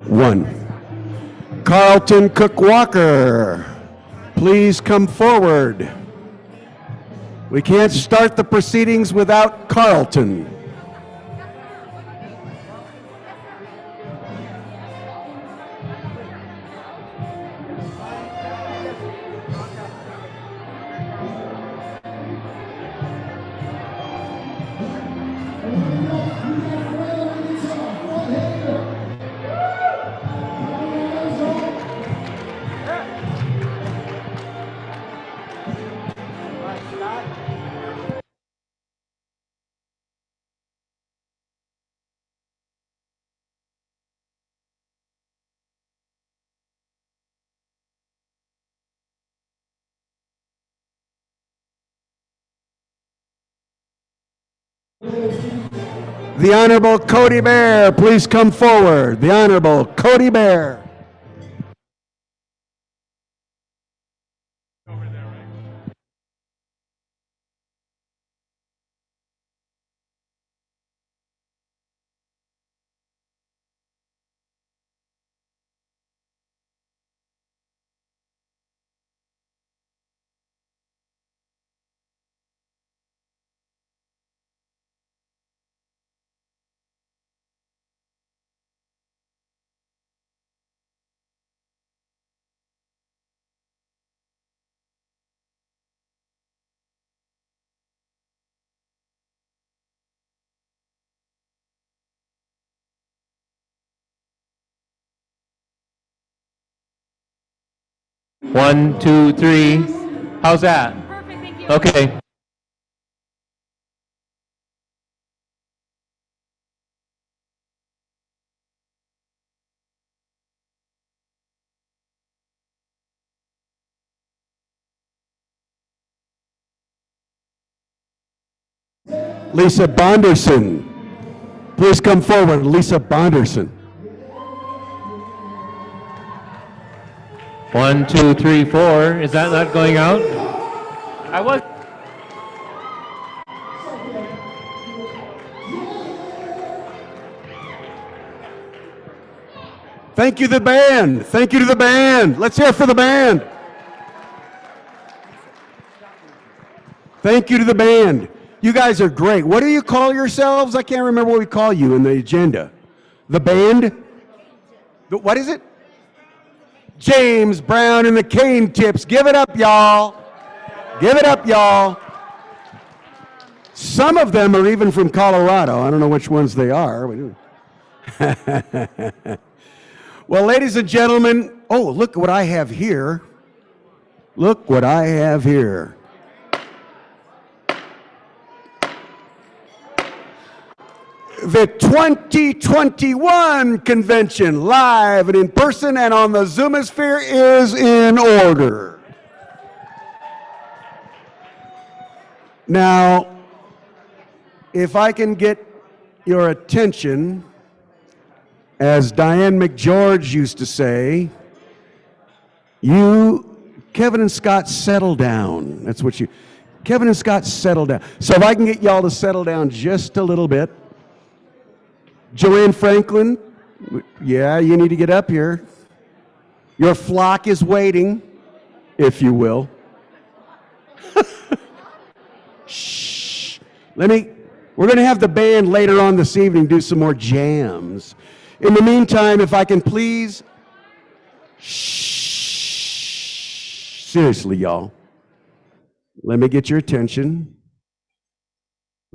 One. Carlton Walker, please come forward. We can't start the proceedings without Carlton. The Honorable Cody Bear, please come forward. The Honorable Cody Bear. One, two, three. How's that? Perfect, thank you. Okay. Lisa Bonderson, please come forward. Lisa Bonderson. One, two, three, four. Is that not going out? I was. Thank you, the band. Thank you to the band. Let's hear it for the band. Thank you to the band. You guys are great. What do you call yourselves? I can't remember what we call you in the agenda. The band? What is it? James Brown and the Cane Tips. Give it up, y'all. Give it up, y'all. Some of them are even from Colorado. I don't know which ones they are. Well, ladies and gentlemen, oh, look what I have here. Look what I have here. The 2021 convention, live and in person and on the Zoomosphere, is in order. Now, if I can get your attention, as Diane Mcgeorge used to say, Kevin and Scott, settle down. That's what Kevin and Scott, settle down. So if I can get y'all to settle down just a little bit. Joanne Franklin, yeah, you need to get up here. Your flock is waiting, if you will. Shh. We're going to have the band later on this evening do some more jams. In the meantime, if I can please, shh. Seriously, y'all. Let me get your attention.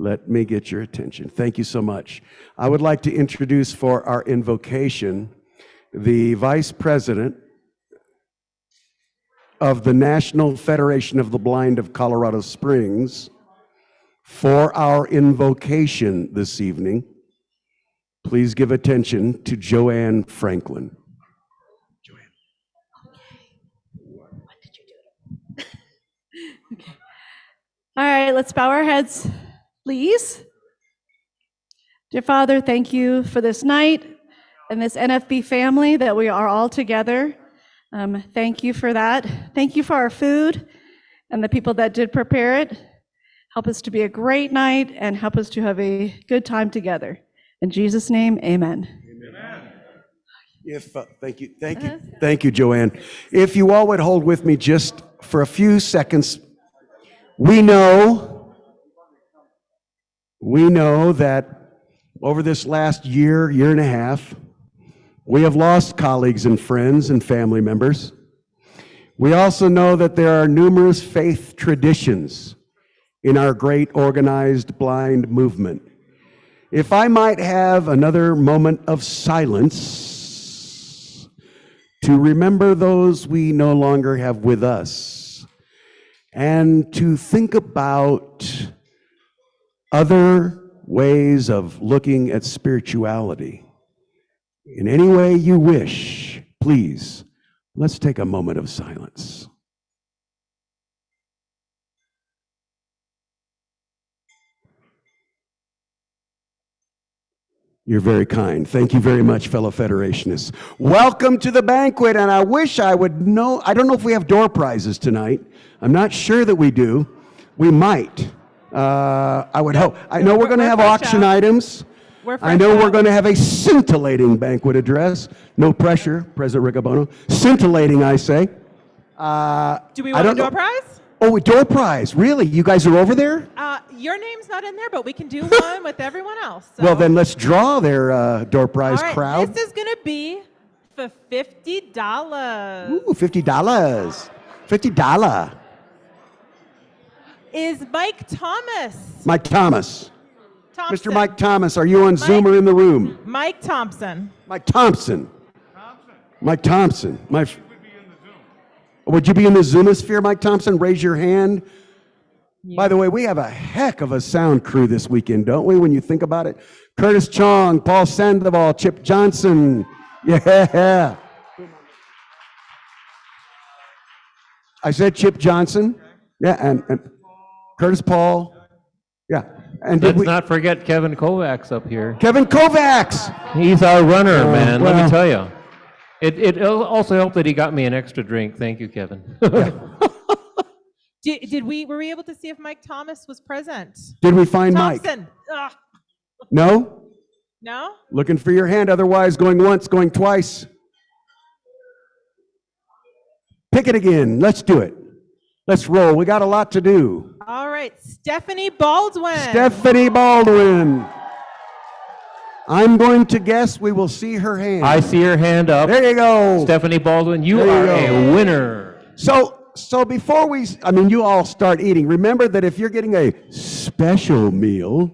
Let me get your attention. Thank you so much. I would like to introduce for our invocation the Vice President of the National Federation of the Blind of Colorado Springs for our invocation this evening. Please give attention to Joanne Franklin. Joanne. What did you do? Okay. All right, let's bow our heads. Please. Dear Father, thank you for this night and this NFB family that we are all together. Thank you for that. Thank you for our food and the people that did prepare it. Help us to be a great night and help us to have a good time together. In Jesus' name, amen. Amen. Thank you, Joanne. If you all would hold with me just for a few seconds, we know that over this last year and a half, we have lost colleagues and friends and family members. We also know that there are numerous faith traditions in our great organized blind movement. If I might have another moment of silence to remember those we no longer have with us, and to think about other ways of looking at spirituality. In any way you wish, please, let's take a moment of silence. You're very kind. Thank you very much, fellow Federationists. Welcome to the banquet, and I wish I would know, I don't know if we have door prizes tonight. I'm not sure that we do. We might. I would hope. I know we're going to have auction items. I know we're going to have a scintillating banquet address. No pressure, President Riccobono. Scintillating, I say. Do we want a door prize? Oh, a door prize. Really? You guys are over there? Your name's not in there, but we can do one with everyone else. So. Well, then let's draw their door prize crowd. This is going to be for $50. Ooh, $50. $50. Is Mike Thomas. Mike Thomas. Thompson. Mr. Mike Thomas, are you on Zoom or in the room? Mike Thompson. Mike Thompson. Mike Thompson. Would you be in the Zoomosphere, Mike Thompson? Raise your hand. Yeah. By the way, we have a heck of a sound crew this weekend, don't we, when you think about it? Curtis Chong, Paul Sandoval, Chip Johnson. Yeah. I said Chip Johnson. Yeah, and Curtis Paul. Yeah. And let's not forget Kevin Kovacs up here. Kevin Kovacs! He's our runner, man, let me tell you. It also helped that he got me an extra drink. Thank you, Kevin. Were we able to see if Mike Thomas was present? Did we find Thompson. Mike? No? No? Looking for your hand, otherwise going once, going twice. Pick it again. Let's do it. Let's roll. We got a lot to do. All right, Stephanie Baldwin. Stephanie Baldwin. I'm going to guess we will see her hand. I see her hand up. There you go. Stephanie Baldwin, you are a winner. So before you all start eating, remember that if you're getting a special meal,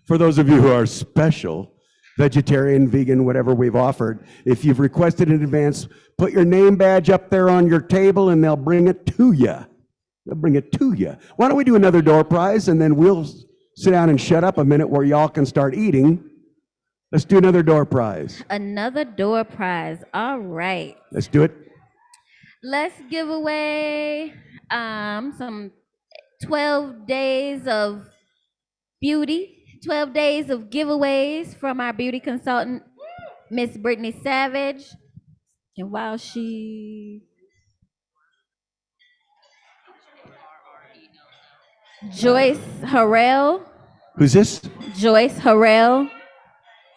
for those of you who are special, vegetarian, vegan, whatever we've offered, if you've requested in advance, put your name badge up there on your table and they'll bring it to you. They'll bring it to you. Why don't we do another door prize and then we'll sit down and shut up a minute where y'all can start eating. Let's do another door prize. Another door prize. All right. Let's do it. Let's give away some 12 days of beauty, 12 days of giveaways from our beauty consultant, Miss Brittany Savage. And while she... Joyce Harrell. Who's this? Joyce Harrell.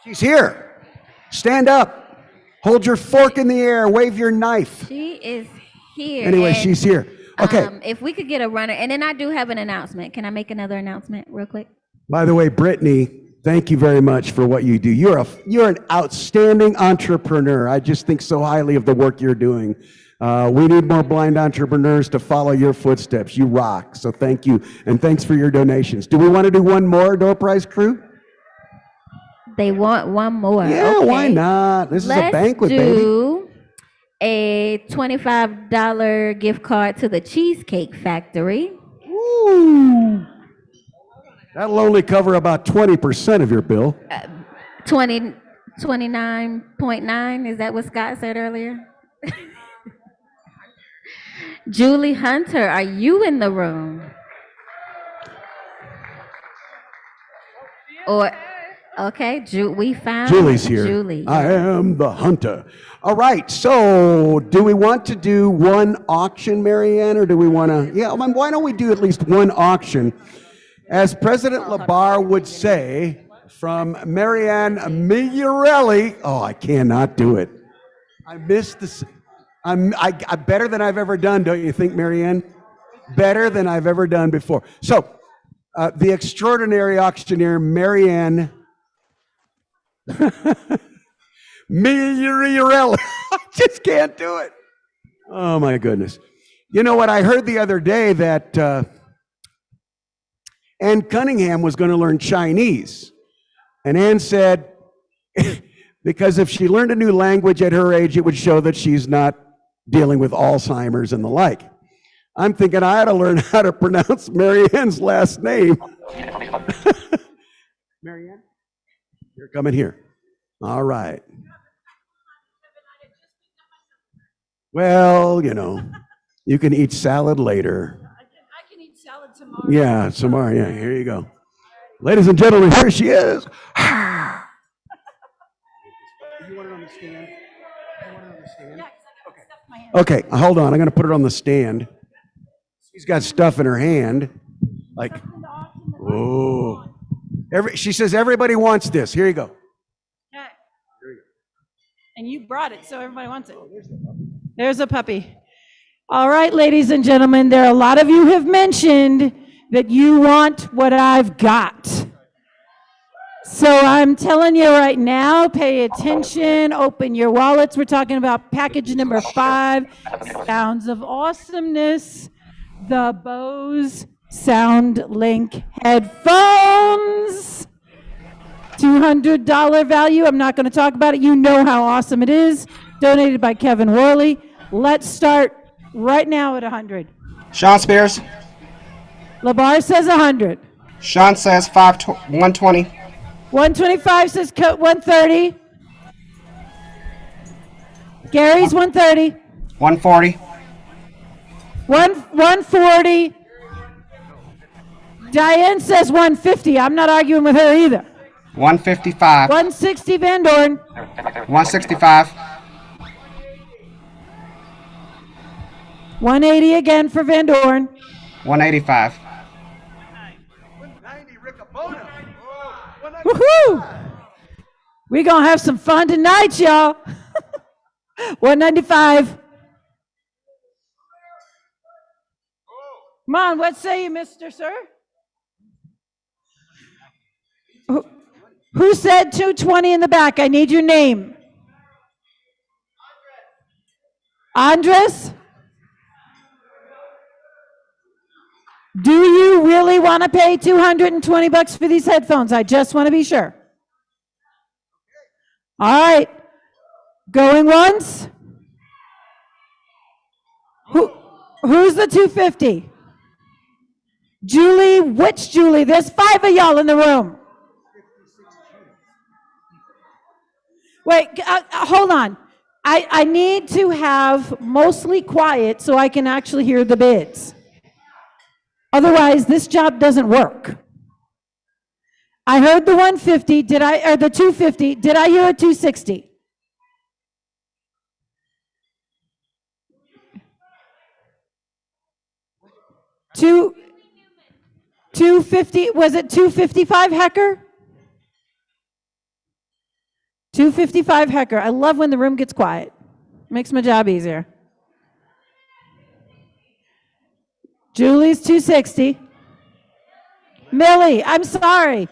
She's here. Stand up. Hold your fork in the air. Wave your knife. She is here. Anyway, she's here. Okay. If we could get a runner, and then I do have an announcement. Can I make another announcement real quick? By the way, Brittany, thank you very much for what you do. You're an outstanding entrepreneur. I just think so highly of the work you're doing. We need more blind entrepreneurs to follow your footsteps. You rock. So thank you. And thanks for your donations. Do we want to do one more door prize crew? They want one more. Yeah, okay. Why not? This is a banquet, baby. Let's do a $25 gift card to the Cheesecake Factory. Ooh. That'll only cover about 20% of your bill. 29.9, is that what Scott said earlier? Julie Hunter, are you in the room? Or, okay, we found Julie's here. Julie. I am the hunter. All right, so do we want to do one auction, Marianne, or do we want to? Yeah, why don't we do at least one auction? As President Labarre would say, from Marianne Migliorelli, oh, I cannot do it. I missed this. I better than I've ever done, don't you think, Marianne? Better than I've ever done before. So, the extraordinary auctioneer, Marianne Migliorelli. I just can't do it. Oh my goodness. You know what? I heard the other day that Ann Cunningham was going to learn Chinese. And Ann said, because if she learned a new language at her age, it would show that she's not dealing with Alzheimer's and the like. I'm thinking I ought to learn how to pronounce Marianne's last name. Marianne? You're coming here. All right. Well, you know, you can eat salad later. I can eat salad tomorrow. Yeah, tomorrow. Yeah, here you go. Ladies and gentlemen, here she is. You want it on the stand? You want it on the stand? Okay, hold on. I'm going to put it on the stand. She's got stuff in her hand. Like, oh. She says everybody wants this. Here you go. Okay. And you brought it, so everybody wants it. There's a puppy. All right, ladies and gentlemen, there are a lot of you have mentioned that you want what I've got. So I'm telling you right now, pay attention, open your wallets. We're talking about package number 5, Sounds of Awesomeness, the Bose SoundLink headphones. $200 value. I'm not going to talk about it. You know how awesome it is. Donated by Kevin Worley. Let's start right now at 100. Sean Spears. Labarre says 100. Sean says 120. 125 says 130. Gary's 130. 140. 140. Diane says 150. I'm not arguing with her either. 155. 160 Van Dorn. 165. 180 again for Van Dorn. 185. Woohoo! We're going to have some fun tonight, y'all. 195. Come on, what say you, Mr. Sir? Who said 220 in the back? I need your name. Andres? Do you really want to pay $220 for these headphones? I just want to be sure. All right. Going once? Who's the 250? Julie, which Julie? There's 5 of y'all in the room. Wait, hold on. I need to have mostly quiet so I can actually hear the bids. Otherwise, this job doesn't work. I heard the 150, or the 250, did I hear a 260? Two, 250, was it 255 Hecker? 255 Hecker. I love when the room gets quiet. Makes my job easier. Julie's 260. Millie, I'm sorry.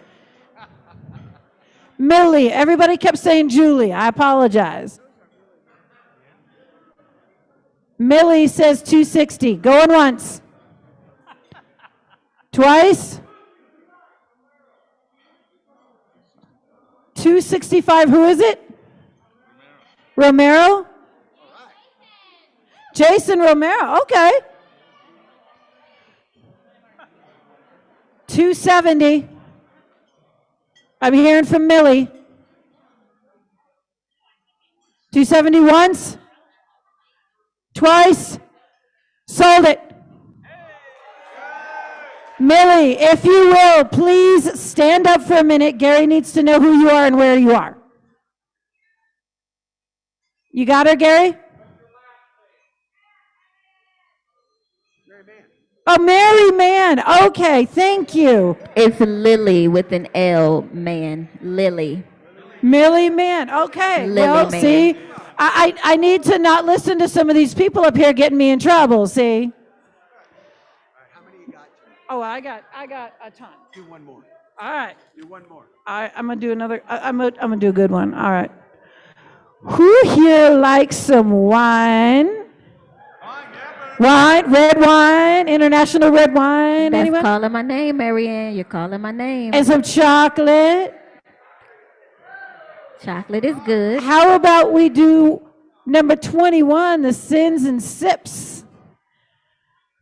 Millie, everybody kept saying Julie. I apologize. Millie says 260. Going once. Twice. 265. Who is it? Romero? Jason Romero. Okay. 270. I'm hearing from Millie. 270 once. Twice. Sold it. Millie, if you will, please stand up for a minute. Gary needs to know who you are and where you are. You got her, Gary? Oh, Mary Man. Okay, thank you. It's Lily with an L, man. Lily. Millie Man. Okay. Lily well, Man. see, I need to not listen to some of these people up here getting me in trouble, see? Oh, I got a ton. Do one more. All right. Do one more. I'm gonna do another. I'm gonna do a good one. All right. Who here likes some wine? Wine, red wine, international red wine. That's Anyone? calling my name, Marianne. You're calling my name. And some chocolate. Chocolate is good. How about we do number 21, the Sins and Sips?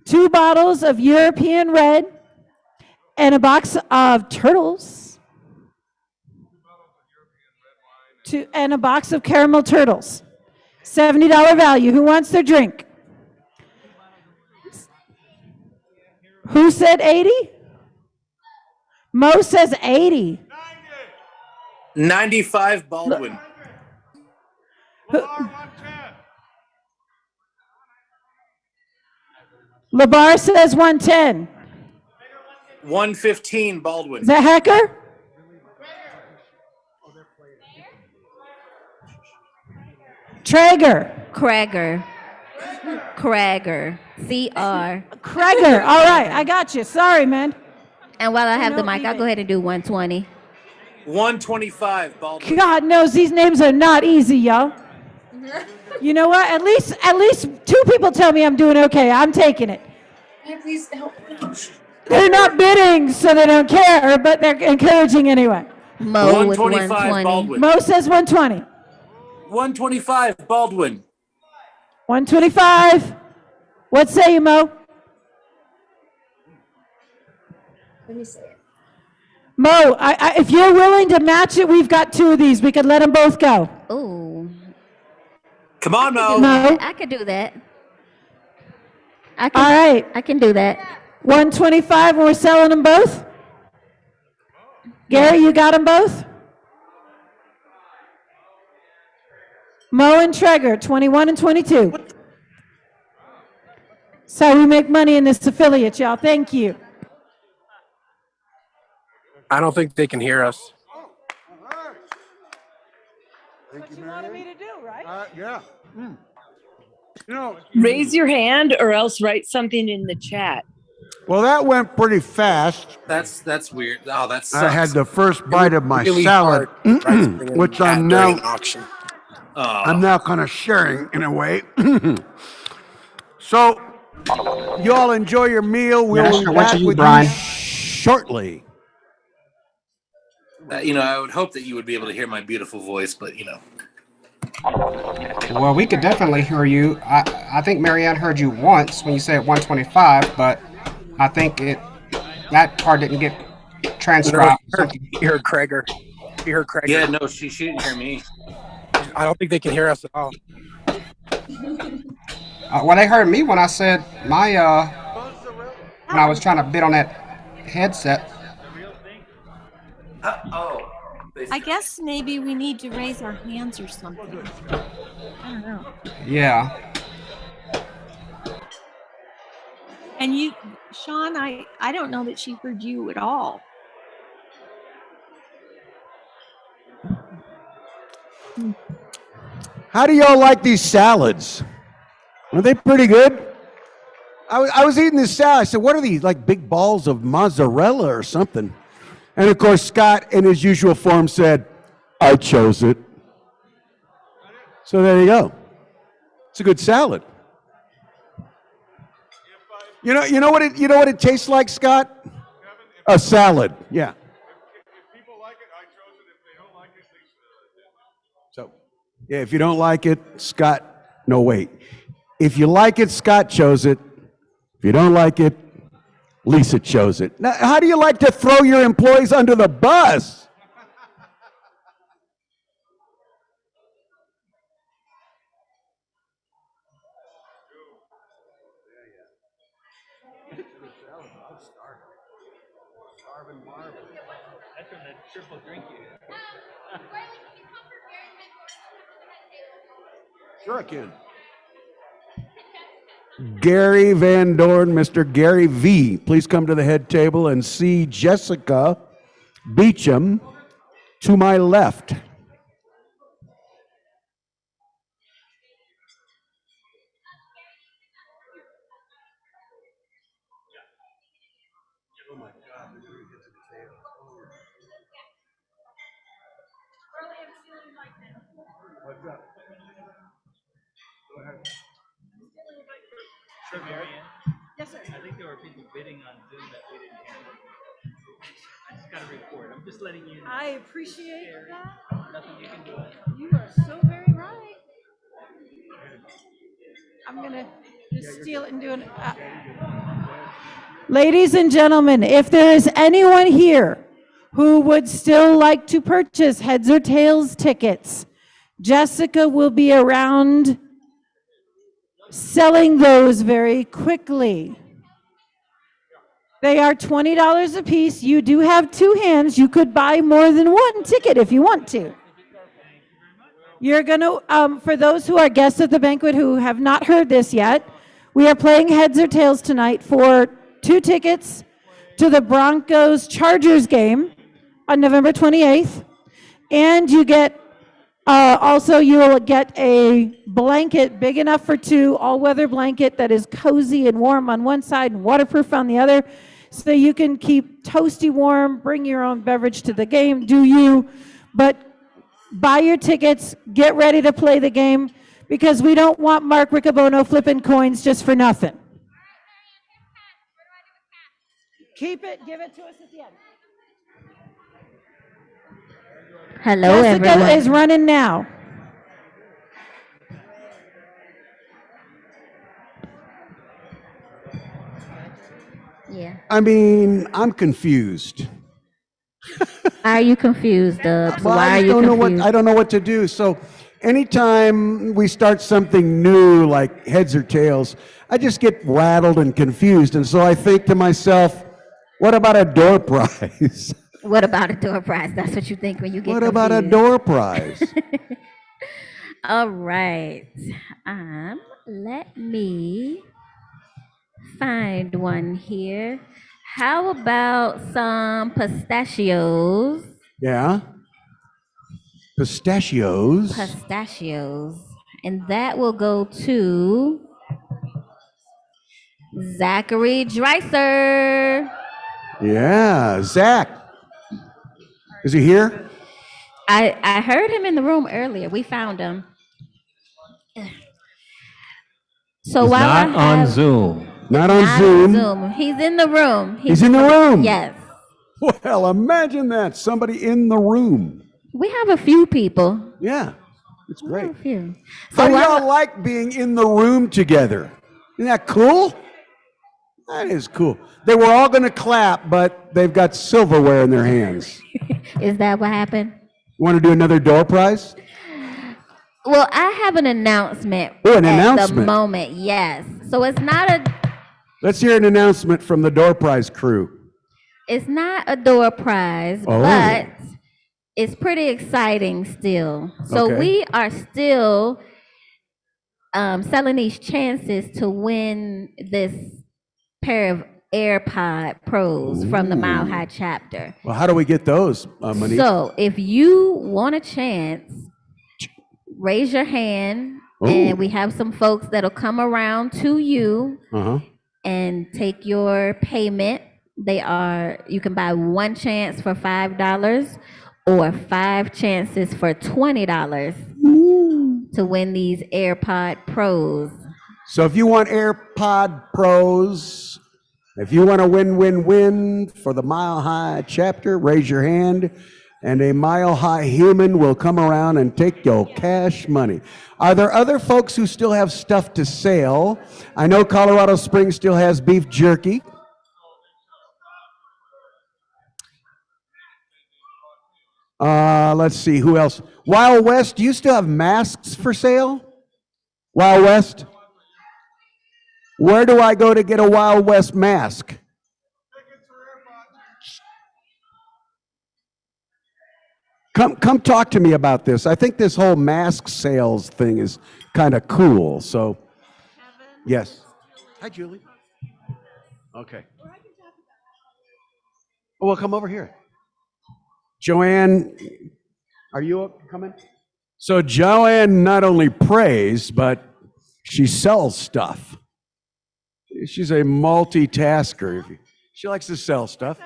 2 bottles of European red and a box of turtles. And a box of caramel turtles. $70 value. Who wants their drink? Who said 80? Mo says 80. 95 Baldwin. Labarre says 110. 115 Baldwin. Is that Hecker? Traeger. Krager. Krager. CR. Krager. All right, I got you. Sorry, man. And while I have the No, mic, I'll even. go ahead and do 120. 125 Baldwin. God knows these names are not easy, y'all. You know what? At least 2 people tell me I'm doing okay. I'm taking it. Please help. They're not bidding, so they don't care, but they're encouraging anyway. Mo with 125 120. Baldwin. Mo says 120. 125 Baldwin. 125. What say you, Mo? Let me say it. Mo, if you're willing to match it, we've got 2 of these. We could let them both go. Ooh. Come on, Mo. Mo? I could do that. All right. I can do that. 125, and we're selling them both? Gary, you got them both? Mo and Traeger, 21 and 22. So we make money in this affiliate, y'all. Thank you. I don't think they can hear us. What you wanted me to do, right? Yeah. You know, Raise your hand or else write something in the chat. well, that went pretty fast. That's weird. Oh, that sucks. I had the first bite of my Really salad, hard to write something in which the chat I'm during now an auction. I'm now kind of sharing in a way. So, you all enjoy your meal. We'll Minister, be what back you use, with Brian? you shortly. I would hope that you would be able to hear my beautiful voice, but Well, we could definitely hear you. I think Marianne heard you once when you said 125, but I think that part didn't get transcribed. You heard Krager. You heard Krager. yeah, no, she didn't hear me. I don't think they can hear us at all. Well, they heard me when I said my when I was trying to bid on that headset. Oh. I guess maybe we need to raise our hands or something. I don't know. Yeah. And you, Sean, I don't know that she heard you at all. How do y'all like these salads? Are they pretty good? I was eating this salad. I said, what are these, like big balls of mozzarella or something? And of course, Scott, in his usual form, said, I chose it. So there you go. It's a good salad. You know what it tastes like, Scott? A salad. Yeah. So, yeah, if you don't like it, Scott, no, wait. If you like it, Scott chose it. If you don't like it, Lisa chose it. Now, how do you like to throw your employees under the bus? Sure I can. Gary Van Dorn, Mr. Gary V. Please come to the head table and see Jessica Beecham to my left. Sure, Marianne. Yes, sir. I think there were people bidding on Zoom that we didn't hear. I just got a report. I'm just letting you know. I appreciate that. Nothing you can do. You are so very right. I'm gonna just steal it and do it. Ladies and gentlemen, if there is anyone here who would still like to purchase heads or tails tickets, Jessica will be around selling those very quickly. They are $20 a piece. You do have two hands. You could buy more than one ticket if you want to. You're going to, for those who are guests at the banquet who have not heard this yet, we are playing heads or tails tonight for 2 tickets to the Broncos-Chargers game on November 28th. And you get, also you will get a blanket big enough for 2, all-weather blanket that is cozy and warm on one side and waterproof on the other. So you can keep toasty warm, bring your own beverage to the game, do you, but buy your tickets, get ready to play the game, because we don't want Mark Riccobono flipping coins just for nothing. Keep it, give it to us at the end. Hello, Jessica everyone. is running now. Yeah. I mean, I'm confused. Are you confused, Dubs? Well, Why I are just you don't know confused? I don't know what to do. So anytime we start something new like heads or tails, I just get rattled and confused. And so I think to myself, what about a door prize? What about a door prize? That's what you think when you get What about a confused. door prize? All right. Let me find one here. How about some pistachios? Yeah. Pistachios. Pistachios. And that will go to Zachary Dreiser. Yeah, Zach. Is he here? I heard him in the room earlier. We found him. So He's while not I on have, Zoom. Not on not Zoom. Zoom. He's in the room. He's in the room? Yes. Well, imagine that. Somebody in the room. We have a few people. Yeah, it's We great. have a few. How do while- y'all like being in the room together? Isn't that cool? That is cool. They were all going to clap, but they've got silverware in their hands. Is that what happened? Want to do another door prize? Well, I have an announcement. Oh, an at announcement. the moment, yes. So it's not a Let's hear an announcement from the door prize crew. door prize, Oh. but it's pretty exciting still. So Okay. we are still selling these chances to win this pair of AirPod Pros from the Mile High chapter. Well, how do we get those, Monique? So if you want a chance, raise your hand, and we have some folks that'll come around to you Uh-huh. and take your payment. You can buy one chance for $5 or 5 chances for $20 to win these AirPod Pros. So if you want AirPod Pros, if you want to win for the Mile High chapter, raise your hand, and a Mile High human will come around and take your cash money. Are there other folks who still have stuff to sell? I know Colorado Springs still has beef jerky. Let's see, who else? Wild West, do you still have masks for sale? Wild West? Where do I go to get a Wild West mask? Come talk to me about this. I think this whole mask sales thing is kind of cool, so. Yes. Hi, Julie. Okay. Well, come over here. Joanne, are you coming? So Joanne not only prays, but she sells stuff. She's a multitasker. She likes to sell stuff.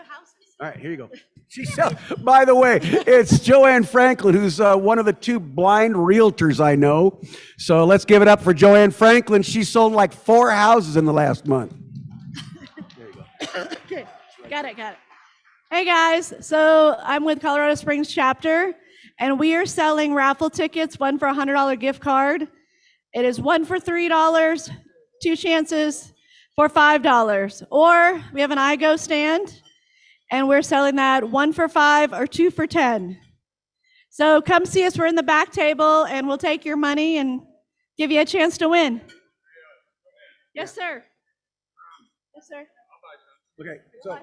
All right, here you go. She sells. By the way, it's Joanne Franklin, who's one of the 2 blind realtors I know. So let's give it up for Joanne Franklin. She sold like 4 houses in the last month. There you go. Okay, got it. Hey guys, so I'm with Colorado Springs chapter, and we are selling raffle tickets, one for a $100 gift card. It is one for $3, 2 chances for $5. Or we have an iGo stand, and we're selling that 1 for $5 or 2 for $10. So come see us. We're in the back table, and we'll take your money and give you a chance to win. Yes, sir. Yes, sir. Okay, so.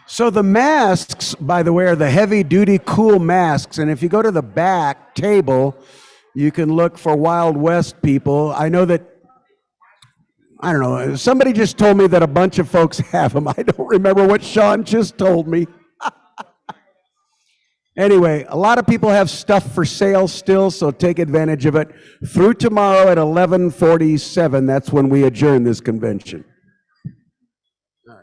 So the masks, by the way, are the heavy-duty cool masks, and if you go to the back table, you can look for Wild West people. I know that, I don't know, somebody just told me that a bunch of folks have them. I don't remember what Sean just told me. Anyway, a lot of people have stuff for sale still, so take advantage of it. Through tomorrow at 11:47, that's when we adjourn this convention. All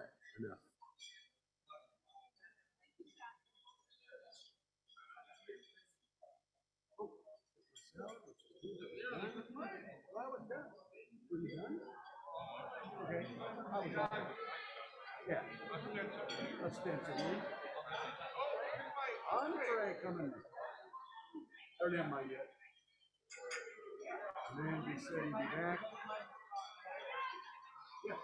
right, enough. Yeah. Let's stand for me. Andre coming. Or never mind yet. Randy said he'd be back. Yeah.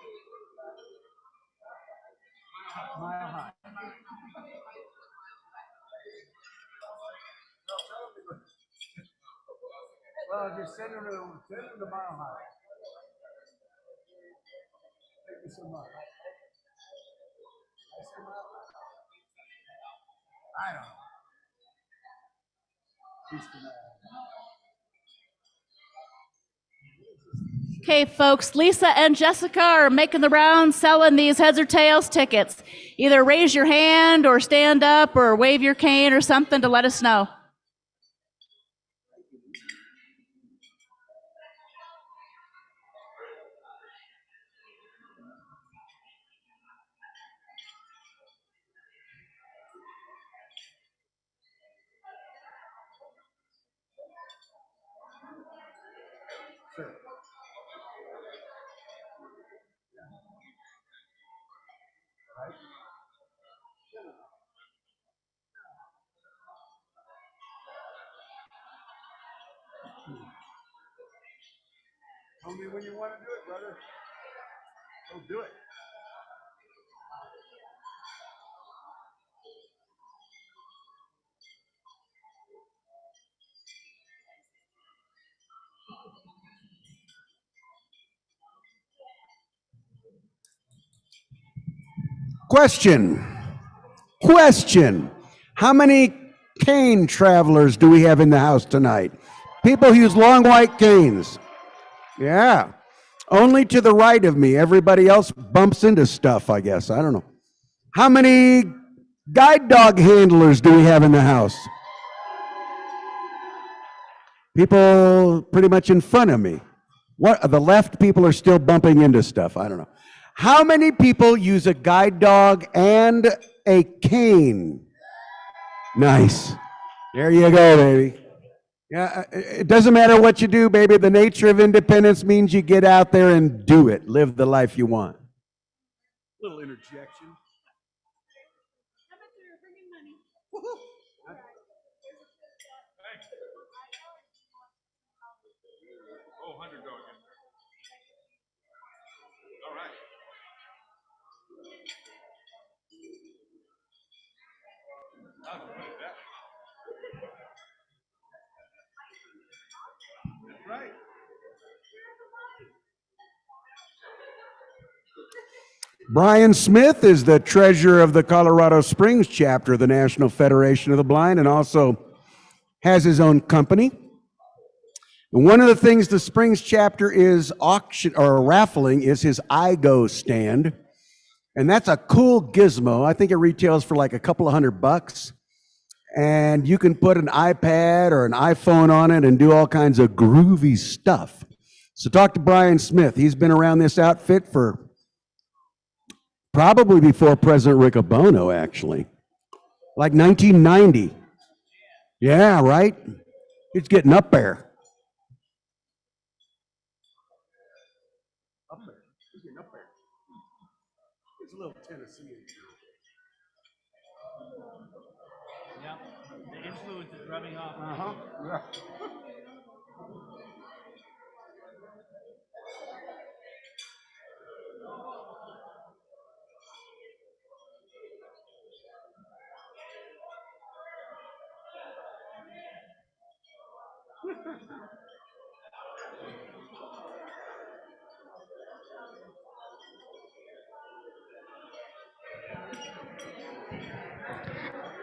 Mile high. Well, just send him to Mile High. Thank you so much. I don't know. Okay, folks, Lisa and Jessica are making the rounds selling these heads or tails tickets. Either raise your hand or stand up or wave your cane or something to let us know. Sure. Right? Tell me when you want to do it, brother. Go do it. Question. How many cane travelers do we have in the house tonight? People who use long white canes. Yeah. Only to the right of me. Everybody else bumps into stuff, I guess. I don't know. How many guide dog handlers do we have in the house? People pretty much in front of me. What, the left people are still bumping into stuff. I don't know. How many people use a guide dog and a cane? Nice. There you go, baby. Yeah, it doesn't matter what you do, baby. The nature of independence means you get out there and do it. Live the life you want. Little interjection. Right. Brian Smith is the treasurer of the Colorado Springs chapter of the National Federation of the Blind and also has his own company. And one of the things the Springs chapter is raffling is his iGo stand. And that's a cool gizmo. I think it retails for like a couple of $100. and you can put an iPad or an iPhone on it and do all kinds of groovy stuff. So talk to Brian Smith. He's been around this outfit for probably before President Riccobono, actually. Like 1990. Yeah, right? It's getting up there. Up there. It's getting up there. It's a little Tennessee. Yeah, the influence is rubbing off. Yeah.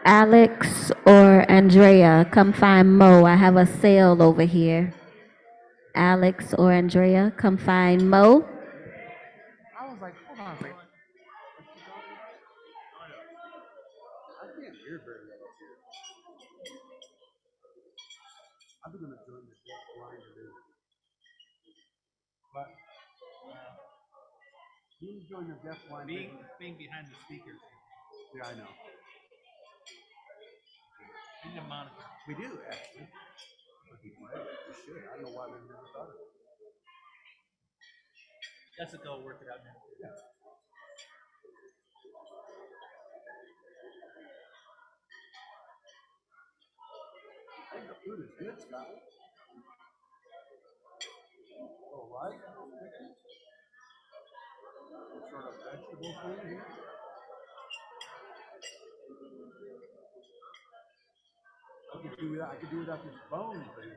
Alex or Andrea, come find Mo. I have a sale over here. Alex or Andrea, come find Mo. I was like, hold on a second. I can't hear very well up here. I'm going to join the deaf blind division. But you join the deaf blind division. Being behind the speakers. Yeah, I know. We need a monitor. We do, actually. We should. I don't know why we've never thought of it. Jessica will work it out now. Yeah. I think the food is good, Scott. All right. Sort of vegetable food here. I could do without this bone thing.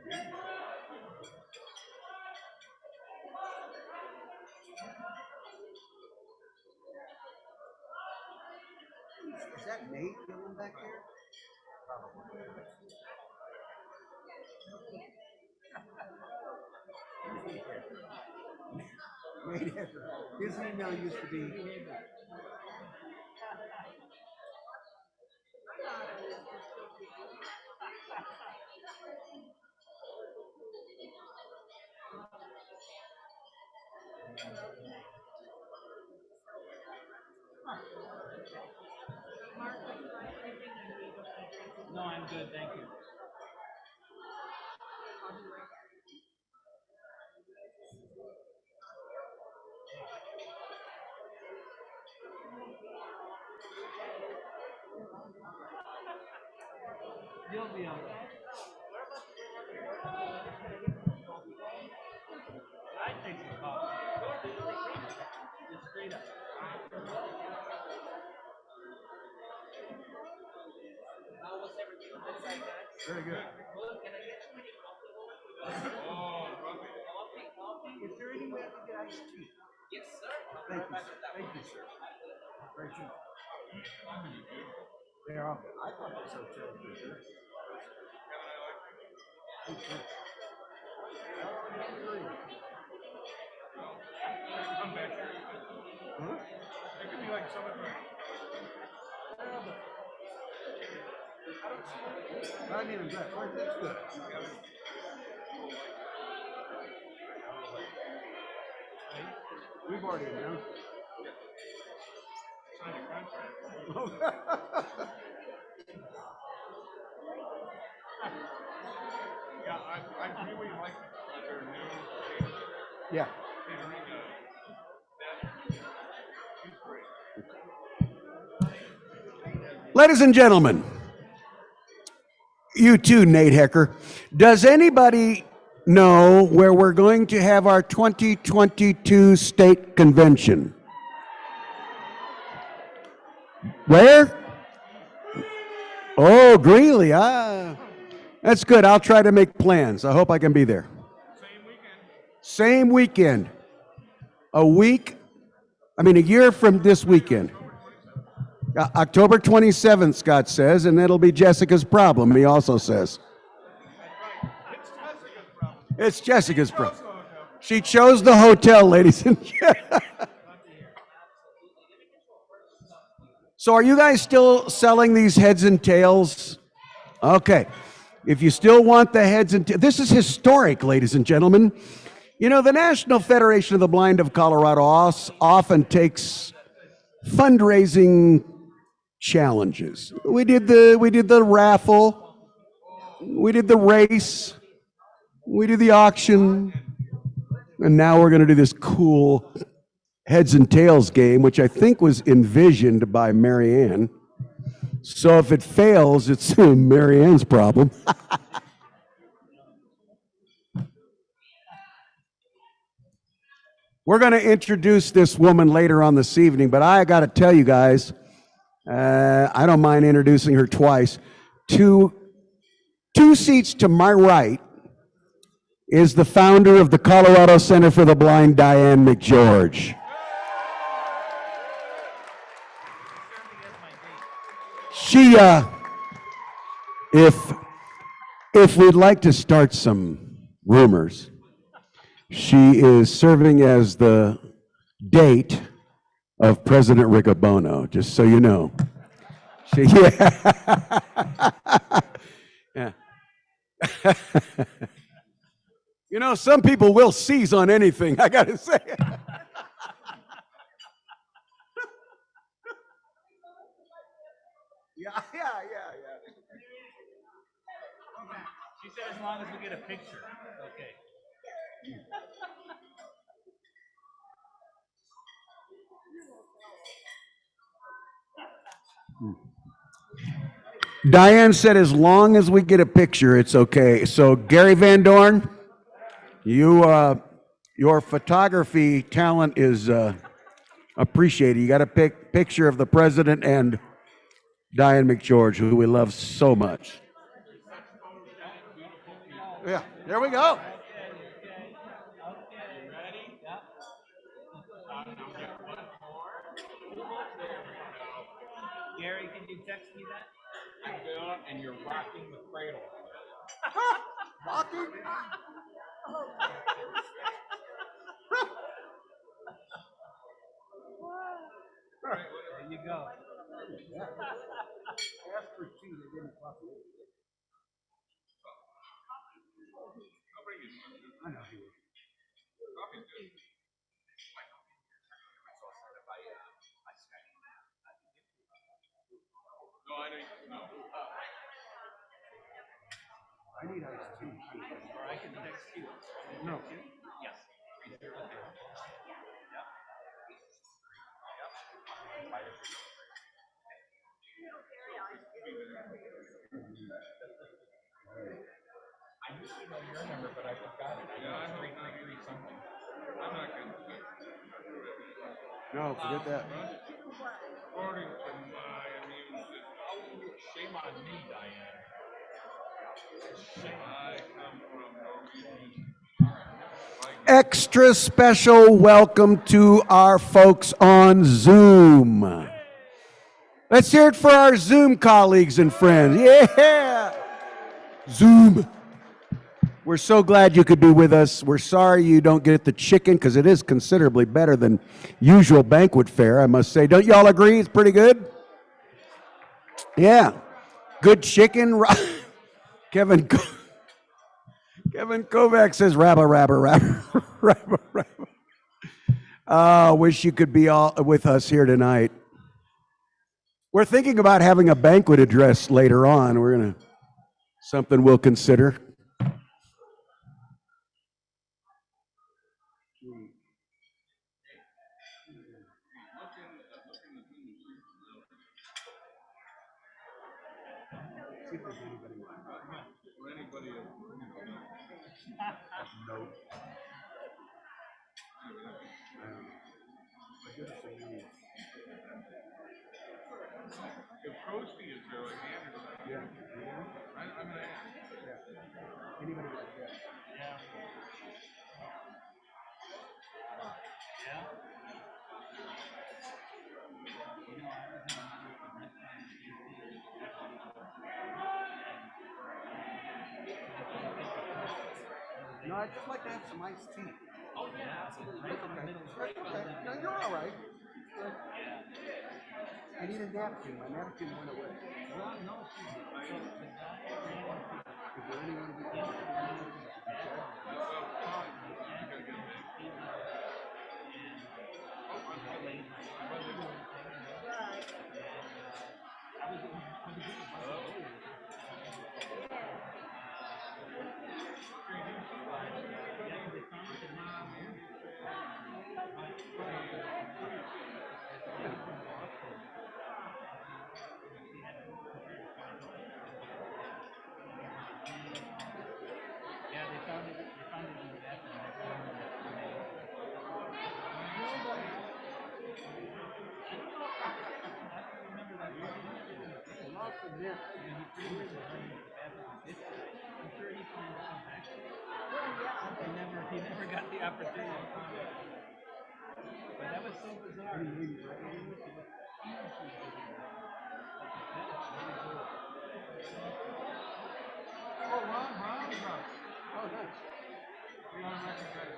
Is that Nate going back there? Probably. Nate Hecker. His email used to be. No, I'm good, thank you. You'll be all right. I take some coffee. Just straight up. Very good. Is there any way I can get iced tea? Yes, sir. Thank you, sir. Thank you, sir. Very cheap. They are. I thought this hotel was good. Come back here. Huh? It could be like some of the. I didn't even dress. That's good. We've already announced it. Sign a contract. Yeah, I really like their new. Yeah. Ladies and gentlemen, you too, Nate Hecker. Does anybody know where we're going to have our 2022 state convention? Where? Oh, Greeley. That's good. I'll try to make plans. I hope I can be there. Same weekend. A year from this weekend. October 27th, Scott says, and it'll be Jessica's problem, he also says. It's Jessica's problem. She chose the hotel, ladies and gentlemen. So are you guys still selling these heads and tails Okay. If you still want the heads and this is historic, ladies and gentlemen. You know, the National Federation of the Blind of Colorado often takes fundraising challenges. We did the raffle, we did the race, we did the auction, and now we're going to do this cool heads and tails game, which I think was envisioned by Mary Ann. So if it fails, it's Mary Ann's problem. We're going to introduce this woman later on this evening, but I got to tell you guys, I don't mind introducing her twice. Two seats to my right is the founder of the Colorado Center for the Blind, Diane Mcgeorge. She, if we'd like to start some rumors, she is serving as the date of President Riccobono, just so you know. She, yeah. You know, some people will seize on anything, I gotta say. Yeah. She said as long as we get a picture. Okay. Diane said as long as we get a picture, it's okay. So Gary Van Dorn, your photography talent is appreciated. You got a picture of the president and Diane Mcgeorge, who we love so much. Yeah, there we go. Gary, can you text me that? And you're rocking the cradle. Rocking? There you go. I need ice too. Or I can text you. No. Yes. I used to know your number, but I forgot it. I know 333 something. I'm not going to. No, forget that. According to my immune system, shame on me, Diane. I come from Norwegian. Extra special welcome to our folks on Zoom. Let's hear it for our Zoom colleagues and friends. Yeah! Zoom. We're so glad you could be with us. We're sorry you don't get the chicken because it is considerably better than usual banquet fare, I must say. Don't y'all agree? It's pretty good? Yeah. Good chicken. Kevin Kovacs says, rabba, rabba, rabba, rabba, rabba. Wish you could be all with us here tonight. We're thinking about having a banquet address later on. We're going to, something we'll consider. If Crosby is there, like Anderson. Yeah. I'm going to ask. Yeah. Anybody like that? Yeah. Yeah. No, I'd just like to have some iced tea. Oh, yeah, absolutely. Right in the middle. Okay. No, you're all right. I need a napkin. My napkin went away. He never got the opportunity. But that was so bizarre. Oh, Ron. Oh, nice. We on record, guys.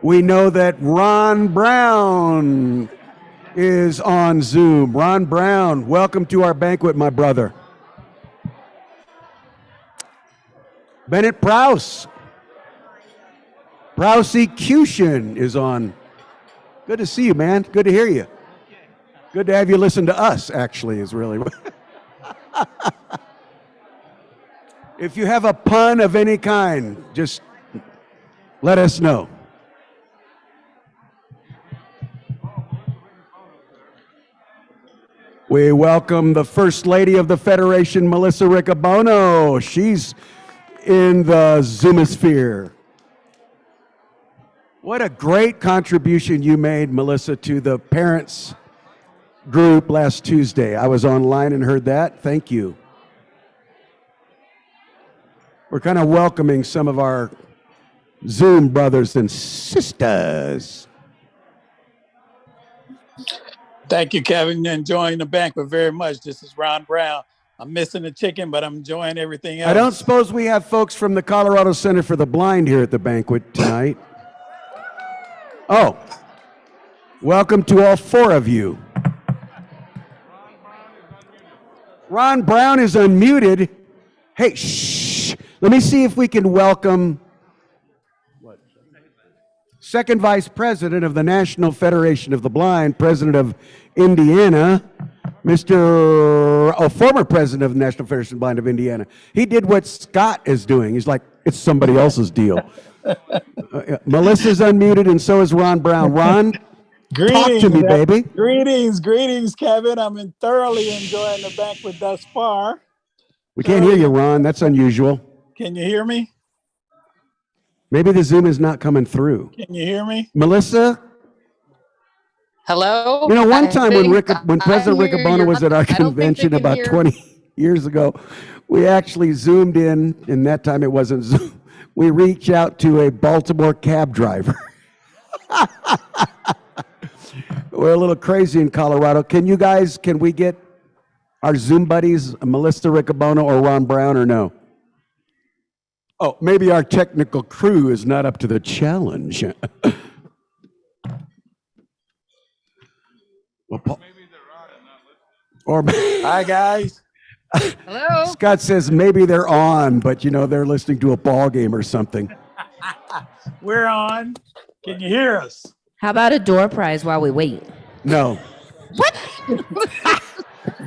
We know that Ron Brown is on Zoom. Ron Brown, welcome to our banquet, my brother. Bennett Prowse. Prosecution is on. Good to see you, man. Good to hear you. Good to have you listen to us, actually, is really. If you have a pun of any kind, just let us know. We welcome the First Lady of the Federation, Melissa Riccobono. She's in the Zoomosphere. What a great contribution you made, Melissa, to the parents group last Tuesday. I was online and heard that. Thank you. We're kind of welcoming some of our Zoom brothers and sisters. Thank you, Kevin. Enjoying the banquet very much. This is Ron Brown. I'm missing the chicken, but I'm enjoying everything else. I don't suppose we have folks from the Colorado Center for the Blind here at the banquet tonight. Oh, welcome to all four of you. Ron Brown is unmuted. Hey, shh. Let me see if we can welcome Second Vice President of the National Federation of the Blind, President of Indiana, former President of the National Federation of the Blind of Indiana. He did what Scott is doing. He's like, it's somebody else's deal. Melissa's unmuted, and so is Ron Brown. Ron, talk to me, baby. Greetings, Kevin. I'm thoroughly enjoying the banquet thus far. We can't hear you, Ron. That's unusual. Can you hear me? Maybe the Zoom is not coming through. Can you hear me? Melissa? Hello? You know, one time when President Riccobono was at our convention about 20 years ago, we actually Zoomed in, and that time it wasn't Zoom. We reached out to a Baltimore cab driver. We're a little crazy in Colorado. Can we get our Zoom buddies, Melissa Riccobono or Ron Brown, or no? Oh, maybe our technical crew is not up to the challenge. Well, Paul, or Hi, guys. Hello? Scott says maybe they're on, but they're listening to a ball game or something. We're on. Can you hear us? How about a door prize while we wait? No.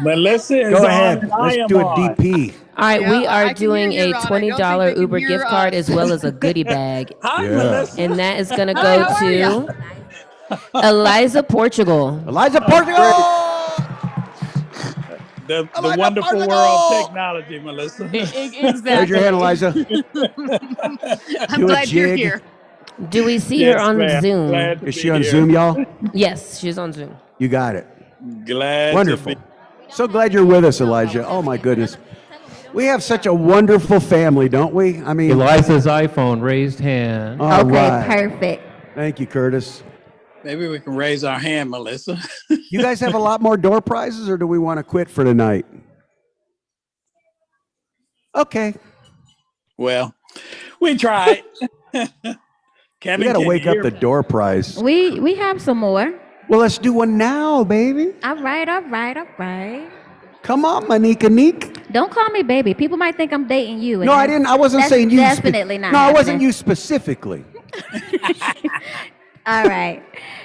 Melissa is Go on. ahead. And I Let's am do a on. DP. All right, Yeah, we I are can doing hear you, a Ron. I don't think $20 they can Uber hear gift card us. as well as a goodie bag. Hi, Yeah. Melissa. And that is going to Hi, go how are ya? to Eliza, Portugal. Eliza Portugal! The Eliza wonderful Portugal! world of technology, Melissa. Exactly. Raise your hand, Eliza. I'm Do a glad you're jig. here. Do we see Yes, her on ma'am. Zoom? Glad to Is be she on here. Zoom, y'all? Yes, she's on Zoom. You got it. Glad Wonderful. to be. So glad you're with us, Elijah. Oh, my goodness. We have such a wonderful family, don't we? I mean, Eliza's iPhone, raised hand. all Okay, right. perfect. Thank you, Curtis. Maybe we can raise our hand, Melissa. You guys have a lot more door prizes, or do we want to quit for tonight? Okay. Well, we tried. You got to wake up the door prize. We have some more. Well, let's do one now, baby. All right, all right, all right. Come on, Manika Neek. Don't call me baby. People might think I'm dating you. and No, I that's- didn't. I wasn't that's saying you. Definitely not. No, I wasn't happening. you specifically. All right.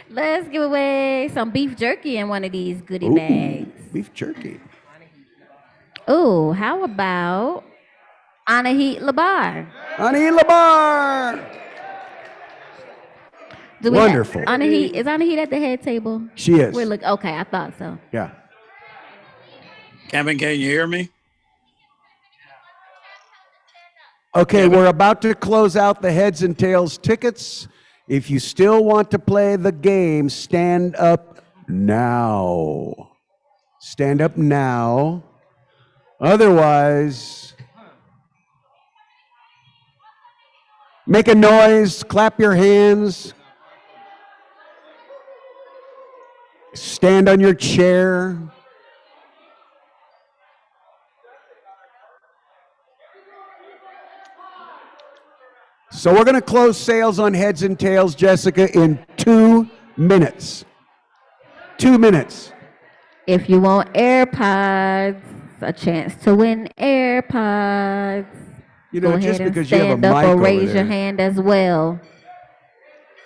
Let's give away some beef jerky in one of these goodie bags. Beef jerky. Oh, how about Anahit Labarre? Anahit Labarre. Wonderful. Anahit, is Anahit at the head table? She is. Okay, I thought so. Yeah. Kevin, can you hear me? Okay, we're about to close out the heads and tails tickets. If you still want to play the game, stand up now. Stand up now. Otherwise, make a noise, clap your hands, stand on your chair. So we're going to close sales on heads and tails, Jessica, in 2 minutes. 2 minutes. If you want AirPods, a chance to win AirPods. You know, Go just ahead and because you have a stand up mic or over raise your there. hand as well.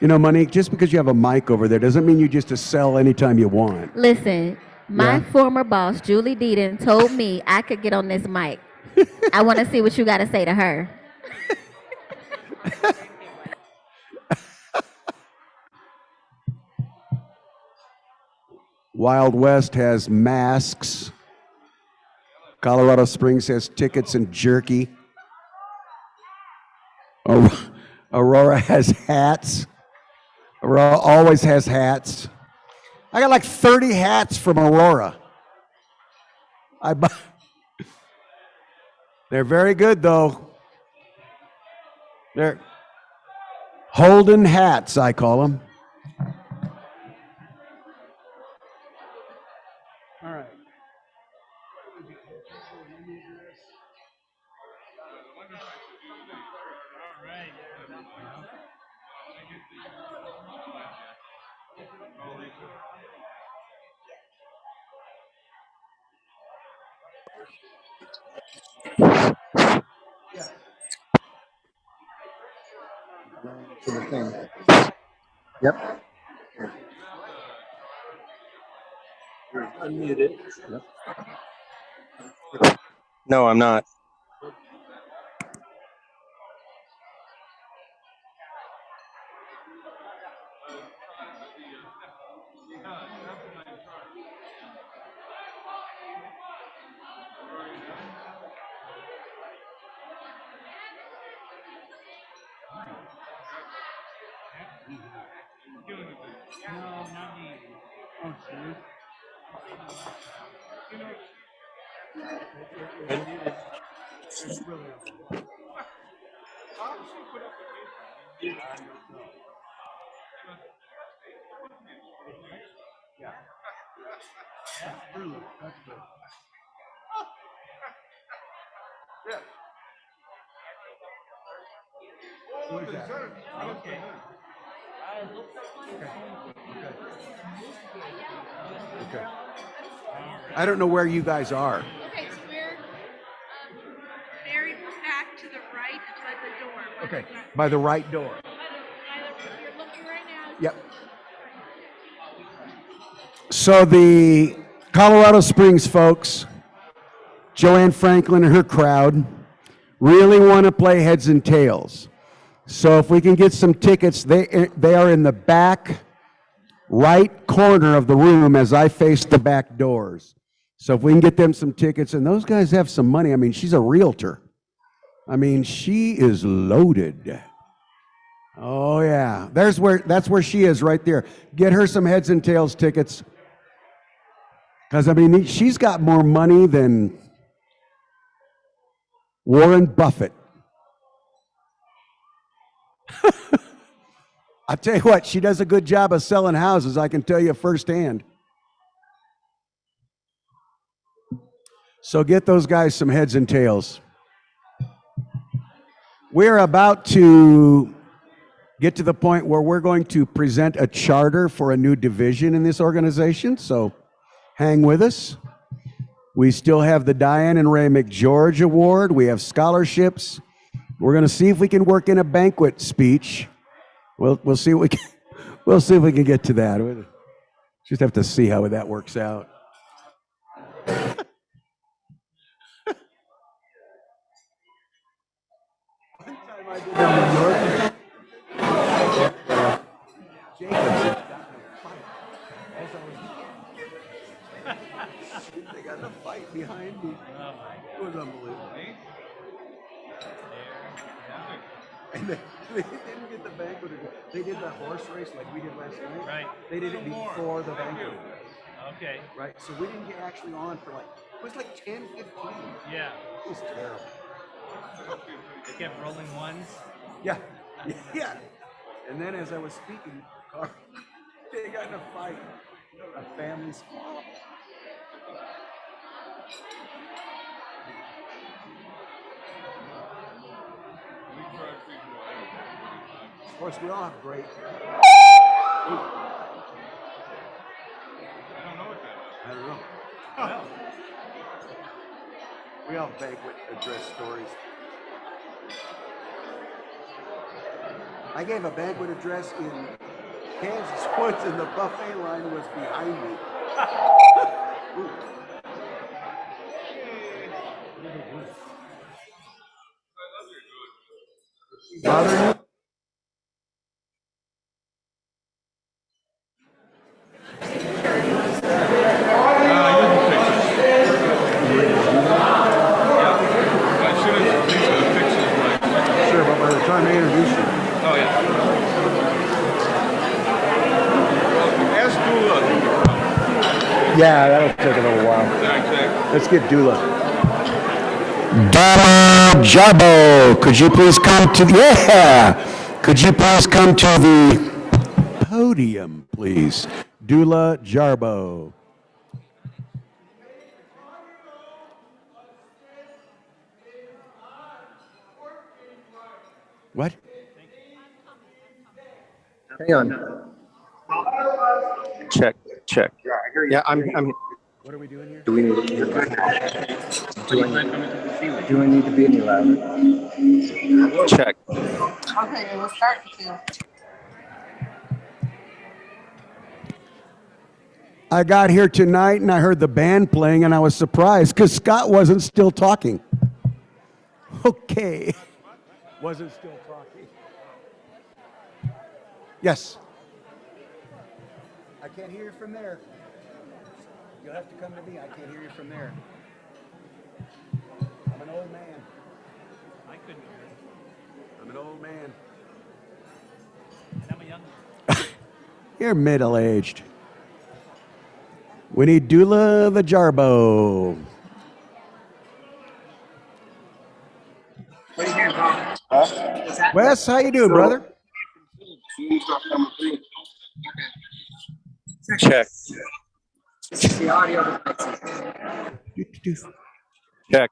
You know, Monique, just because you have a mic over there doesn't mean you just to sell anytime you want. Listen, my Yeah. former boss, Julie Deeden, told me I could get on this mic. I want to see what you got to say to her. Wild West has masks. Colorado Springs has tickets and jerky. Aurora has hats. Aurora always has hats. I got like 30 hats from Aurora. They're very good, though. They're Holden hats, I call them. All right. Yep. You're unmuted. No, I'm not. Okay. I don't know where you guys are. Okay, so we're very back to the right outside the door. Okay, by the right door. You're looking right now. Yep. So the Colorado Springs folks, Joanne Franklin and her crowd, really want to play heads and tails. So if we can get some tickets, they are in the back right corner of the room as I face the back doors. So if we can get them some tickets, and those guys have some money. I mean, she's a realtor. I mean, she is loaded. Oh yeah, that's where she is right there. Get her some heads and tails tickets. Because I mean, she's got more money than Warren Buffett. I tell you what, she does a good job of selling houses, I can tell you firsthand. So get those guys some heads and tails. We're about to get to the point where we're going to present a charter for a new division in this organization, so hang with us. We still have the Diane and Ray Mcgeorge Award. We have scholarships. We're going to see if we can work in a banquet speech. We'll see what we can. We'll see if we can get to that. We'll just have to see how that works out. They got the fight behind me. It was unbelievable. And they didn't get the banquet. They did the horse race like we did last night. Right. They did it before the banquet. Okay. Right. So we didn't get actually on for it was like 10, 15. Yeah. It was terrible. They kept rolling ones. Yeah. Yeah. And then as I was speaking, they got in a fight. A family squabble. Of course, we all have great. I don't know. Well, We all have banquet address stories. I gave a banquet address in Kansas once, and the buffet line was behind me. Bothering you? Sure, but by the time I introduce you. Oh, yeah. Ask Dula. Yeah, that'll take a little while. Exactly. Let's get Dula. Dula Jarbo, could you please come to could you please come to the podium, please? Dula Jarbo. What? Hang on. Check. Yeah, I'm here. What are we doing here? Do we need to be Do I need to be any louder? Check. Okay, we'll start to. I got here tonight and I heard the band playing and I was surprised because Scott wasn't still talking. Okay. Wasn't still talking. Yes. I can't hear you from there. You'll have to come to me. I can't hear you from there. I'm an old man. I couldn't hear. I'm an old man. And I'm a young one. You're middle-aged. We need Dula the Jarbo. Wes, how you doing, brother? Check. The audio devices. Check.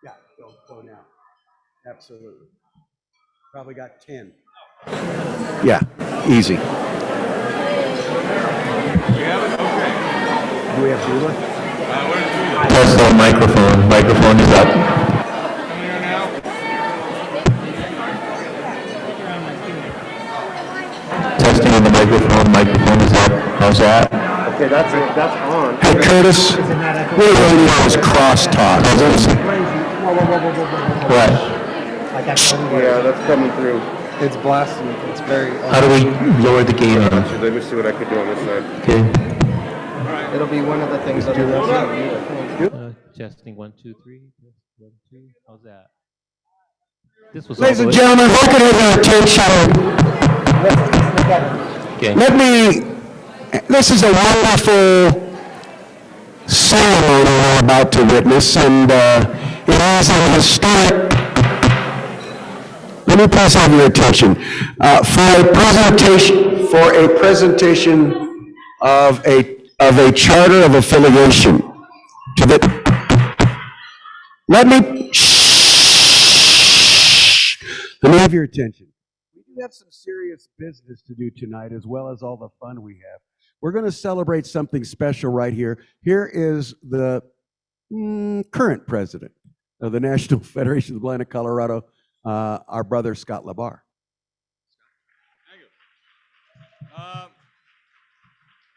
Yeah, go now. Absolutely. Probably got 10. Yeah, easy. Do we have Dula? Test the microphone. Microphone is up. Testing on the microphone. Microphone is up. How's that? Okay, that's it. That's on. Hey, Curtis, we're waiting on this crosstalk. What? Yeah, that's coming through. It's blasting. It's very. How do we lower the gain on? Let me see what I could do on this side. Okay. It'll be one of the things that Testing 1, 2, 3. 1, 2. How's that? This was Ladies all and the way- gentlemen, if I could have your attention. Okay. This is a wonderful ceremony we're about to witness, and it is a historic. Let me please have your attention for a presentation of a charter of affiliation to the. Let me have your attention. We do have some serious business to do tonight, as well as all the fun we have. We're going to celebrate something special right here. Here is the current president of the National Federation of the Blind of Colorado, our brother Scott Labarre.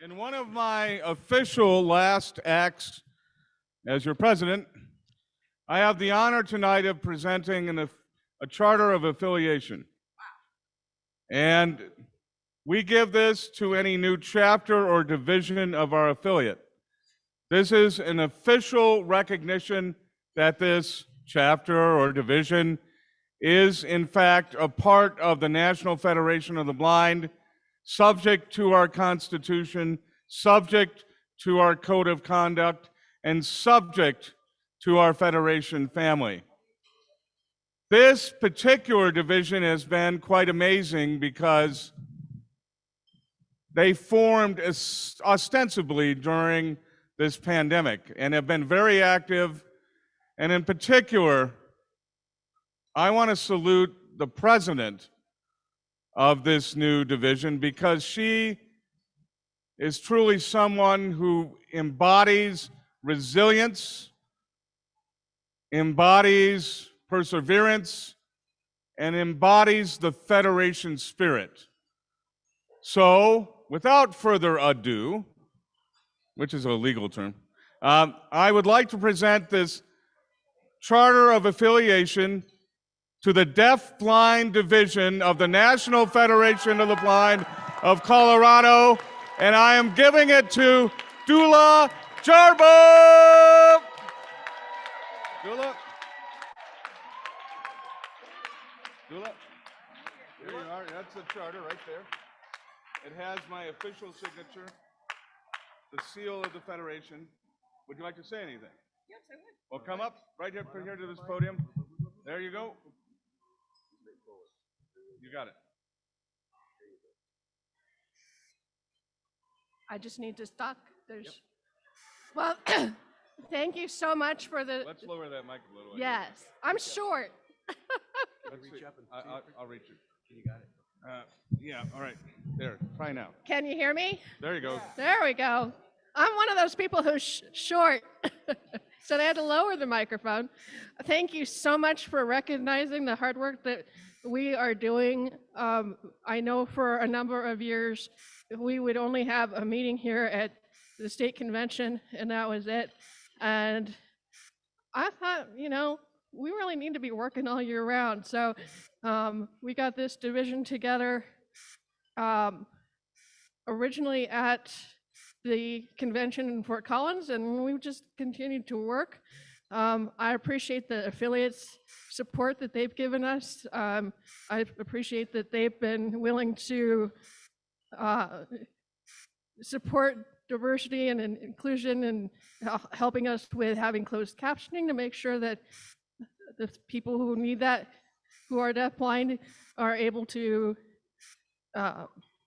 In one of my official last acts as your president, I have the honor tonight of presenting a charter of affiliation. And we give this to any new chapter or division of our affiliate. This is an official recognition that this chapter or division is in fact a part of the National Federation of the Blind, subject to our Constitution, subject to our Code of Conduct, and subject to our Federation family. This particular division has been quite amazing because they formed ostensibly during this pandemic and have been very active. And in particular, I want to salute the president of this new division because she is truly someone who embodies resilience, embodies perseverance, and embodies the Federation spirit. So, without further ado, which is a legal term, I would like to present this charter of affiliation to the Deaf-Blind Division of the National Federation of the Blind of Colorado, and I am giving it to Dula Jarbo. Dula. Dula. There you are. That's the charter right there. It has my official signature, the seal of the Federation. Would you like to say anything? Yes, I would. Well, come up right here to this podium. There you go. You got it. I just need to stop. There's. Well, thank you so much for the. Let's lower that mic a little. Yes, I'm short. Let's reach up and I'll reach you. You got it. Yeah. All right. There. Try now. Can you hear me? There you go. There we go. I'm one of those people who's short, so they had to lower the microphone. Thank you so much for recognizing the hard work that we are doing. I know for a number of years, we would only have a meeting here at the state convention, and that was it. And I thought, we really need to be working all year round. So we got this division together originally at the convention in Fort Collins, and we've just continued to work. I appreciate the affiliates' support that they've given us. I appreciate that they've been willing to support diversity and inclusion and helping us with having closed captioning to make sure that the people who need that, who are deafblind, are able to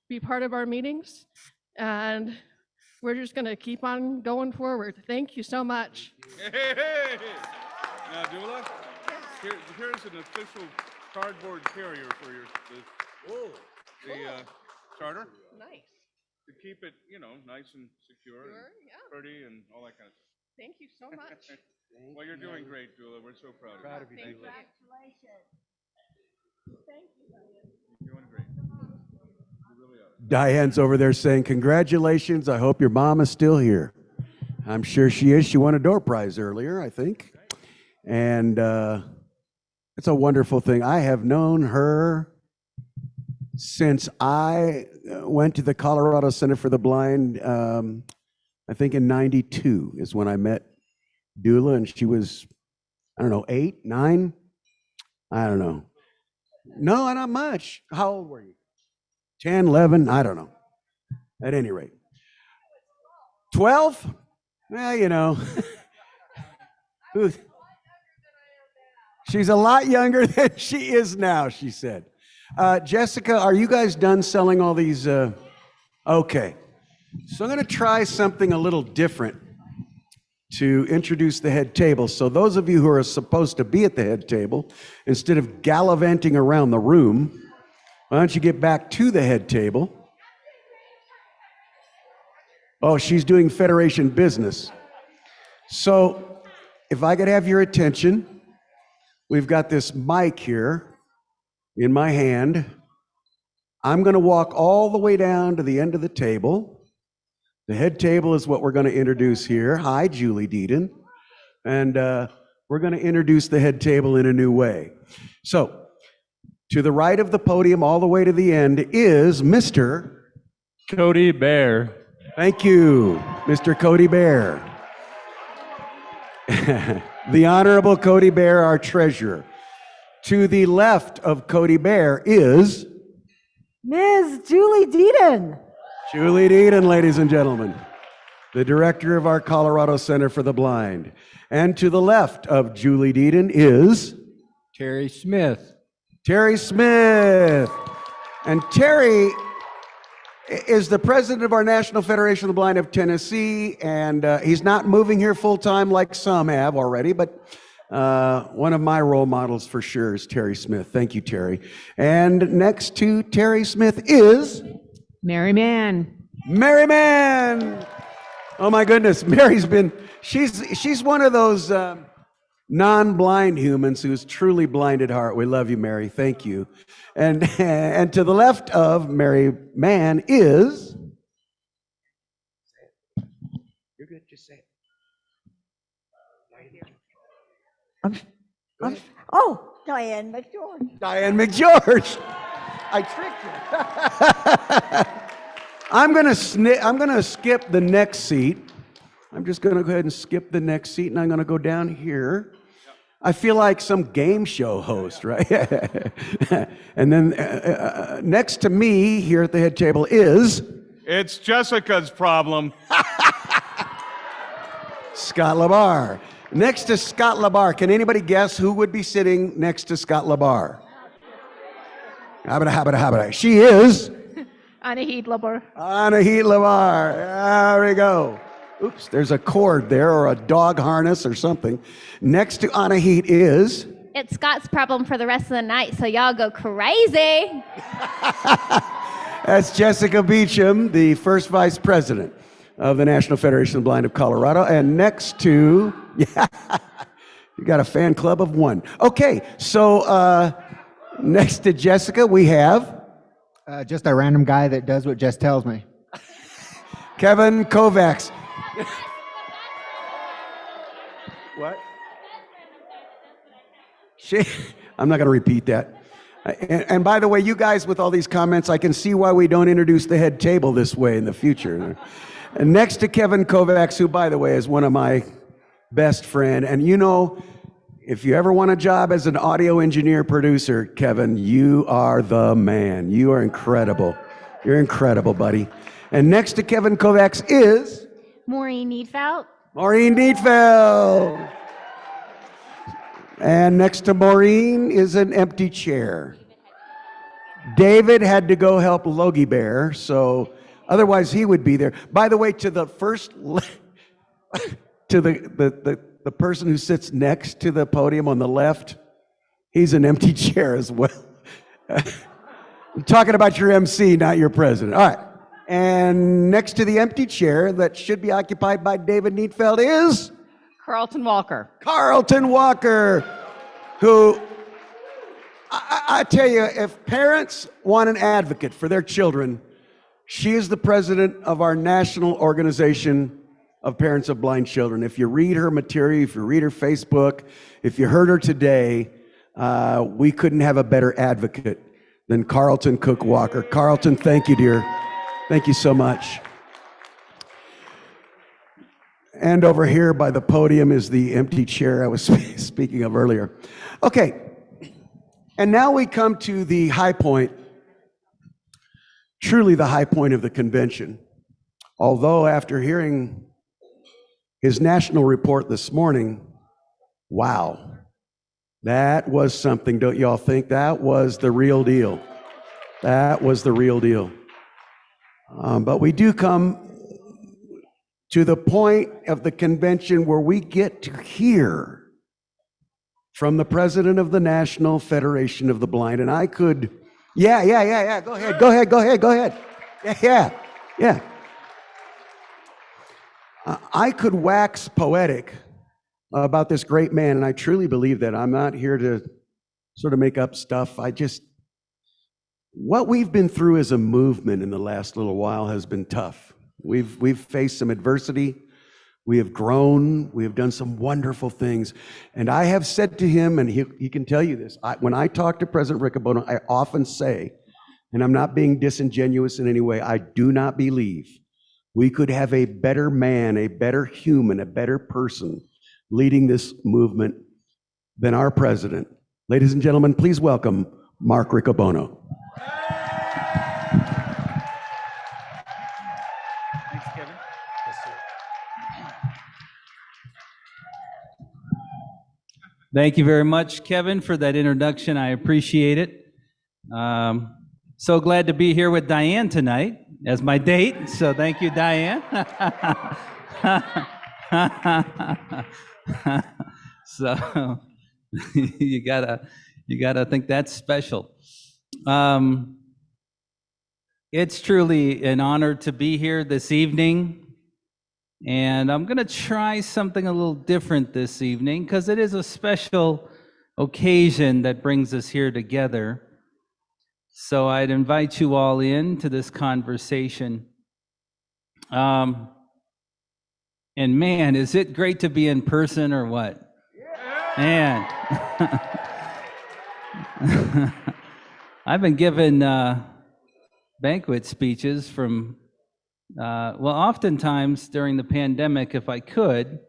be part of our meetings. And we're just going to keep on going forward. Thank you so much. Hey. Now, Dula, here's an official cardboard carrier for your charter. Nice. To keep it, nice and secure, and pretty, and all that kind of stuff. Thank you so much. Well, you're doing great, Dula. We're so proud of you. Congratulations. Thank you, Diane. You're doing great. You really are. Diane's over there saying, congratulations, I hope your mom is still here. I'm sure she is. She won a door prize earlier, I think. And it's a wonderful thing. I have known her since I went to the Colorado Center for the Blind, I think in '92 is when I met Dula, and she was, 8, 9? I don't know. No, not much. How old were you? 10, 11? I don't know. At any rate. 12? Well, she's a lot younger than she is now, she said. Jessica, are you guys done selling all these? Okay. So I'm going to try something a little different to introduce the head table. So those of you who are supposed to be at the head table, instead of gallivanting around the room, why don't you get back to the head table? Oh, she's doing Federation business. So if I could have your attention, we've got this mic here in my hand. I'm going to walk all the way down to the end of the table. The head table is what we're going to introduce here. Hi, Julie Deedon. And we're going to introduce the head table in a new way. So, to the right of the podium, all the way to the end, is Mr. Cody Bear. Thank you, Mr. Cody Bear. The Honorable Cody Bear, our treasurer. To the left of Cody Bear is Ms. Julie Deedon. Julie Deedon, ladies and gentlemen, the director of our Colorado Center for the Blind. And to the left of Julie Deedon is Terry Smith. Terry Smith. And Terry is the president of our National Federation of the Blind of Tennessee, and he's not moving here full-time like some have already, but one of my role models for sure is Terry Smith. Thank you, Terry. And next to Terry Smith is Mary Mann. Mary Mann. Oh my goodness, Mary's been, she's one of those non-blind humans who's truly blind at heart. We love you, Mary. Thank you. And to the left of Mary Mann is, you're good, just say it. Oh, Diane Mcgeorge. Diane Mcgeorge. I tricked you. I'm gonna skip the next seat. I'm just gonna go ahead and skip the next seat, and I'm gonna go down here. I feel like some game show host, right? And then next to me here at the head table is It's Jessica's problem. Scott Labarre. Next to Scott Labarre, can anybody guess who would be sitting next to Scott Labarre? She is Anahid Labarre. Anahid Labarre. There we go. Oops, there's a cord there or a dog harness or something. Next to Anahid is It's Scott's problem for the rest of the night, so y'all go crazy. that's Jessica Beecham, the first vice president of the National Federation of the Blind of Colorado. And next to, yeah, you got a fan club of one. Okay, so next to Jessica, we have Just a random guy that does what Jess tells me. Kevin Kovacs. What? I'm not going to repeat that. And by the way, you guys with all these comments, I can see why we don't introduce the head table this way in the future. And next to Kevin Kovacs, who, by the way, is one of my best friend. And you know, if you ever want a job as an audio engineer producer, Kevin, you are the man. You are incredible. You're incredible, buddy. And next to Kevin Kovacs is Maureen Needfeld. Maureen Needfeld. And next to Maureen is an empty chair. David had to go help Logie Bear, so otherwise he would be there. By the way, to the first, to the person who sits next to the podium on the left, he's an empty chair as well. I'm talking about your MC, not your president. All right. And next to the empty chair that should be occupied by David Needfeld is Carlton Walker. Carlton Walker, who, I tell you, if parents want an advocate for their children, she is the president of our national organization of parents of blind children. If you read her material, if you read her Facebook, if you heard her today, we couldn't have a better advocate than Carlton Cook Walker. Carlton, thank you, dear. Thank you so much. And over here by the podium is the empty chair I was speaking of earlier. Okay, and now we come to the high point, truly the high point of the convention. Although after hearing his national report this morning, wow, that was something, don't y'all think? That was the real deal. That was the real deal. But we do come to the point of the convention where we get to hear from the president of the National Federation of the Blind. And I could, yeah. Go ahead. Yeah. I could wax poetic about this great man, and I truly believe that. I'm not here to sort of make up stuff. What we've been through as a movement in the last little while has been tough. We've faced some adversity. We have grown. We have done some wonderful things. And I have said to him, and he can tell you this, when I talk to President Riccobono, I often say, and I'm not being disingenuous in any way, I do not believe we could have a better man, a better human, a better person leading this movement than our president. Ladies and gentlemen, please welcome Mark Riccobono. Thanks, Kevin. Thank you very much, Kevin, for that introduction. I appreciate it. So glad to be here with Diane tonight as my date. So thank you, Diane. So you gotta think that's special. It's truly an honor to be here this evening. And I'm going to try something a little different this evening because it is a special occasion that brings us here together. So I'd invite you all in to this conversation. And man, is it great to be in person or what? Man. I've been given banquet speeches from oftentimes during the pandemic, if I could,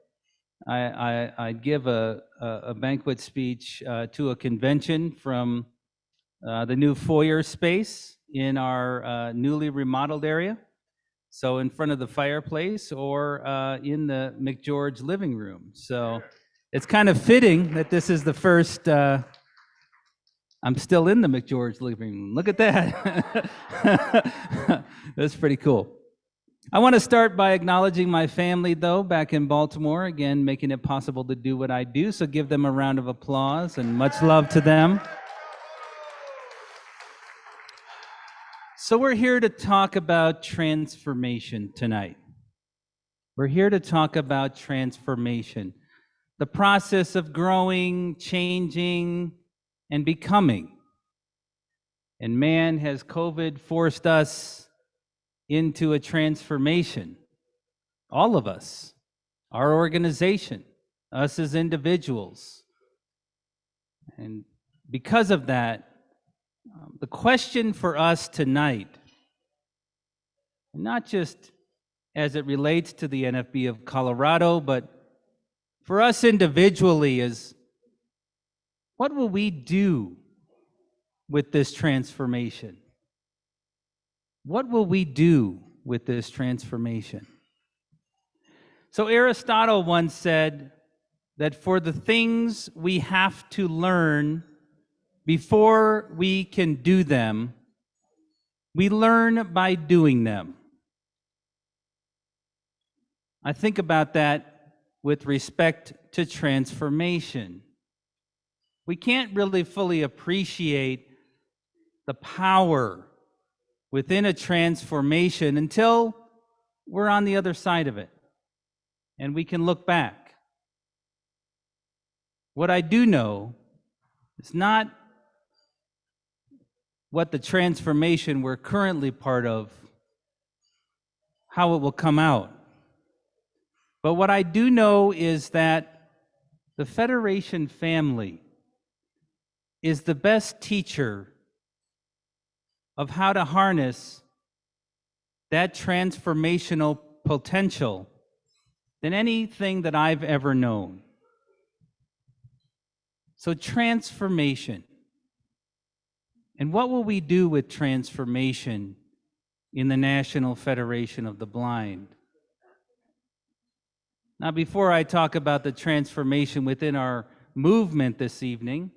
I'd give a banquet speech to a convention from the new foyer space in our newly remodeled area. So in front of the fireplace or in the Mcgeorge living room. So it's kind of fitting that this is the first, I'm still in the Mcgeorge living room. Look at that. That's pretty cool. I want to start by acknowledging my family, though, back in Baltimore, again, making it possible to do what I do. So give them a round of applause and much love to them. So we're here to talk about transformation tonight. We're here to talk about transformation, the process of growing, changing, and becoming. And man, has COVID forced us into a transformation. All of us, our organization, us as individuals. And because of that, the question for us tonight, not just as it relates to the NFB of Colorado, but for us individually is, what will we do with this transformation? What will we do with this transformation? So Aristotle once said that for the things we have to learn before we can do them, we learn by doing them. I think about that with respect to transformation. We can't really fully appreciate the power within a transformation until we're on the other side of it and we can look back. What I do know is not what the transformation we're currently part of, how it will come out. But what I do know is that the Federation family is the best teacher of how to harness that transformational potential than anything that I've ever known. So transformation. And what will we do with transformation in the National Federation of the Blind? Now, before I talk about the transformation within our movement this evening,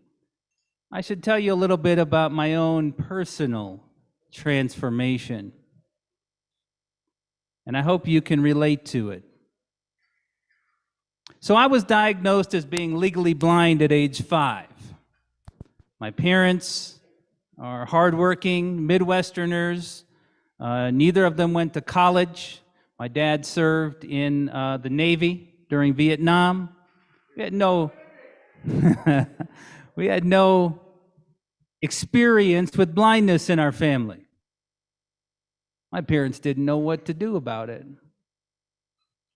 I should tell you a little bit about my own personal transformation. And I hope you can relate to it. So I was diagnosed as being legally blind at age 5. My parents are hardworking Midwesterners. Neither of them went to college. My dad served in the Navy during Vietnam. We had no, we had no experience with blindness in our family. My parents didn't know what to do about it.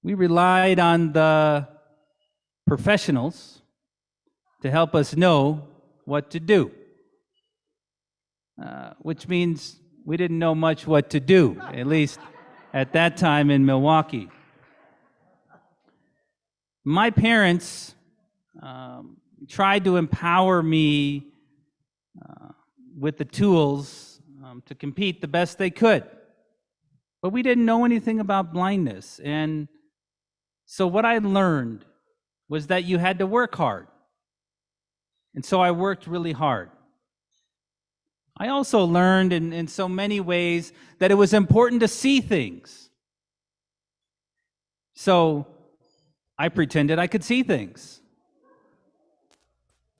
We relied on the professionals to help us know what to do, which means we didn't know much what to do, at least at that time in Milwaukee. My parents tried to empower me with the tools to compete the best they could, but we didn't know anything about blindness. And so what I learned was that you had to work hard. And so I worked really hard. I also learned in so many ways that it was important to see things. So I pretended I could see things,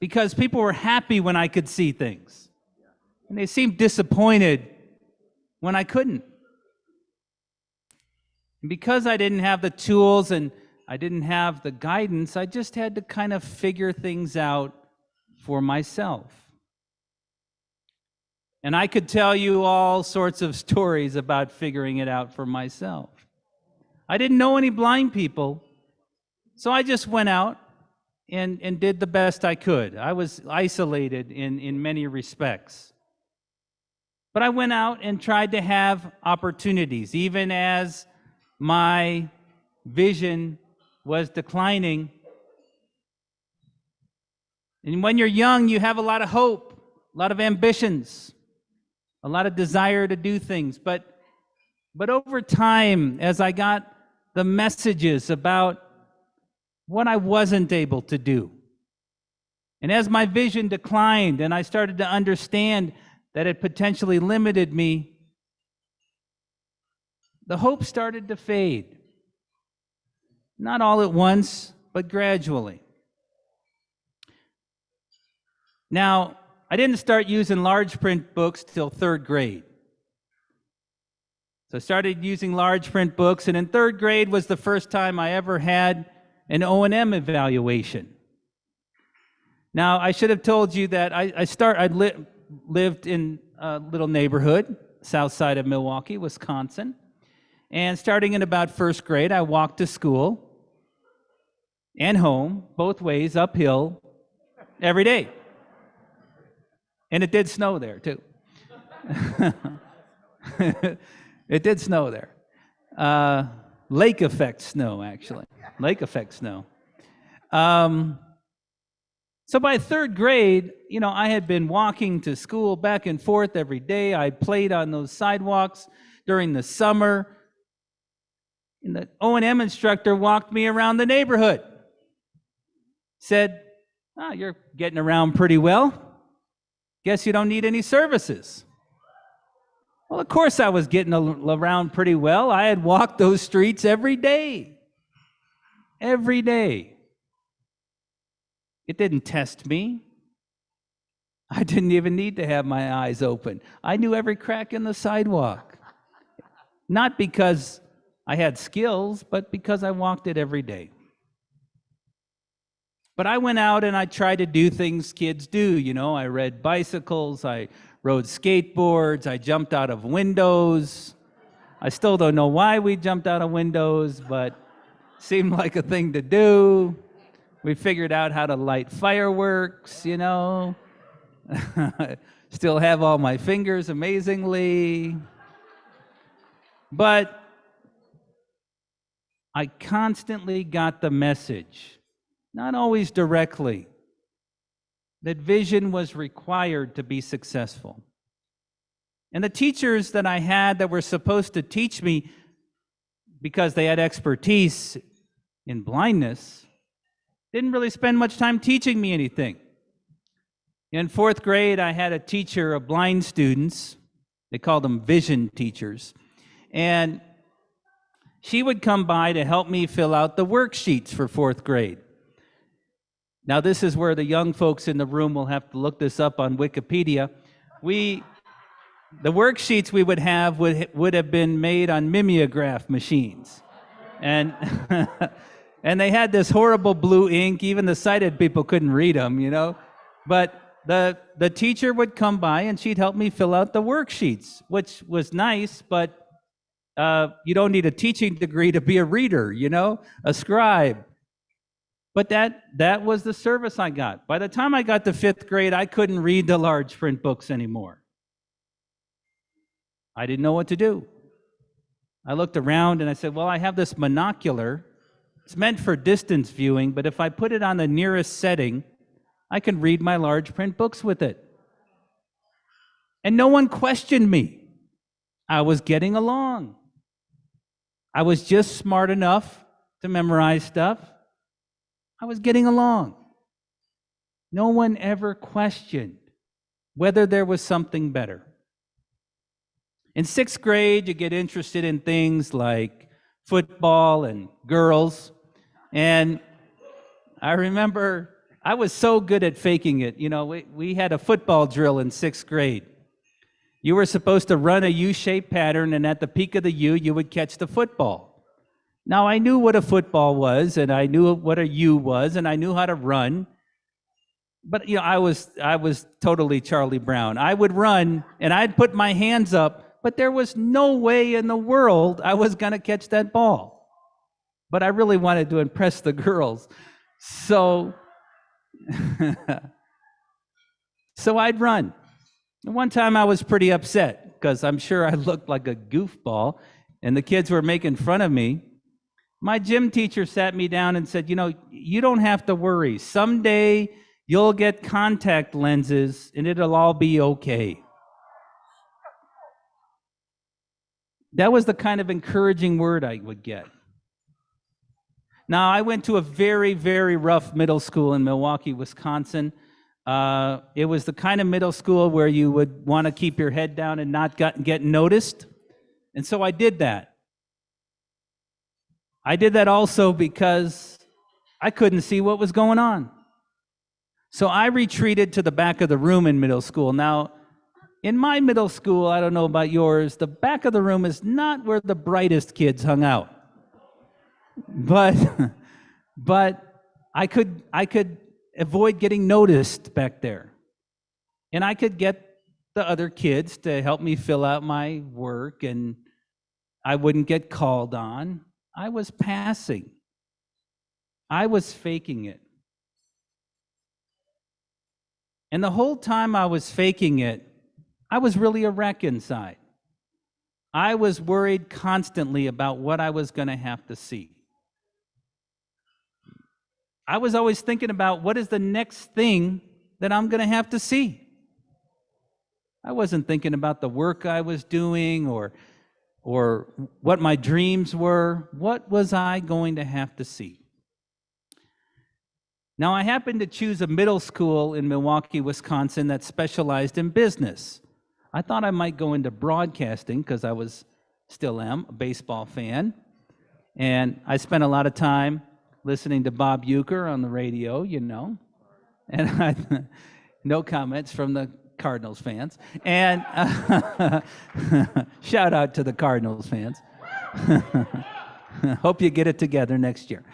because people were happy when I could see things, and they seemed disappointed when I couldn't. And because I didn't have the tools and I didn't have the guidance, I just had to kind of figure things out for myself. And I could tell you all sorts of stories about figuring it out for myself. I didn't know any blind people, so I just went out and did the best I could. I was isolated in many respects. But I went out and tried to have opportunities, even as my vision was declining. And when you're young, you have a lot of hope, a lot of ambitions, a lot of desire to do things. But over time, as I got the messages about what I wasn't able to do, and as my vision declined and I started to understand that it potentially limited me, the hope started to fade. Not all at once, but gradually. Now, I didn't start using large print books till 3rd grade. So I started using large print books, and in 3rd grade was the first time I ever had an O&M evaluation. Now, I should have told you that I lived in a little neighborhood, south side of Milwaukee, Wisconsin. And starting in about 1st grade, I walked to school and home, both ways, uphill, every day. And it did snow there, too. It did snow there. Lake effect snow, actually. Lake effect snow. So by 3rd grade, I had been walking to school back and forth every day. I played on those sidewalks during the summer. And the O&M instructor walked me around the neighborhood. Said, "You're getting around pretty well. Guess you don't need any services." Well, of course I was getting around pretty well. I had walked those streets every day. Every day. It didn't test me. I didn't even need to have my eyes open. I knew every crack in the sidewalk. Not because I had skills, but because I walked it every day. But I went out and I tried to do things kids do. I rode bicycles, I rode skateboards, I jumped out of windows. I still don't know why we jumped out of windows, but it seemed like a thing to do. We figured out how to light fireworks, Still have all my fingers, amazingly. But I constantly got the message, not always directly, that vision was required to be successful. And the teachers that I had that were supposed to teach me, because they had expertise in blindness, didn't really spend much time teaching me anything. In 4th grade, I had a teacher of blind students. They called them vision teachers. And She would come by to help me fill out the worksheets for 4th grade. Now, this is where the young folks in the room will have to look this up on Wikipedia. The worksheets we would have would have been made on mimeograph machines. And and they had this horrible blue ink. Even the sighted people couldn't read them, you know. But the teacher would come by and she'd help me fill out the worksheets, which was nice, but you don't need a teaching degree to be a reader, you know, a scribe. But that was the service I got. By the time I got to 5th grade, I couldn't read the large print books anymore. I didn't know what to do. I looked around and I said, well, I have this monocular. It's meant for distance viewing, but if I put it on the nearest setting, I can read my large print books with it. And no one questioned me. I was getting along. I was just smart enough to memorize stuff. I was getting along. No one ever questioned whether there was something better. In 6th grade, you get interested in things like football and girls. And I remember I was so good at faking it. You know, we had a football drill in 6th grade. You were supposed to run a U-shaped pattern, and at the peak of the U, you would catch the football. Now, I knew what a football was, and I knew what a U was, and I knew how to run. But, you know, I was totally Charlie Brown. I would run, and I'd put my hands up, but there was no way in the world I was going to catch that ball. But I really wanted to impress the girls. So I'd run. And one time I was pretty upset because I'm sure I looked like a goofball, and the kids were making fun of me. My gym teacher sat me down and said, you know, you don't have to worry. Someday you'll get contact lenses and it'll all be okay. That was the kind of encouraging word I would get. Now, I went to a very, very rough middle school in Milwaukee, Wisconsin. It was the kind of middle school where you would want to keep your head down and not get noticed. And so I did that. I did that also because I couldn't see what was going on. So I retreated to the back of the room in middle school. Now, in my middle school, I don't know about yours, the back of the room is not where the brightest kids hung out. But I could avoid getting noticed back there. And I could get the other kids to help me fill out my work, and I wouldn't get called on. I was passing. I was faking it. And the whole time I was faking it, I was really a wreck inside. I was worried constantly about what I was going to have to see. I was always thinking about what is the next thing that I'm going to have to see. I wasn't thinking about the work I was doing or what my dreams were. What was I going to have to see? Now, I happened to choose a middle school in Milwaukee, Wisconsin that specialized in business. I thought I might go into broadcasting because I still am a baseball fan. And I spent a lot of time listening to Bob Uecker on the radio, you know. And no comments from the Cardinals fans. And shout out to the Cardinals fans. Hope you get it together next year.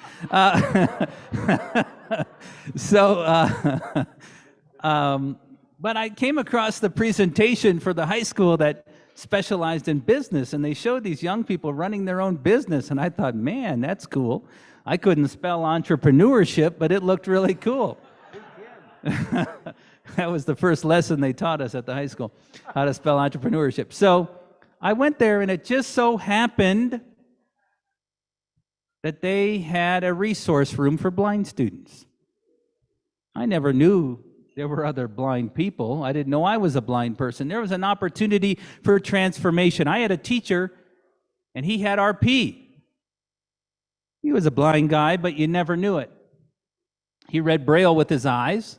But I came across the presentation for the high school that specialized in business, and they showed these young people running their own business, and I thought, man, that's cool. I couldn't spell entrepreneurship, but it looked really cool. That was the first lesson they taught us at the high school, how to spell entrepreneurship. So I went there, and it just so happened that they had a resource room for blind students. I never knew there were other blind people. I didn't know I was a blind person. There was an opportunity for transformation. I had a teacher, and he had RP. He was a blind guy, but you never knew it. He read Braille with his eyes.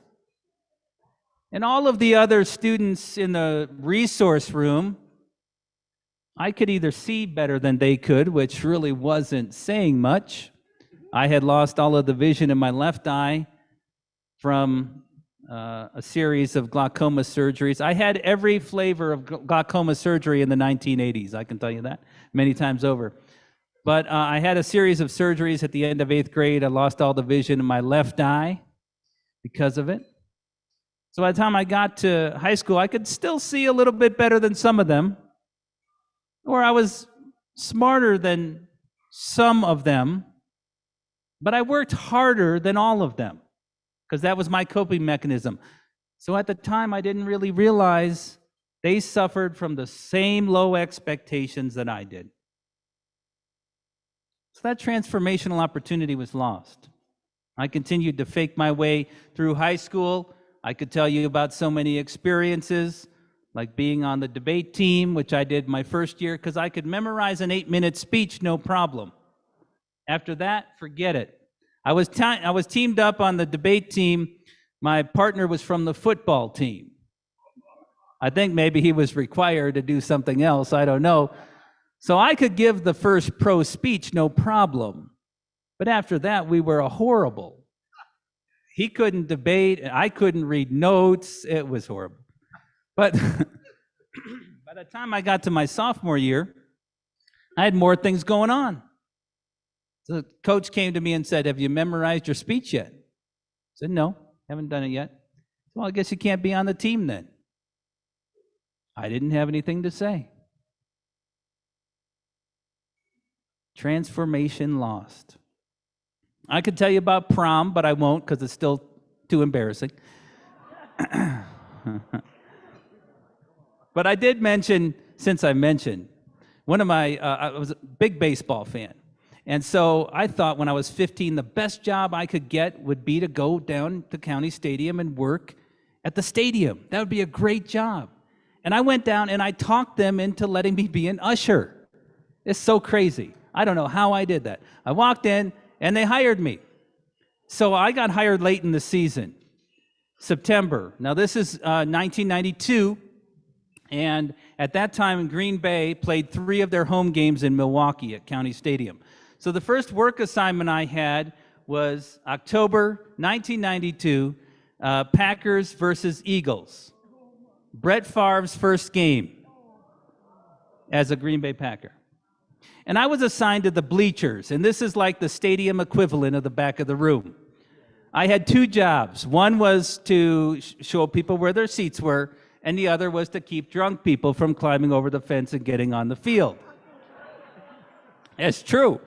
And all of the other students in the resource room I could either see better than they could, which really wasn't saying much. I had lost all of the vision in my left eye from a series of glaucoma surgeries. I had every flavor of glaucoma surgery in the 1980s, I can tell you that, many times over. But I had a series of surgeries at the end of 8th grade. I lost all the vision in my left eye because of it. So by the time I got to high school, I could still see a little bit better than some of them, or I was smarter than some of them, but I worked harder than all of them, because that was my coping mechanism. So at the time, I didn't really realize they suffered from the same low expectations that I did. So that transformational opportunity was lost. I continued to fake my way through high school. I could tell you about so many experiences, like being on the debate team, which I did my first year, because I could memorize an 8-minute speech, no problem. After that, forget it. I was teamed up on the debate team. My partner was from the football team. I think maybe he was required to do something else, I don't know. So I could give the first pro speech, no problem. But after that, we were horrible. He couldn't debate, I couldn't read notes, it was horrible. But by the time I got to my sophomore year, I had more things going on. So the coach came to me and said, "Have you memorized your speech yet?" I said, "No, haven't done it yet." "Well, I guess you can't be on the team then." I didn't have anything to say. Transformation lost. I could tell you about prom, but I won't because it's still too embarrassing. But I did mention, since I mentioned, I was a big baseball fan. And so I thought when I was 15, the best job I could get would be to go down to County Stadium and work at the stadium. That would be a great job. And I went down and I talked them into letting me be an usher. It's so crazy. I don't know how I did that. I walked in and they hired me. So I got hired late in the season, September. Now this is 1992. And at that time, Green Bay played 3 of their home games in Milwaukee at County Stadium. So the first work assignment I had was October 1992, Packers versus Eagles. Brett Favre's first game as a Green Bay Packer. And I was assigned to the bleachers, and this is like the stadium equivalent of the back of the room. I had 2 jobs. One was to show people where their seats were, and the other was to keep drunk people from climbing over the fence and getting on the field. It's true.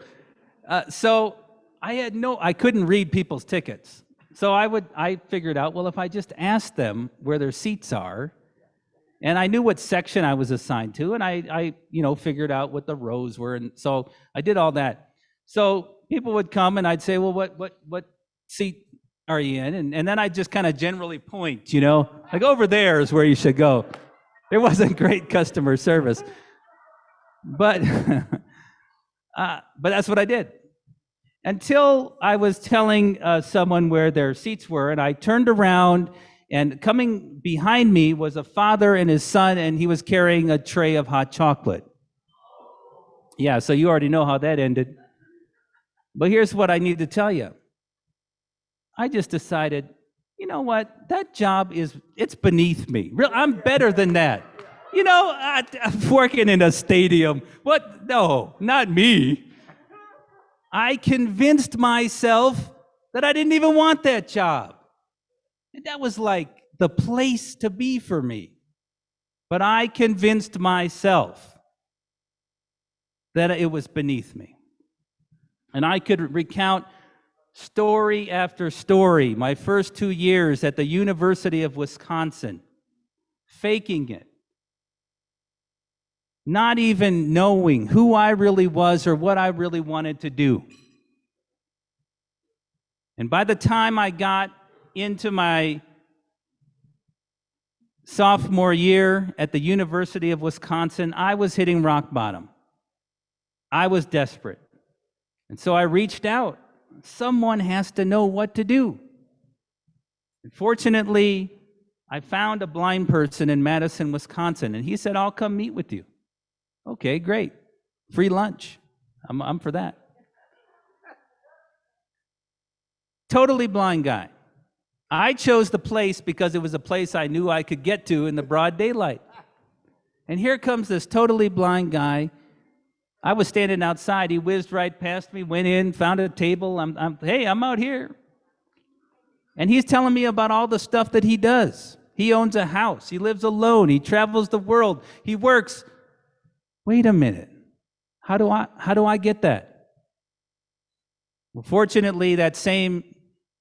So I couldn't read people's tickets. So I figured out, well, if I just asked them where their seats are, and I knew what section I was assigned to, and I figured out what the rows were, and so I did all that. So people would come, and I'd say, well, what seat are you in? And then I'd just kind of generally point, like over there is where you should go. It wasn't great customer service, but that's what I did. Until I was telling someone where their seats were, and I turned around, and coming behind me was a father and his son, and he was carrying a tray of hot chocolate. Yeah, so you already know how that ended. But here's what I need to tell you. I just decided, you know what? That job it's beneath me. I'm better than that. I'm working in a stadium. What? No, not me. I convinced myself that I didn't even want that job. And that was like the place to be for me. But I convinced myself that it was beneath me. And I could recount story after story, my first 2 years at the University of Wisconsin, faking it, not even knowing who I really was or what I really wanted to do. And by the time I got into my sophomore year at the University of Wisconsin, I was hitting rock bottom. I was desperate. And so I reached out. Someone has to know what to do. And fortunately, I found a blind person in Madison, Wisconsin, and he said, "I'll come meet with you." Okay, great. Free lunch. I'm for that. Totally blind guy. I chose the place because it was a place I knew I could get to in the broad daylight. And here comes this totally blind guy. I was standing outside. He whizzed right past me, went in, found a table. Hey, I'm out here. And he's telling me about all the stuff that he does. He owns a house. He lives alone. He travels the world. He works. Wait a minute. How do I get that? Well, fortunately, that same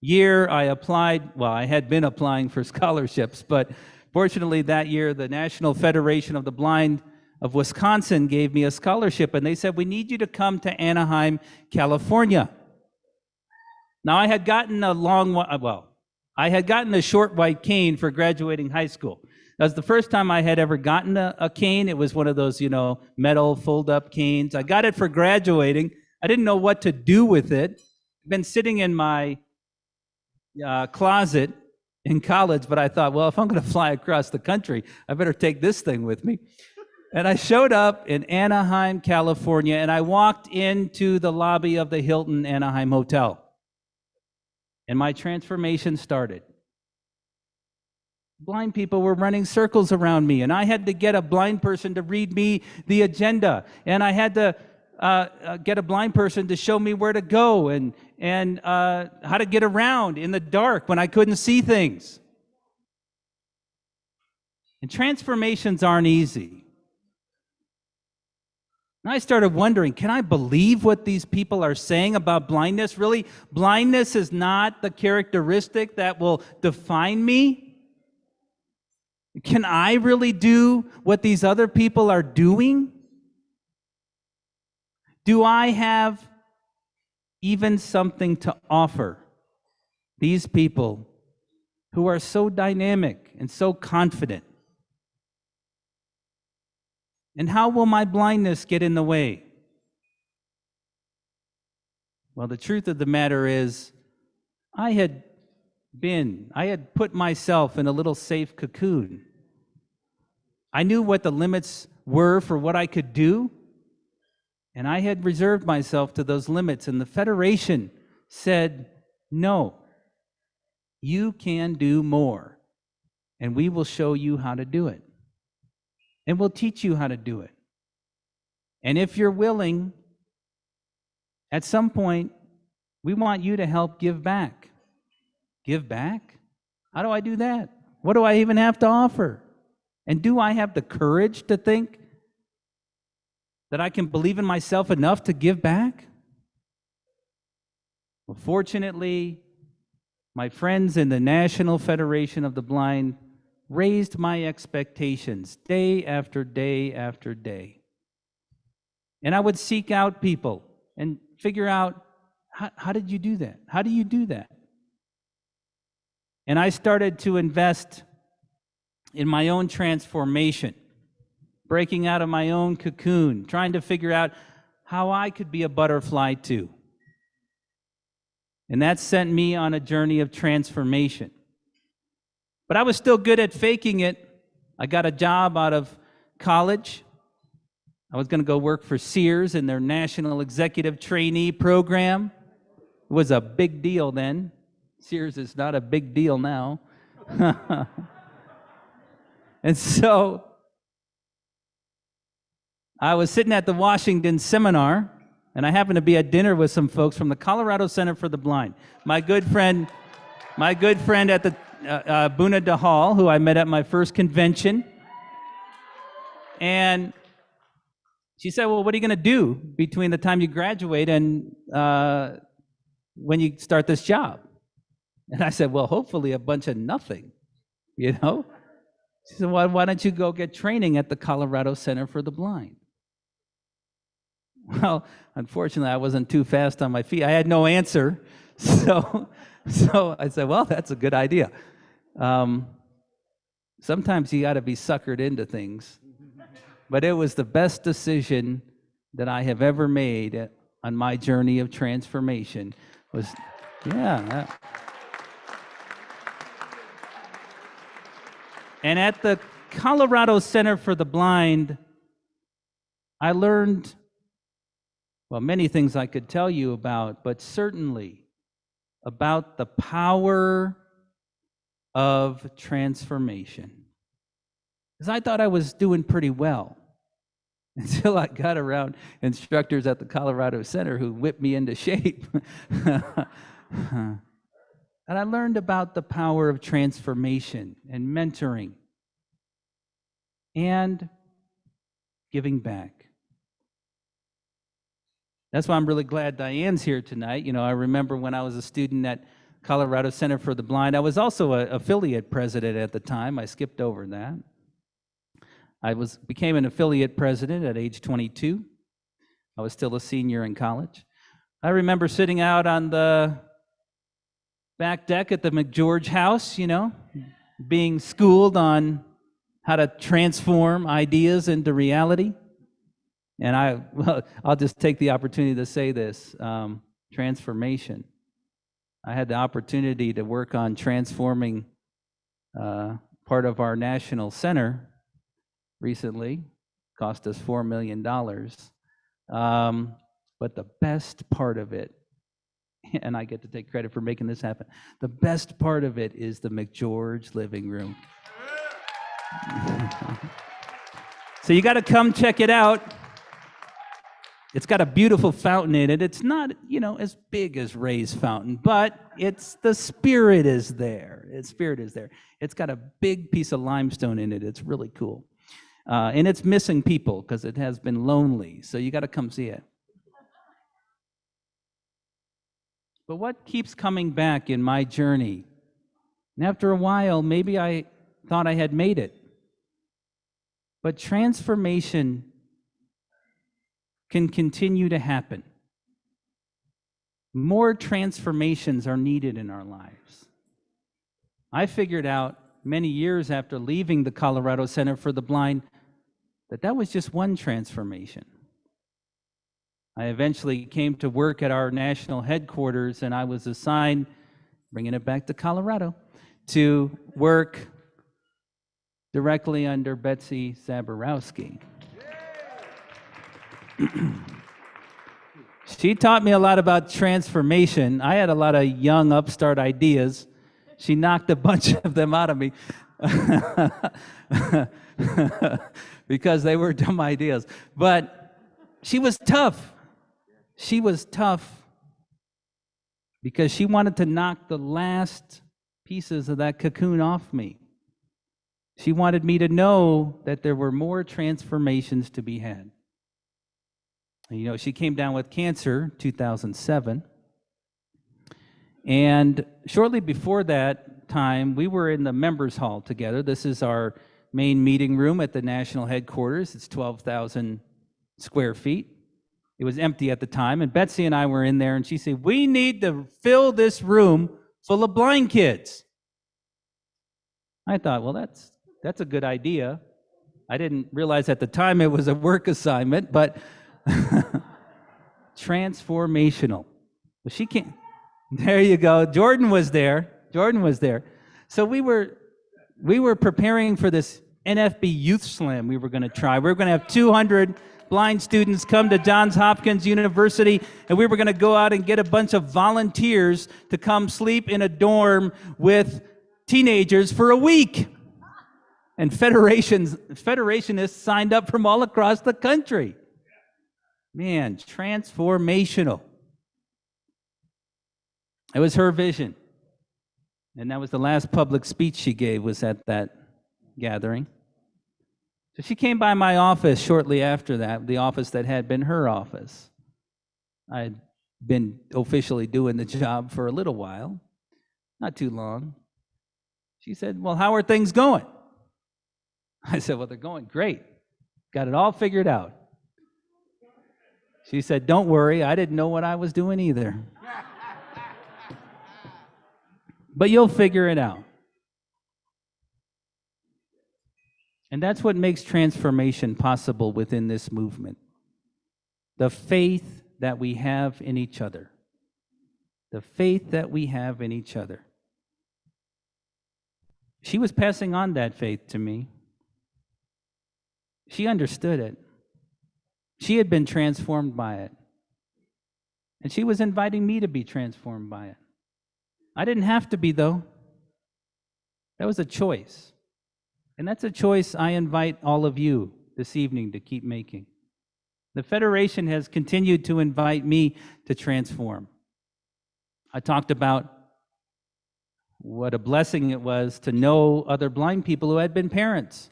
year I applied, well, I had been applying for scholarships, but fortunately that year the National Federation of the Blind of Wisconsin gave me a scholarship, and they said, we need you to come to Anaheim, California. Now, I had gotten a short white cane for graduating high school. That was the first time I had ever gotten a cane. It was one of those, metal fold-up canes. I got it for graduating. I didn't know what to do with it. I've been sitting in my closet in college, but I thought, well, if I'm going to fly across the country, I better take this thing with me. And I showed up in Anaheim, California, and I walked into the lobby of the Hilton Anaheim Hotel. And my transformation started. Blind people were running circles around me, and I had to get a blind person to read me the agenda, and I had to get a blind person to show me where to go and how to get around in the dark when I couldn't see things. And transformations aren't easy. And I started wondering, can I believe what these people are saying about blindness? Really, blindness is not the characteristic that will define me? Can I really do what these other people are doing? Do I have even something to offer these people who are so dynamic and so confident? And how will my blindness get in the way? Well, the truth of the matter is, I had put myself in a little safe cocoon. I knew what the limits were for what I could do, and I had reserved myself to those limits, and the Federation said, no, you can do more, and we will show you how to do it. And we'll teach you how to do it. And if you're willing, at some point, we want you to help give back. Give back? How do I do that? What do I even have to offer? And do I have the courage to think that I can believe in myself enough to give back? Well, fortunately, my friends in the National Federation of the Blind raised my expectations day after day after day. And I would seek out people and figure out, how did you do that? How do you do that? And I started to invest in my own transformation, breaking out of my own cocoon, trying to figure out how I could be a butterfly too. And that sent me on a journey of transformation. But I was still good at faking it. I got a job out of college. I was going to go work for Sears in their National Executive Trainee Program. It was a big deal then. Sears is not a big deal now. And so I was sitting at the Washington seminar, and I happened to be at dinner with some folks from the Colorado Center for the Blind. My good friend at the Buna DeHall, who I met at my first convention. And she said, well, what are you going to do between the time you graduate and when you start this job? And I said, well, hopefully a bunch of nothing, She said, well, why don't you go get training at the Colorado Center for the Blind? Well, unfortunately, I wasn't too fast on my feet. I had no answer. So I said, well, that's a good idea. Sometimes you got to be suckered into things. But it was the best decision that I have ever made on my journey of transformation. And at the Colorado Center for the Blind, I learned, well, many things I could tell you about, but certainly about the power of transformation. Because I thought I was doing pretty well until I got around instructors at the Colorado Center who whipped me into shape. And I learned about the power of transformation and mentoring and giving back. That's why I'm really glad Diane's here tonight. You know, I remember when I was a student at Colorado Center for the Blind, I was also an affiliate president at the time. I skipped over that. I became an affiliate president at age 22. I was still a senior in college. I remember sitting out on the back deck at the Mcgeorge house, you know, being schooled on how to transform ideas into reality. And I'll just take the opportunity to say this, transformation. I had the opportunity to work on transforming part of our national center recently. Cost us $4 million. But the best part of it, and I get to take credit for making this happen, the best part of it is the Mcgeorge living room. So you got to come check it out. It's got a beautiful fountain in it. It's not, you know, as big as Ray's fountain, but the spirit is there. Its spirit is there. It's got a big piece of limestone in it. It's really cool. And it's missing people because it has been lonely. So you got to come see it. But what keeps coming back in my journey? And after a while, maybe I thought I had made it. But transformation can continue to happen. More transformations are needed in our lives. I figured out many years after leaving the Colorado Center for the Blind that was just one transformation. I eventually came to work at our national headquarters, and I was assigned, bringing it back to Colorado, to work directly under Betsy Zaborowski. She taught me a lot about transformation. I had a lot of young upstart ideas. She knocked a bunch of them out of me because they were dumb ideas. But she was tough. She was tough because she wanted to knock the last pieces of that cocoon off me. She wanted me to know that there were more transformations to be had. You know, she came down with cancer 2007. And shortly before that time, we were in the members hall together. This is our main meeting room at the national headquarters. It's 12,000 square feet. It was empty at the time. And Betsy and I were in there, and she said, "We need to fill this room full of blind kids." I thought, well, that's a good idea. I didn't realize at the time it was a work assignment, but transformational. Well, she can't. There you go. Jordan was there. So we were preparing for this NFB Youth Slam we were going to try. We were going to have 200 blind students come to Johns Hopkins University, and we were going to go out and get a bunch of volunteers to come sleep in a dorm with teenagers for a week. And federationists signed up from all across the country. Man, transformational. It was her vision. And that was the last public speech she gave, was at that gathering. So she came by my office shortly after that, the office that had been her office. I'd been officially doing the job for a little while, not too long. She said, "Well, how are things going?" I said, "Well, they're going great. Got it all figured out." She said, "Don't worry, I didn't know what I was doing either. But you'll figure it out." And that's what makes transformation possible within this movement. The faith that we have in each other. The faith that we have in each other. She was passing on that faith to me. She understood it. She had been transformed by it. And she was inviting me to be transformed by it. I didn't have to be, though. That was a choice. And that's a choice I invite all of you this evening to keep making. The Federation has continued to invite me to transform. I talked about what a blessing it was to know other blind people who had been parents.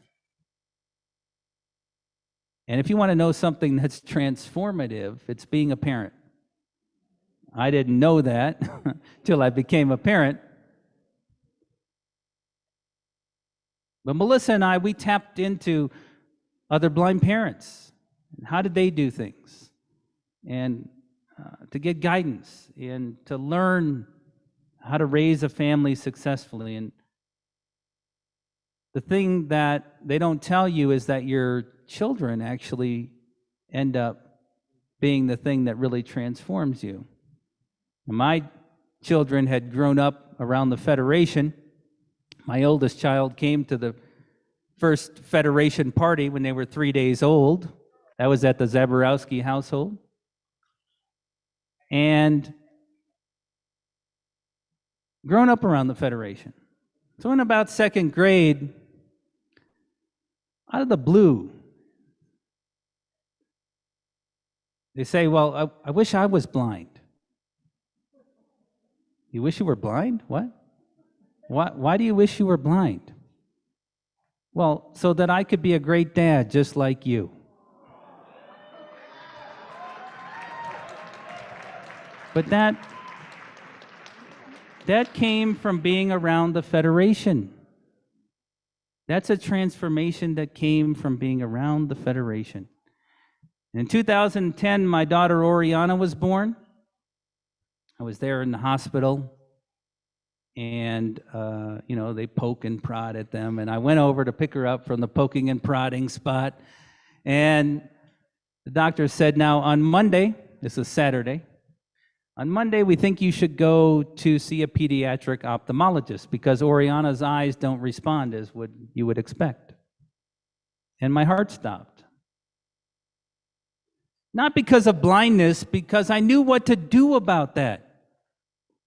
And if you want to know something that's transformative, it's being a parent. I didn't know that till I became a parent. But Melissa and I, we tapped into other blind parents. How did they do things? And to get guidance and to learn how to raise a family successfully. And the thing that they don't tell you is that your children actually end up being the thing that really transforms you. And my children had grown up around the Federation. My oldest child came to the first Federation party when they were 3 days old. That was at the Zaborowski household. And grown up around the Federation. So in about second grade, out of the blue, they say, well, I wish I was blind. You wish you were blind? What? Why do you wish you were blind? Well, so that I could be a great dad just like you. But that came from being around the Federation. That's a transformation that came from being around the Federation. In 2010, my daughter Oriana was born. I was there in the hospital, and they poke and prod at them, and I went over to pick her up from the poking and prodding spot, and the doctor said, now on Monday, this is Saturday, on Monday we think you should go to see a pediatric ophthalmologist because Oriana's eyes don't respond as you would expect. And my heart stopped. Not because of blindness, because I knew what to do about that.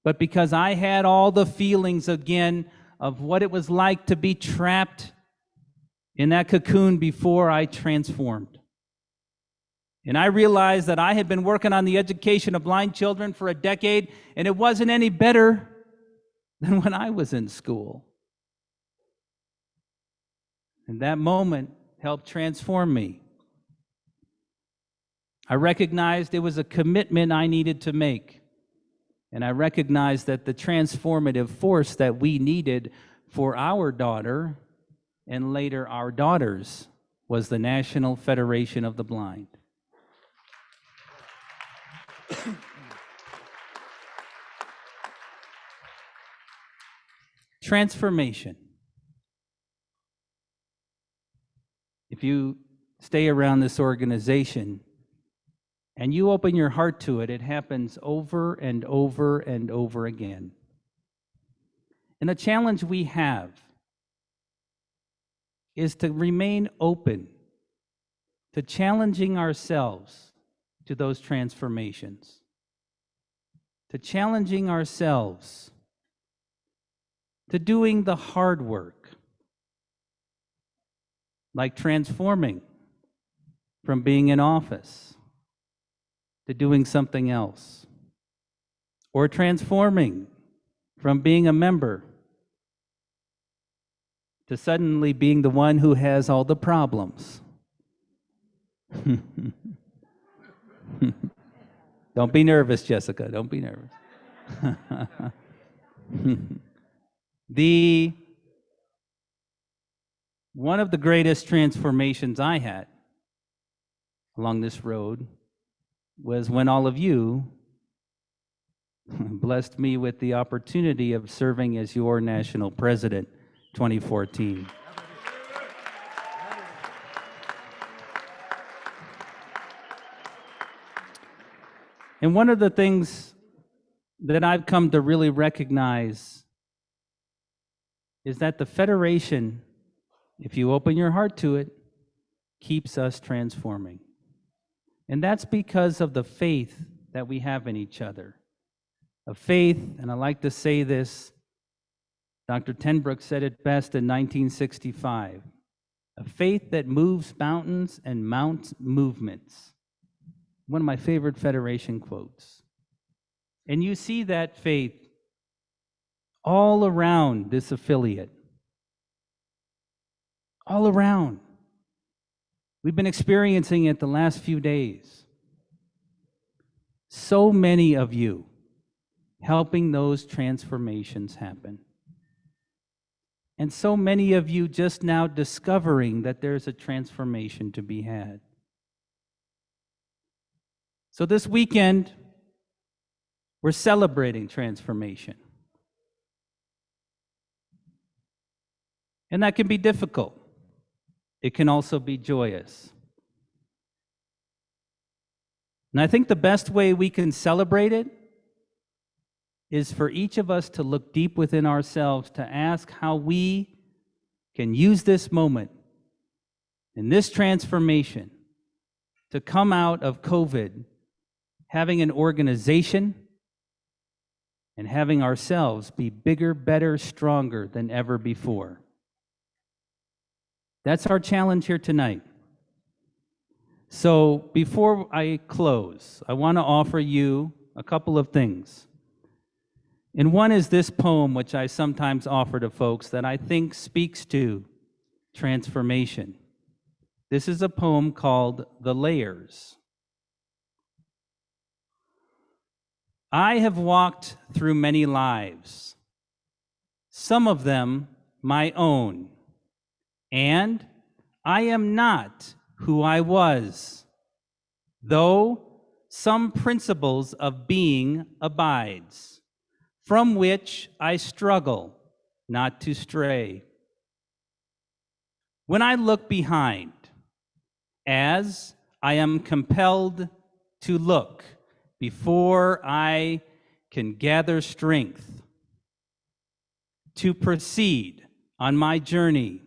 But because I had all the feelings again of what it was like to be trapped in that cocoon before I transformed. And I realized that I had been working on the education of blind children for a decade, and it wasn't any better than when I was in school. And that moment helped transform me. I recognized it was a commitment I needed to make. And I recognized that the transformative force that we needed for our daughter and later our daughters was the National Federation of the Blind. Transformation. If you stay around this organization and you open your heart to it, it happens over and over and over again. And the challenge we have is to remain open to challenging ourselves to those transformations, to challenging ourselves to doing the hard work, like transforming from being in office to doing something else, or transforming from being a member to suddenly being the one who has all the problems. Don't be nervous, Jessica. Don't be nervous. One of the greatest transformations I had along this road was when all of you blessed me with the opportunity of serving as your national president, 2014. And one of the things that I've come to really recognize is that the Federation, if you open your heart to it, keeps us transforming. And that's because of the faith that we have in each other. A faith, and I like to say this, Dr. Tenbrook said it best in 1965, a faith that moves mountains and mounts movements. One of my favorite Federation quotes. And you see that faith all around this affiliate. All around. We've been experiencing it the last few days. So many of you helping those transformations happen. And so many of you just now discovering that there's a transformation to be had. So this weekend, we're celebrating transformation. And that can be difficult. It can also be joyous. And I think the best way we can celebrate it is for each of us to look deep within ourselves to ask how we can use this moment and this transformation to come out of COVID having an organization and having ourselves be bigger, better, stronger than ever before. That's our challenge here tonight. So before I close, I want to offer you a couple of things. And one is this poem, which I sometimes offer to folks that I think speaks to transformation. This is a poem called The Layers. I have walked through many lives, some of them my own, and I am not who I was, though some principles of being abides, from which I struggle not to stray. When I look behind, as I am compelled to look before I can gather strength to proceed on my journey,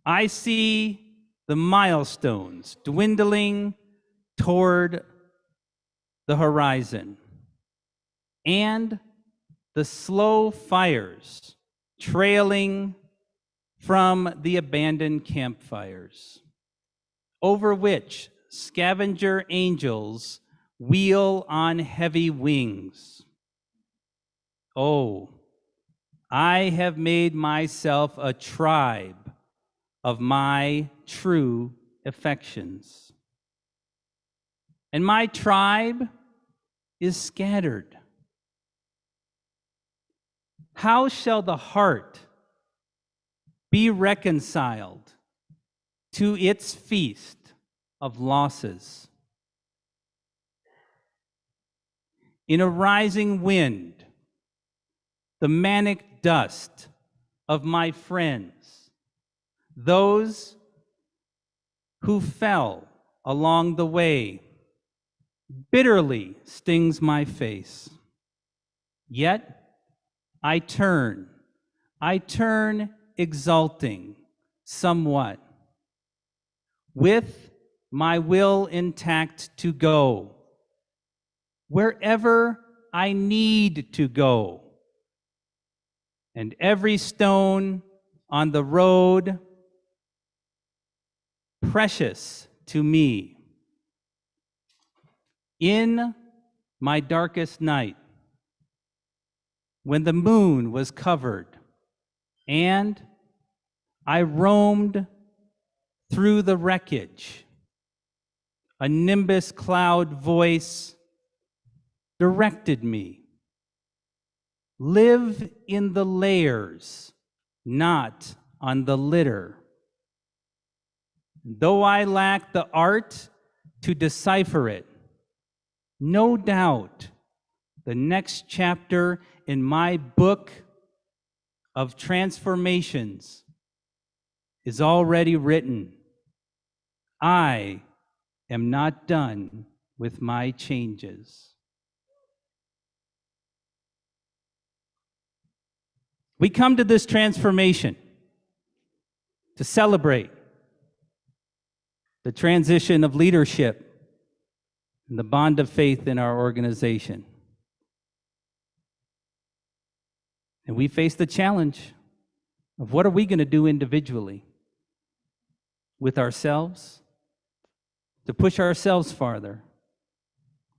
I see the milestones dwindling toward the horizon and the slow fires trailing from the abandoned campfires, over which scavenger angels wheel on heavy wings. Oh, I have made myself a tribe of my true affections. And my tribe is scattered. How shall the heart be reconciled to its feast of losses? In a rising wind, the manic dust of my friends, those who fell along the way, bitterly stings my face. Yet I turn exulting somewhat, with my will intact to go wherever I need to go, and every stone on the road precious to me. In my darkest night, when the moon was covered, and I roamed through the wreckage, a nimbus cloud voice directed me. Live in the layers, not on the litter. Though I lack the art to decipher it, no doubt the next chapter in my book of transformations is already written. I am not done with my changes. We come to this transformation to celebrate, the transition of leadership, and the bond of faith in our organization. And we face the challenge of what are we going to do individually with ourselves to push ourselves farther,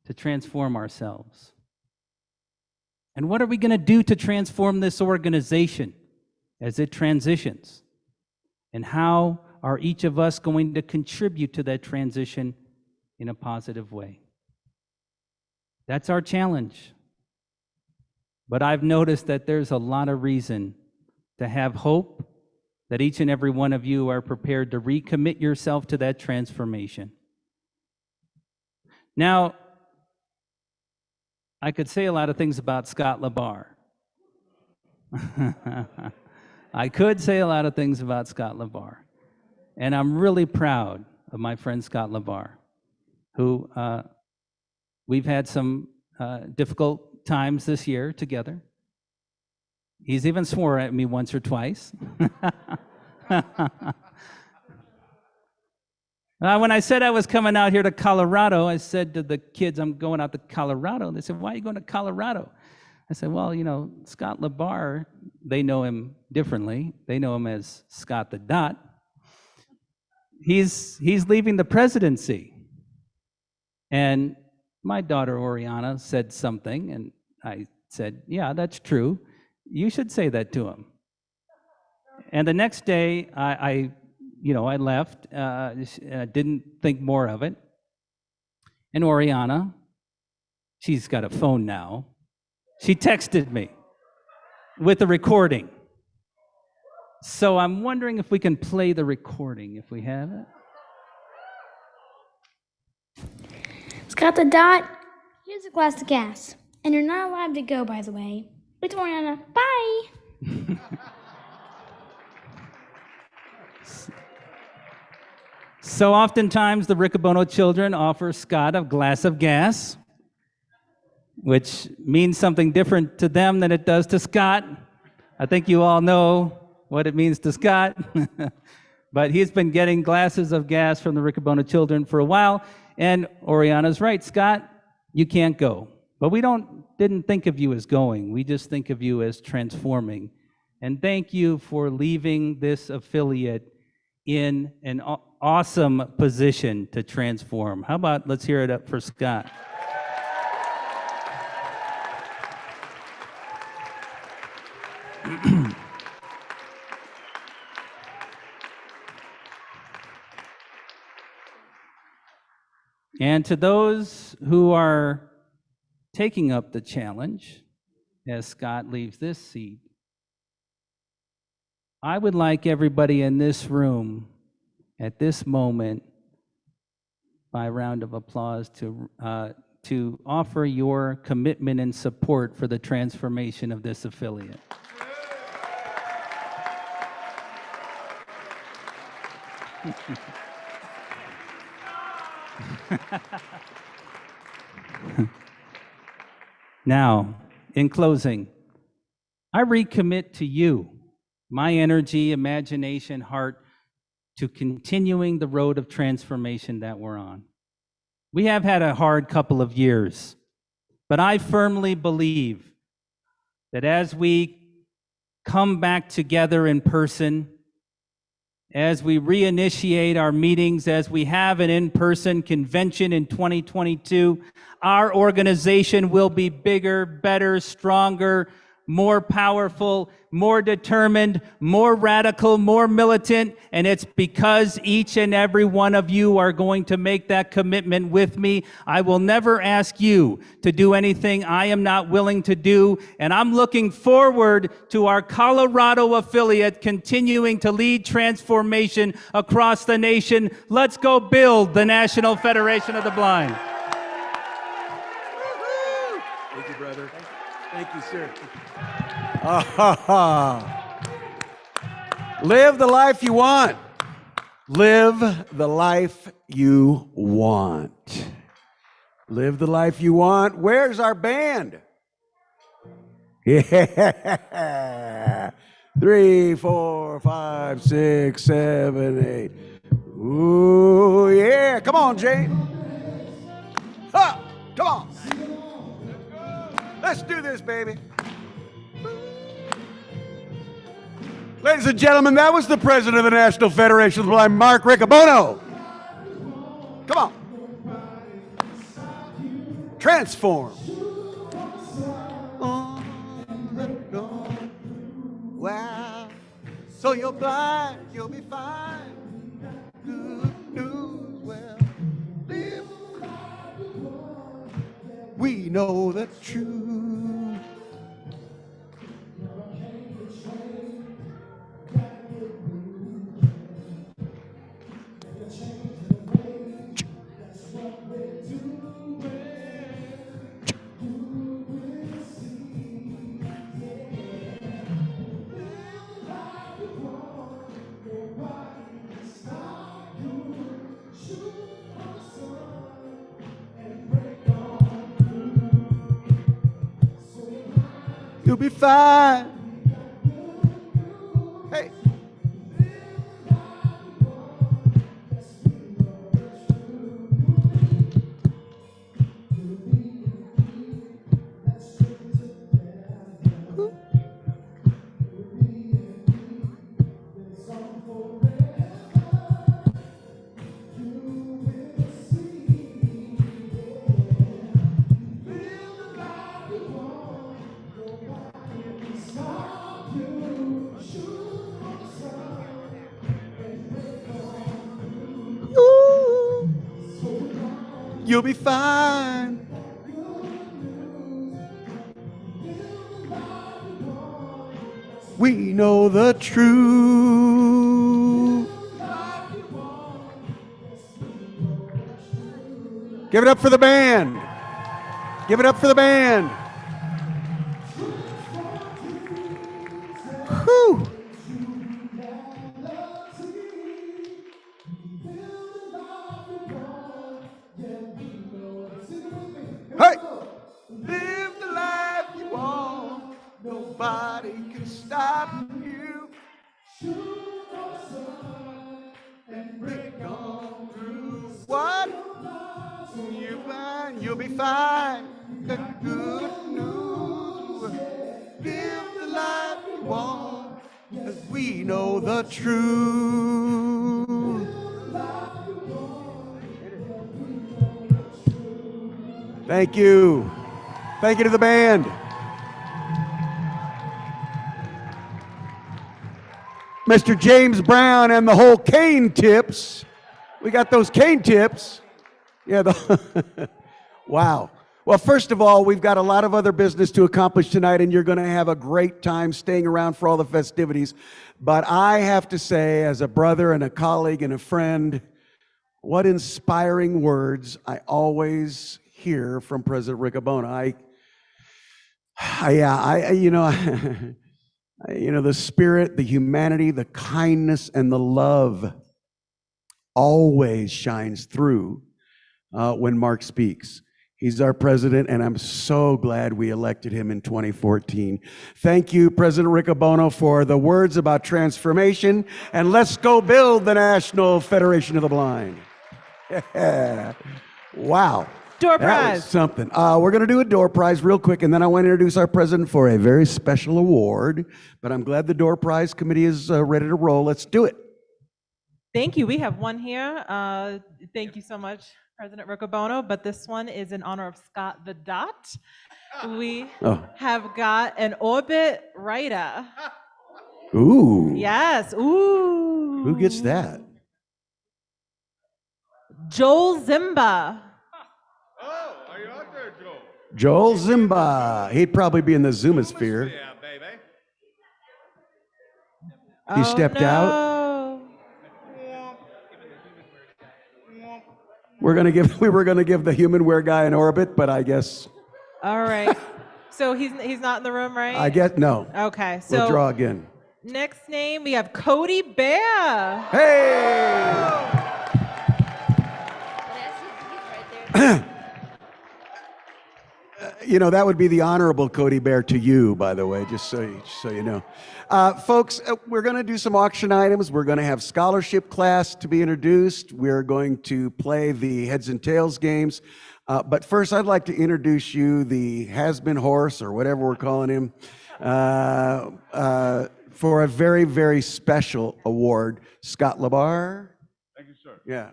to transform ourselves. And what are we going to do to transform this organization as it transitions? And how are each of us going to contribute to that transition in a positive way? That's our challenge. But I've noticed that there's a lot of reason to have hope that each and every one of you are prepared to recommit yourself to that transformation. Now, I could say a lot of things about Scott Labarre. I could say a lot of things about Scott Labarre. And I'm really proud of my friend Scott Labarre, who we've had some difficult times this year together. He's even swore at me once or twice. When I said I was coming out here to Colorado, I said to the kids, I'm going out to Colorado. And they said, why are you going to Colorado? I said, well, you know, Scott Labarre, they know him differently. They know him as Scott the Dot. He's leaving the presidency. And my daughter Oriana said something, and I said, yeah, that's true. You should say that to him. And the next day, I left, didn't think more of it. And Oriana, she's got a phone now, she texted me with a recording. So I'm wondering if we can play the recording, if we have it. Scott the Dot, here's a glass of gas. And you're not allowed to go, by the way. It's Oriana. Bye! So oftentimes the Riccobono children offer Scott a glass of gas, which means something different to them than it does to Scott. I think you all know what it means to Scott. But he's been getting glasses of gas from the Riccobono children for a while. And Oriana's right, Scott, you can't go. But we didn't think of you as going. We just think of you as transforming. And thank you for leaving this affiliate in an awesome position to transform. How about let's hear it up for Scott. And to those who are taking up the challenge, as Scott leaves this seat, I would like everybody in this room at this moment, by a round of applause, to offer your commitment and support for the transformation of this affiliate. Now, in closing, I recommit to you my energy, imagination, heart to continuing the road of transformation that we're on. We have had a hard couple of years, but I firmly believe that as we come back together in person, as we reinitiate our meetings, as we have an in-person convention in 2022, our organization will be bigger, better, stronger, more powerful, more determined, more radical, more militant, and it's because each and every one of you are going to make that commitment with me. I will never ask you to do anything I am not willing to do, and I'm looking forward to our Colorado affiliate continuing to lead transformation across the nation. Let's go build the National Federation of the Blind. Thank you, brother. Thank you, sir. Live the life you want. Live the life you want. Live the life you want. Where's our band? Yeah. 3, 4, 5, 6, 7, 8. Ooh, yeah. Come on, Jane. Ha! Come on. Let's do this, baby. Ladies and gentlemen, that was the president of the National Federation of the Blind, Mark Riccobono. Come on. Transform. Wow. So you're blind, you'll be fine. Good news, well, live. We know the truth. You'll be fine. Hey. You'll be fine. We know the truth. Give it up for the band. Give it up for the band. Whew. Hey! Live the life you want. Nobody can stop you. Shoot for sun and break on through. What? You'll be fine. Good news. Live the life you want, 'cause we know the truth. Thank you. Thank you to the band. Mr. James Brown and the whole cane tips. We got those cane tips. Yeah. Wow. Well, first of all, we've got a lot of other business to accomplish tonight, and you're going to have a great time staying around for all the festivities. But I have to say, as a brother and a colleague and a friend, what inspiring words I always hear from President Riccobono. The spirit, the humanity, the kindness, and the love always shines through when Mark speaks. He's our president, and I'm so glad we elected him in 2014. Thank you, President Riccobono, for the words about transformation, and let's go build the National Federation of the Blind. Yeah. Wow. Door That prize. was something. We're going to do a door prize real quick, and then I want to introduce our president for a very special award. But I'm glad the door prize committee is ready to roll. Let's do it. Thank you. We have one here. Thank you so much, President Riccobono. But this one is in honor of Scott the Dot. We have got an Orbit Writer. Ooh. Yes. Ooh. Who gets that? Joel Zimba. Joel Zimba. He'd probably be in the Zoomosphere. Yeah, baby. He stepped out. We were gonna give the human wear guy an Orbit, but I guess. All right. So he's not in the room, right? I guess no. Okay. So We'll draw again. next name we have Cody Bear. Hey. You know, that would be the honorable Cody Bear to you, by the way, just so you know. Folks, we're going to do some auction items. We're going to have scholarship class to be introduced. We're going to play the heads and tails games. But first, I'd like to introduce you the has-been horse, or whatever we're calling him, for a very, very special award. Scott Labarre. Thank you, sir. Yeah,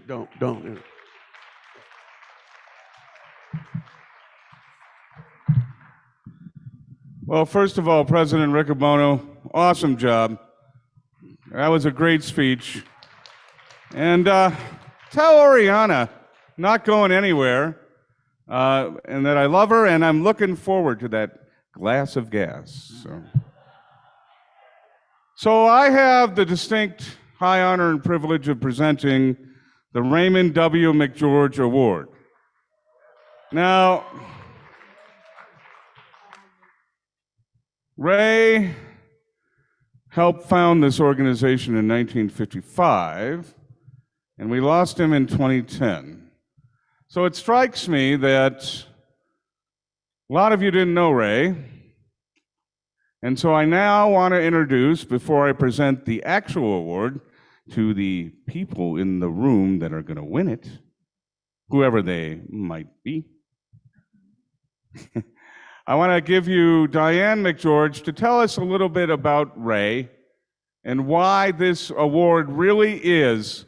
don't. Well, first of all, President Riccobono, awesome job. That was a great speech. And tell Oriana, not going anywhere, and that I love her, and I'm looking forward to that glass of gas. So I have the distinct high honor and privilege of presenting the Raymond W. Mcgeorge Award. Now, Ray helped found this organization in 1955, and we lost him in 2010. So it strikes me that a lot of you didn't know Ray, and so I now want to introduce, before I present the actual award, to the people in the room that are going to win it, whoever they might be. I want to give you Diane Mcgeorge to tell us a little bit about Ray and why this award really is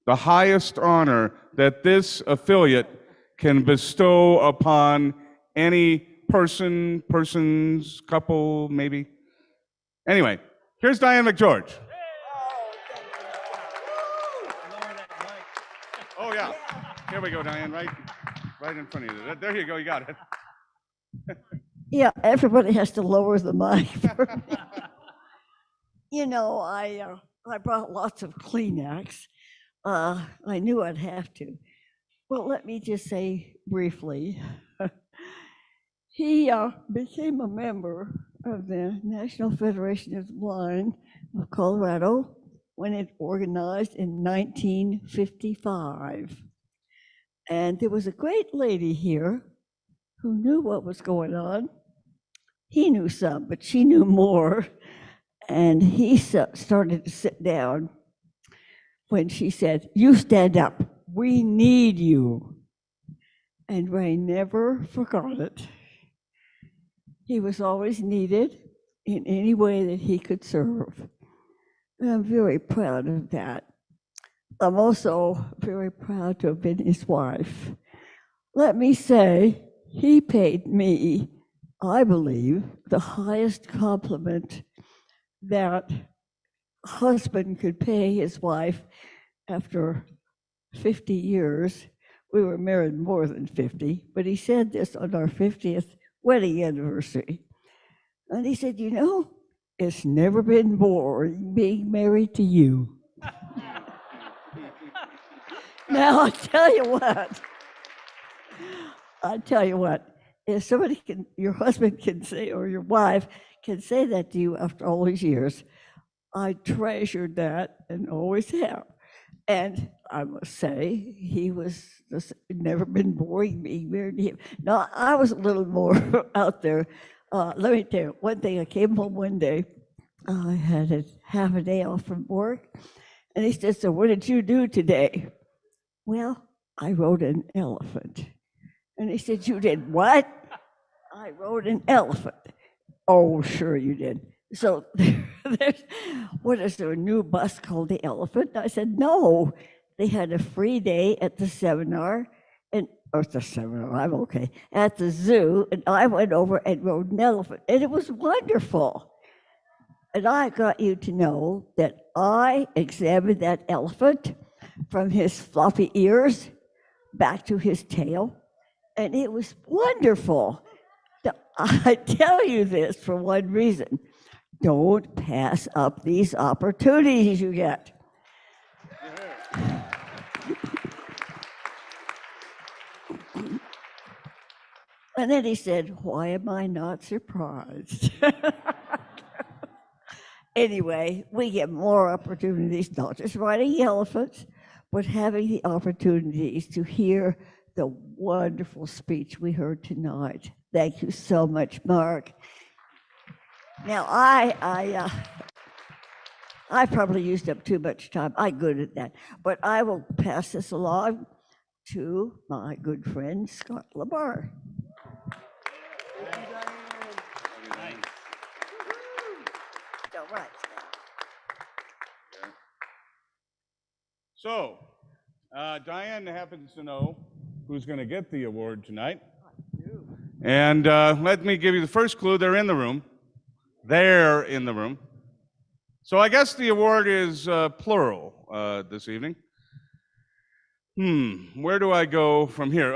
the highest honor that this affiliate can bestow upon any person, persons, couple, maybe. Anyway, here's Diane Mcgeorge. Oh, yeah. Here we go, Diane, right in front of you. There you go, you got it. Yeah, everybody has to lower the mic for me. You know, I brought lots of Kleenex. I knew I'd have to. Well, let me just say briefly, he became a member of the National Federation of the Blind of Colorado when it organized in 1955. And there was a great lady here who knew what was going on. He knew some, but she knew more. And he started to sit down when she said, "You stand up, we need you." And Ray never forgot it. He was always needed in any way that he could serve. And I'm very proud of that. I'm also very proud to have been his wife. Let me say, he paid me, I believe, the highest compliment that a husband could pay his wife after 50 years. We were married more than 50, but he said this on our 50th wedding anniversary. And he said, "You know, it's never been boring being married to you." Now, I tell you what, if somebody can, your husband can say, or your wife can say that to you after all these years, I treasured that and always have. And I must say, he was never been boring being married to him. Now, I was a little more out there. Let me tell you, one thing, I came home one day, I had half a day off from work, and he said, "So what did you do today?" "Well, I rode an elephant." And he said, "You did what?" "I rode an elephant." "Oh, sure you did. So what is there, a new bus called the Elephant?" I said, "No, they had a free day at the seminar, at the zoo, and I went over and rode an elephant, and it was wonderful." And I got you to know that I examined that elephant from his floppy ears back to his tail, and it was wonderful. Now, I tell you this for one reason: don't pass up these opportunities you get. And then he said, "Why am I not surprised?" Anyway, we get more opportunities, not just riding elephants, but having the opportunities to hear the wonderful speech we heard tonight. Thank you so much, Mark. Now, I probably used up too much time. I'm good at that. But I will pass this along to my good friend, Scott Labarre. All right. So, Diane happens to know who's going to get the award tonight. And let me give you the first clue. They're in the room. They're in the room. So I guess the award is plural this evening. Where do I go from here?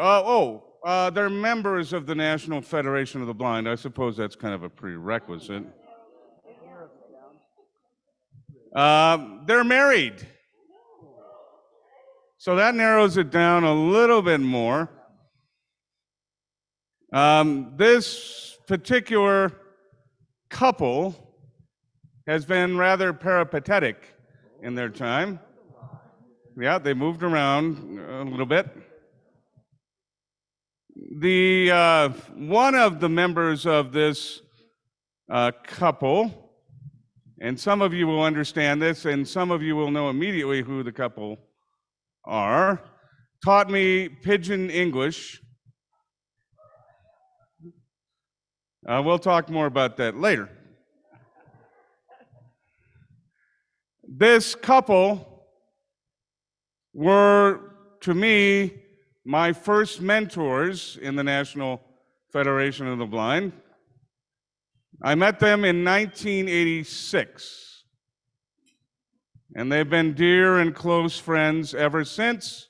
They're members of the National Federation of the Blind. I suppose that's kind of a prerequisite. They're married. So that narrows it down a little bit more. This particular couple has been rather peripatetic in their time. Yeah, they moved around a little bit. One of the members of this couple, and some of you will understand this, and some of you will know immediately who the couple are, taught me Pidgin English. We'll talk more about that later. This couple were, to me, my first mentors in the National Federation of the Blind. I met them in 1986. And they've been dear and close friends ever since.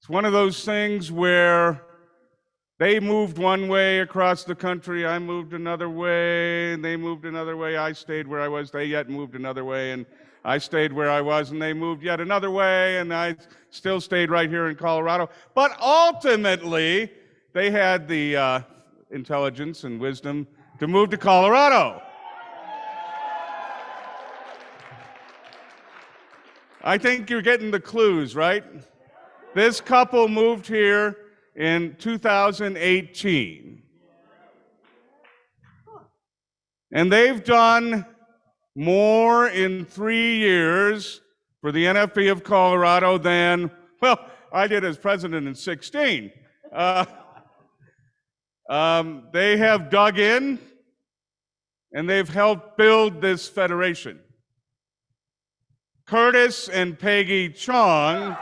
It's one of those things where they moved one way across the country, I moved another way, and they moved another way, I stayed where I was, they yet moved another way, and I stayed where I was, and they moved yet another way, and I still stayed right here in Colorado. But ultimately, they had the intelligence and wisdom to move to Colorado. I think you're getting the clues, right? This couple moved here in 2018. And they've done more in 3 years for the NFB of Colorado than, well, I did as president in 16. They have dug in, and they've helped build this federation. Curtis and Peggy Chong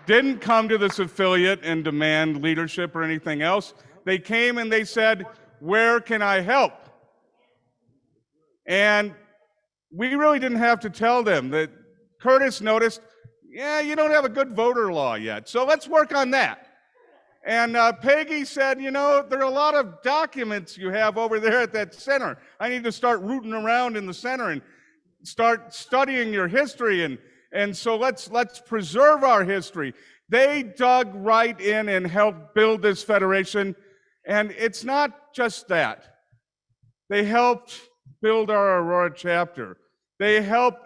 didn't come to this affiliate and demand leadership or anything else. They came and they said, where can I help? And we really didn't have to tell them that. Curtis noticed, yeah, you don't have a good voter law yet, so let's work on that. And Peggy said, you know, there are a lot of documents you have over there at that center. I need to start rooting around in the center and start studying your history, and so let's preserve our history. They dug right in and helped build this federation, and it's not just that. They helped build our Aurora chapter. They help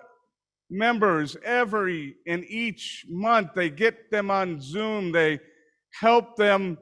members every and each month. They get them on Zoom. They help them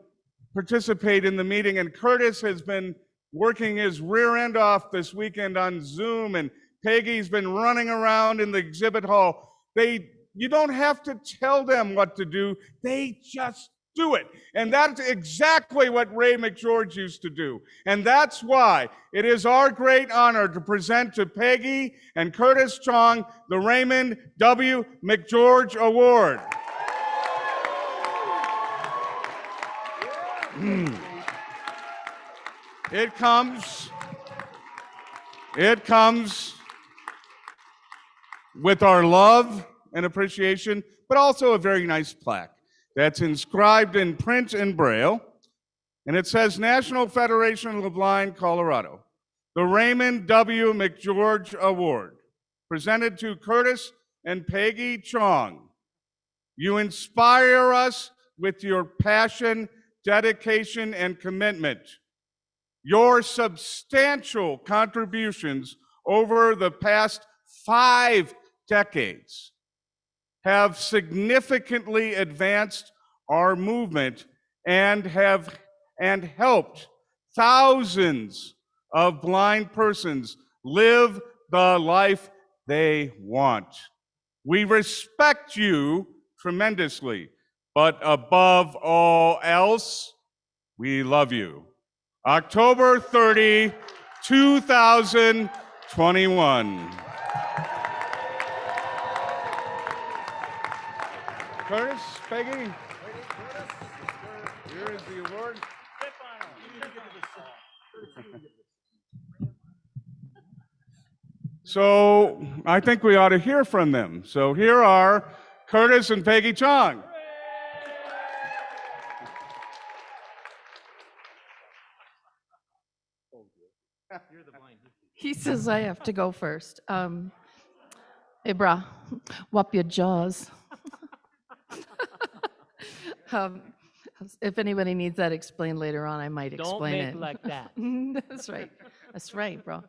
participate in the meeting. And Curtis has been working his rear end off this weekend on Zoom, and Peggy's been running around in the exhibit hall. You don't have to tell them what to do. They just do it. And that's exactly what Ray Mcgeorge used to do. And that's why it is our great honor to present to Peggy and Curtis Chong the Raymond W. Mcgeorge Award. It comes with our love and appreciation, but also a very nice plaque that's inscribed in print and braille, and it says National Federation of the Blind, Colorado, the Raymond W. Mcgeorge Award, presented to Curtis and Peggy Chong. You inspire us with your passion, dedication, and commitment. Your substantial contributions over the past 5 decades have significantly advanced our movement and helped thousands of blind persons live the life they want. We respect you tremendously, but above all else, we love you. October 30, 2021. Curtis, Peggy, here is the award. So I think we ought to hear from them. So here are Curtis and Peggy Chong. He says I have to go first. Hey, brah, whop your jaws. If anybody needs that explained later on, I might explain it. Don't make like that. That's right. That's right, bro.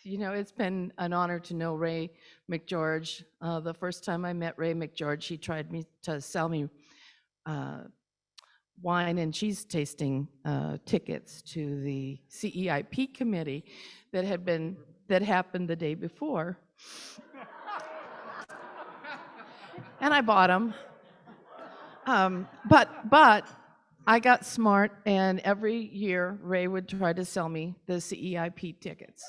You know, it's been an honor to know Ray Mcgeorge. The first time I met Ray Mcgeorge, he tried to sell me wine and cheese tasting tickets to the CEIP committee that happened the day before. And I bought them. But I got smart, and every year Ray would try to sell me the CEIP tickets.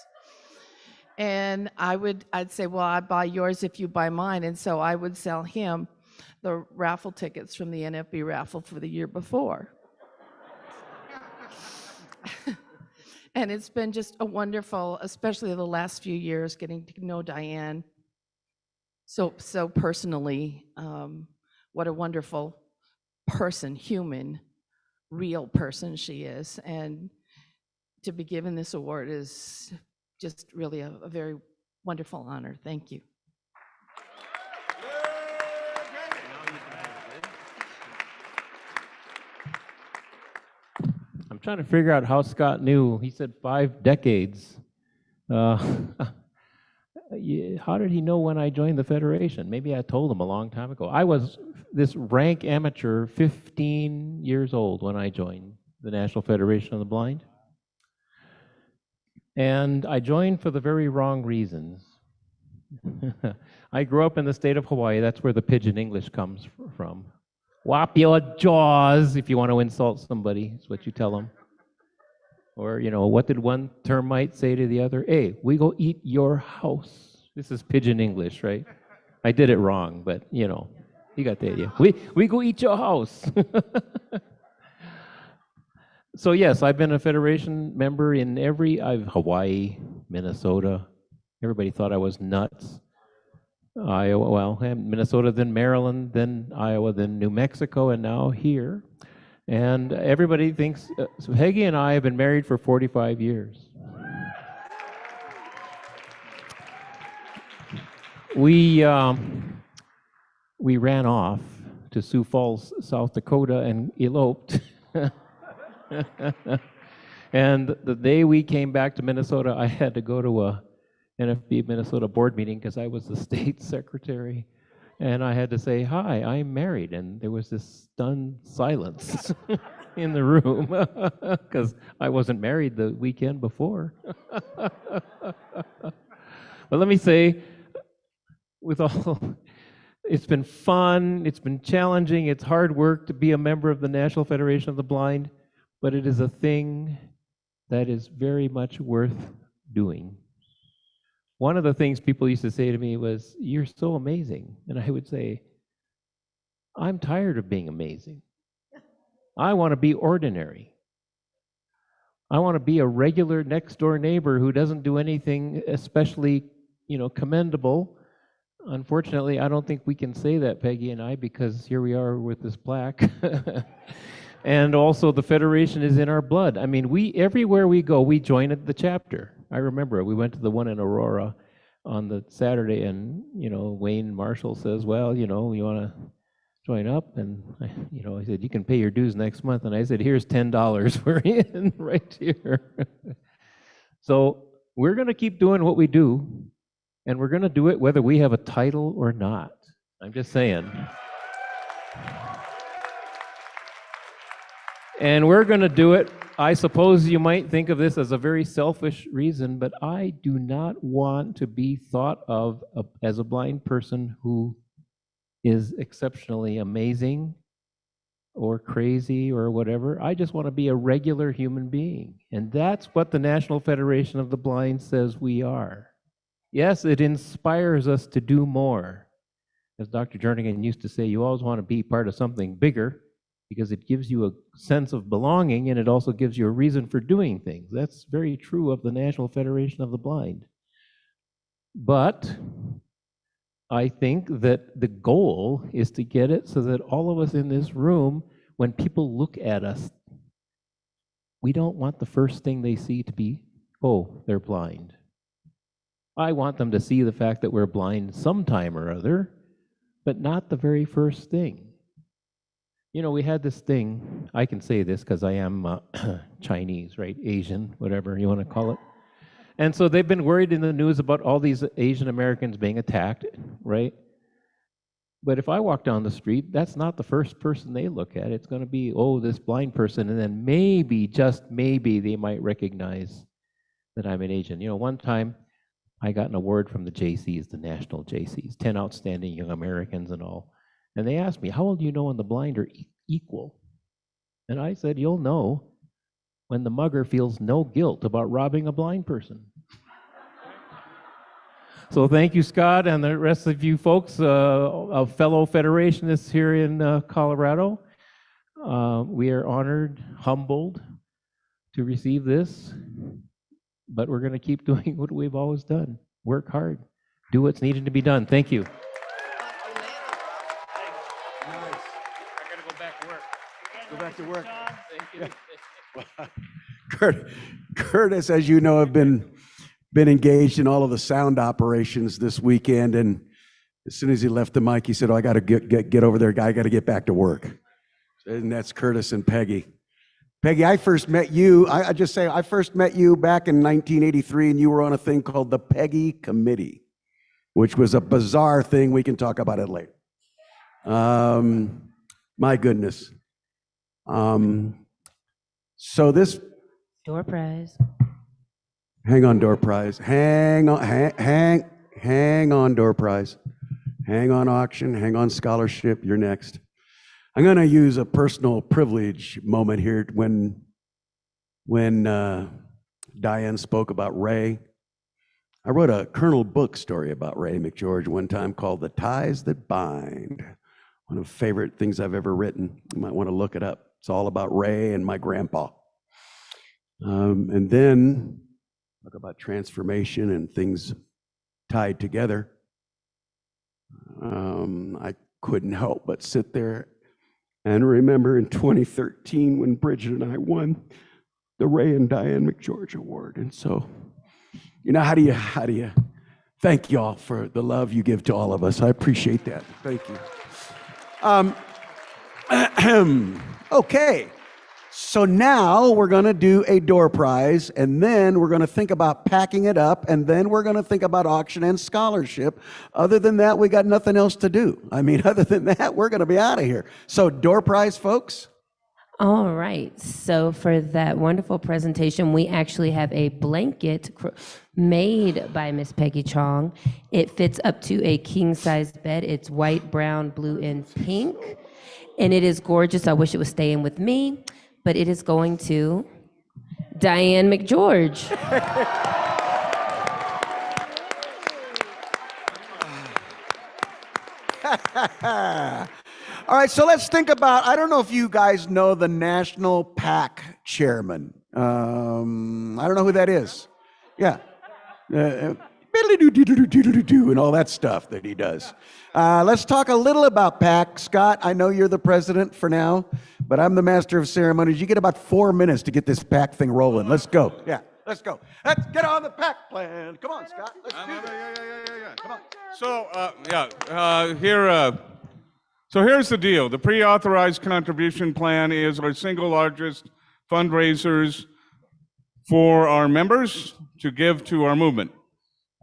And I'd say, well, I buy yours if you buy mine. And so I would sell him the raffle tickets from the NFB raffle for the year before. And it's been just a wonderful, especially the last few years, getting to know Diane so personally. What a wonderful person, human, real person she is. And to be given this award is just really a very wonderful honor. Thank you. I'm trying to figure out how Scott knew. He said 5 decades. How did he know when I joined the Federation? Maybe I told him a long time ago. I was this rank amateur, 15 years old when I joined the National Federation of the Blind. And I joined for the very wrong reasons. I grew up in the state of Hawaii. That's where the pidgin English comes from. Whop your jaws if you want to insult somebody, is what you tell them. Or, you know, what did one termite say to the other? Hey, we go eat your house. This is pidgin English, right? I did it wrong, but, you know, you got the idea. We go eat your house. So yes, I've been a Federation member in Hawaii, Minnesota. Everybody thought I was nuts. Iowa, well, Minnesota, then Maryland, then Iowa, then New Mexico, and now here. And everybody thinks, so Peggy and I have been married for 45 years. We ran off to Sioux Falls, South Dakota, and eloped. And the day we came back to Minnesota, I had to go to a NFB Minnesota board meeting because I was the state secretary. And I had to say, hi, I'm married. And there was this stunned silence in the room because I wasn't married the weekend before. But let me say, it's been fun, it's been challenging, it's hard work to be a member of the National Federation of the Blind, but it is a thing that is very much worth doing. One of the things people used to say to me was, you're so amazing. And I would say, I'm tired of being amazing. I want to be ordinary. I want to be a regular next door neighbor who doesn't do anything especially, commendable. Unfortunately, I don't think we can say that, Peggy and I, because here we are with this plaque. And also the Federation is in our blood. I mean, everywhere we go, we join at the chapter. I remember we went to the one in Aurora on the Saturday, and Wayne Marshall says, well, you want to join up? And I said, you can pay your dues next month. And I said, here's $10. We're in right here. So we're going to keep doing what we do, and we're going to do it whether we have a title or not. I'm just saying. And we're going to do it. I suppose you might think of this as a very selfish reason, but I do not want to be thought of as a blind person who is exceptionally amazing or crazy or whatever. I just want to be a regular human being. And that's what the National Federation of the Blind says we are. Yes, it inspires us to do more. As Dr. Jernigan used to say, you always want to be part of something bigger because it gives you a sense of belonging and it also gives you a reason for doing things. That's very true of the National Federation of the Blind. But I think that the goal is to get it so that all of us in this room, when people look at us, we don't want the first thing they see to be, oh, they're blind. I want them to see the fact that we're blind sometime or other, but not the very first thing. You know, we had this thing, I can say this because I am Chinese, right? Asian, whatever you want to call it. And so they've been worried in the news about all these Asian Americans being attacked, right? But if I walk down the street, that's not the first person they look at. It's going to be, oh, this blind person, and then maybe, just maybe, they might recognize that I'm an Asian. You know, one time I got an award from the JCs, the national JCs, 10 outstanding young Americans and all. And they asked me, how will you know when the blind are equal? And I said, you'll know when the mugger feels no guilt about robbing a blind person. So thank you, Scott, and the rest of you folks, fellow Federationists here in Colorado. We are honored, humbled to receive this, but we're going to keep doing what we've always done. Work hard. Do what's needed to be done. Thank you. Go back to work. Thank you. Curtis, as you know, have been engaged in all of the sound operations this weekend, and as soon as he left the mic, he said, "Oh, I got to get over there. I got to get back to work." And that's Curtis and Peggy. Peggy, I first met you. I first met you back in 1983, and you were on a thing called the Peggy Committee, which was a bizarre thing. We can talk about it later. My goodness. So this Door prize. Hang on, door prize. Hang on, door prize. Hang on, auction. Hang on, scholarship. You're next. I'm going to use a personal privilege moment here when Diane spoke about Ray. I wrote a Colonel Book story about Ray Mcgeorge one time called The Ties That Bind. One of the favorite things I've ever written. You might want to look it up. It's all about Ray and my grandpa. And then talk about transformation and things tied together. I couldn't help but sit there and remember in 2013 when Bridget and I won the Ray and Diane Mcgeorge Award. And so, you know, how do you thank y'all for the love you give to all of us. I appreciate that. Thank you. Okay. So now we're going to do a door prize, and then we're going to think about packing it up, and then we're going to think about auction and scholarship. Other than that, we got nothing else to do. I mean, other than that, we're going to be out of here. So door prize, folks. All right. So for that wonderful presentation, we actually have a blanket made by Miss Peggy Chong. It fits up to a king-size bed. It's white, brown, blue, and pink. And it is gorgeous. I wish it was staying with me. But it is going to Diane Mcgeorge. All right, so let's think about, I don't know if you guys know the National PAC chairman. I don't know who that is. Yeah. And all that stuff that he does. Let's talk a little about PAC. Scott, I know you're the president for now, but I'm the master of ceremonies. You get about 4 minutes to get this PAC thing rolling. Let's go. Yeah, let's go. Let's get on the PAC plan. Come on, Scott. Let's do this. Yeah. Come on. So here's the deal. The pre-authorized contribution plan is our single largest fundraisers for our members to give to our movement.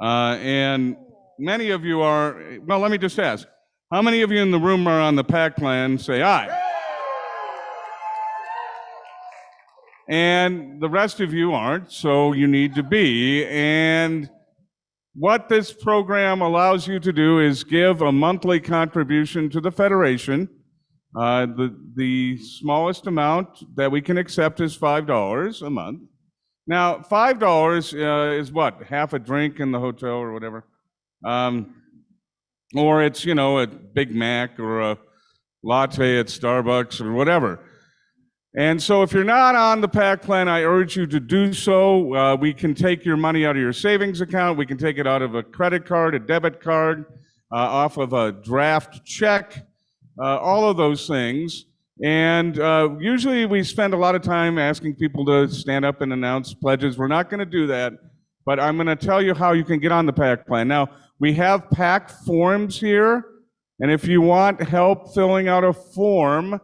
And many of you are, well, let me just ask, how many of you in the room are on the PAC plan? Say aye. And the rest of you aren't, so you need to be. And what this program allows you to do is give a monthly contribution to the Federation. The smallest amount that we can accept is $5 a month. Now, $5 is what? Half a drink in the hotel or whatever. Or it's, you know, a Big Mac or a latte at Starbucks or whatever. And so if you're not on the PAC plan, I urge you to do so. We can take your money out of your savings account. We can take it out of a credit card, a debit card, off of a draft check, all of those things. And usually we spend a lot of time asking people to stand up and announce pledges. We're not going to do that, but I'm going to tell you how you can get on the PAC plan. Now, we have PAC forms here, and if you want help filling out a form,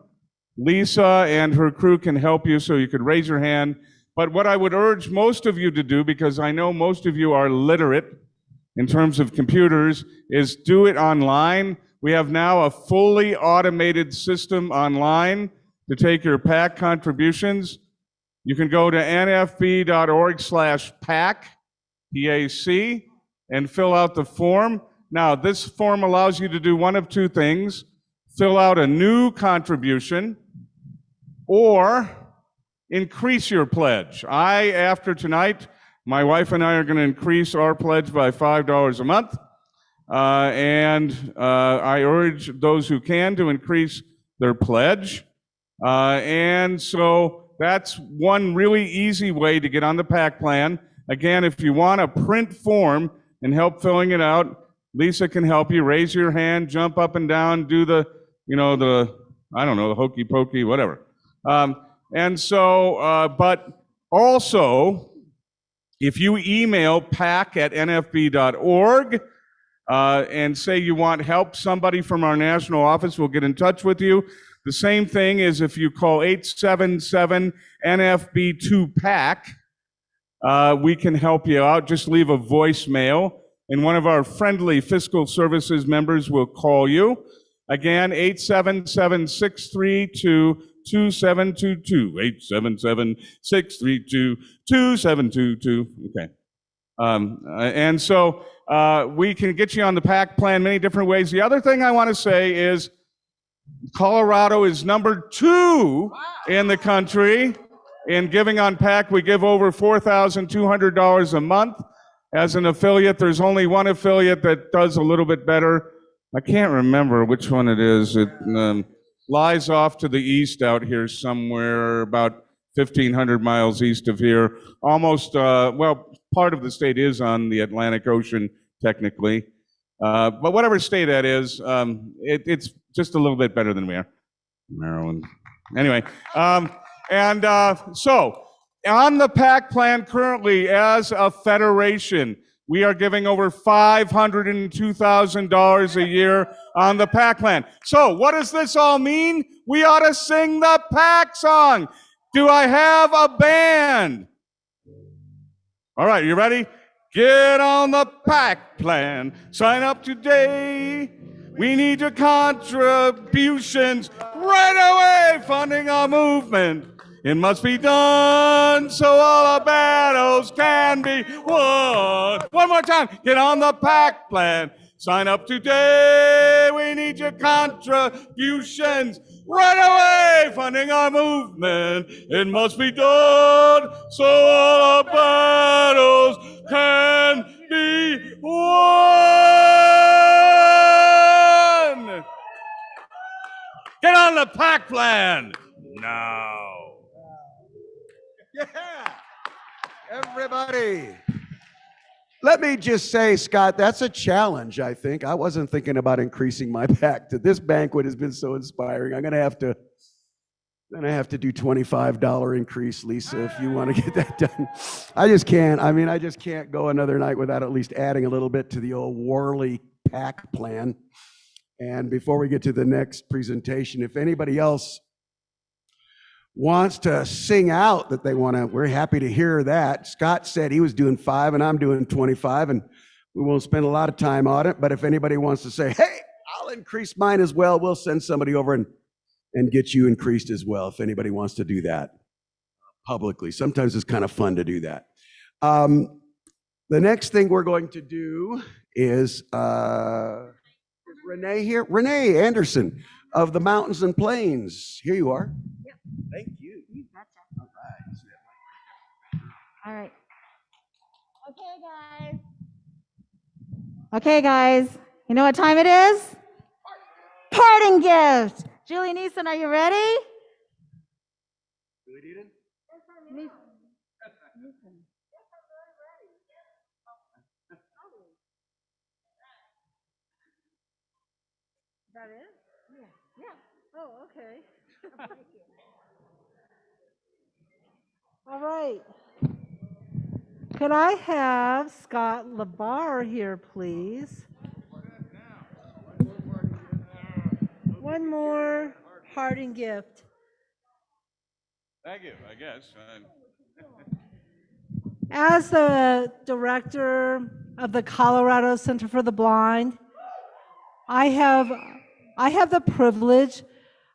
Lisa and her crew can help you, so you could raise your hand. But what I would urge most of you to do, because I know most of you are literate in terms of computers, is do it online. We have now a fully automated system online to take your PAC contributions. You can go to nfb.org/PAC, P-A-C, and fill out the form. Now, this form allows you to do one of two things: fill out a new contribution, or increase your pledge. After tonight, my wife and I are going to increase our pledge by $5 a month. And I urge those who can to increase their pledge. And so that's one really easy way to get on the PAC plan. Again, if you want a print form and help filling it out, Lisa can help you. Raise your hand, jump up and down, do the, the hokey pokey, whatever. But also, if you email pac@nfb.org and say you want help, somebody from our national office will get in touch with you. The same thing is if you call 877-NFB2-PAC, we can help you out. Just leave a voicemail, and one of our friendly fiscal services members will call you. Again, 877-632-2722, 877-632-2722. Okay. And so we can get you on the PAC plan many different ways. The other thing I want to say is Colorado is number 2 in the country in giving on PAC. We give over $4,200 a month. As an affiliate, there's only one affiliate that does a little bit better. I can't remember which one it is. It lies off to the east out here somewhere, about 1,500 miles east of here. Almost, part of the state is on the Atlantic Ocean, technically. But whatever state that is, it's just a little bit better than we are. Maryland. Anyway, so on the PAC plan currently, as a federation, we are giving over $502,000 a year on the PAC plan. So what does this all mean? We ought to sing the PAC song. Do I have a band? All right, you ready? Get on the PAC plan. Sign up today. We need your contributions right away, funding our movement. It must be done so all our battles can be won. One more time. Get on the PAC plan. Sign up today. We need your contributions right away, funding our movement. It must be done so all our battles can be won. Get on the PAC plan now. Yeah, everybody. Let me just say, Scott, that's a challenge, I think. I wasn't thinking about increasing my PAC. This banquet has been so inspiring. I'm going to have to do $25 increase, Lisa, if you want to get that done. I just can't go another night without at least adding a little bit to the old Worley PAC plan. And before we get to the next presentation, if anybody else wants to sing out that they want to, we're happy to hear that. Scott said he was doing 5 and I'm doing 25, and we won't spend a lot of time on it. But if anybody wants to say, hey, I'll increase mine as well, we'll send somebody over and get you increased as well if anybody wants to do that publicly. Sometimes it's kind of fun to do that. The next thing we're going to do is Renee here? Renee Anderson of the Mountains and Plains. Here you are. Yep. Thank you. You betcha. All right. All right. Okay, guys. You know what time it is? Parting gift. Julie Neeson, are you ready? That it? Yeah. Oh, okay. All right. Could I have Scott Labarre here, please? One more parting gift. Thank you, I guess. As the director of the Colorado Center for the Blind, I have the privilege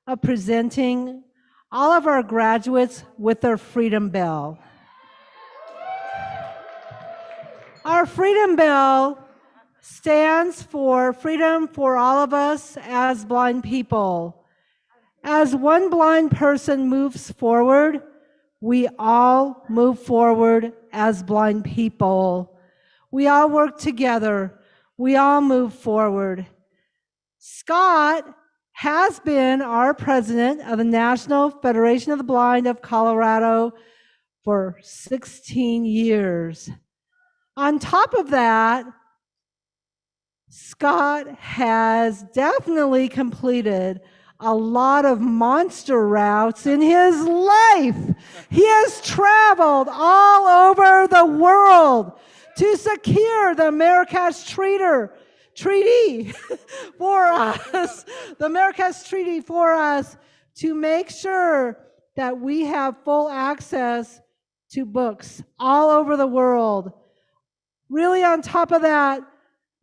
of presenting all of our graduates with their Freedom Bell. Our Freedom Bell stands for freedom for all of us as blind people. As one blind person moves forward, we all move forward as blind people. We all work together. We all move forward. Scott has been our president of the National Federation of the Blind of Colorado for 16 years. On top of that, Scott has definitely completed a lot of monster routes in his life. He has traveled all over the world to secure the Marrakesh Treaty for us, the Marrakesh Treaty for us, to make sure that we have full access to books all over the world. Really, on top of that,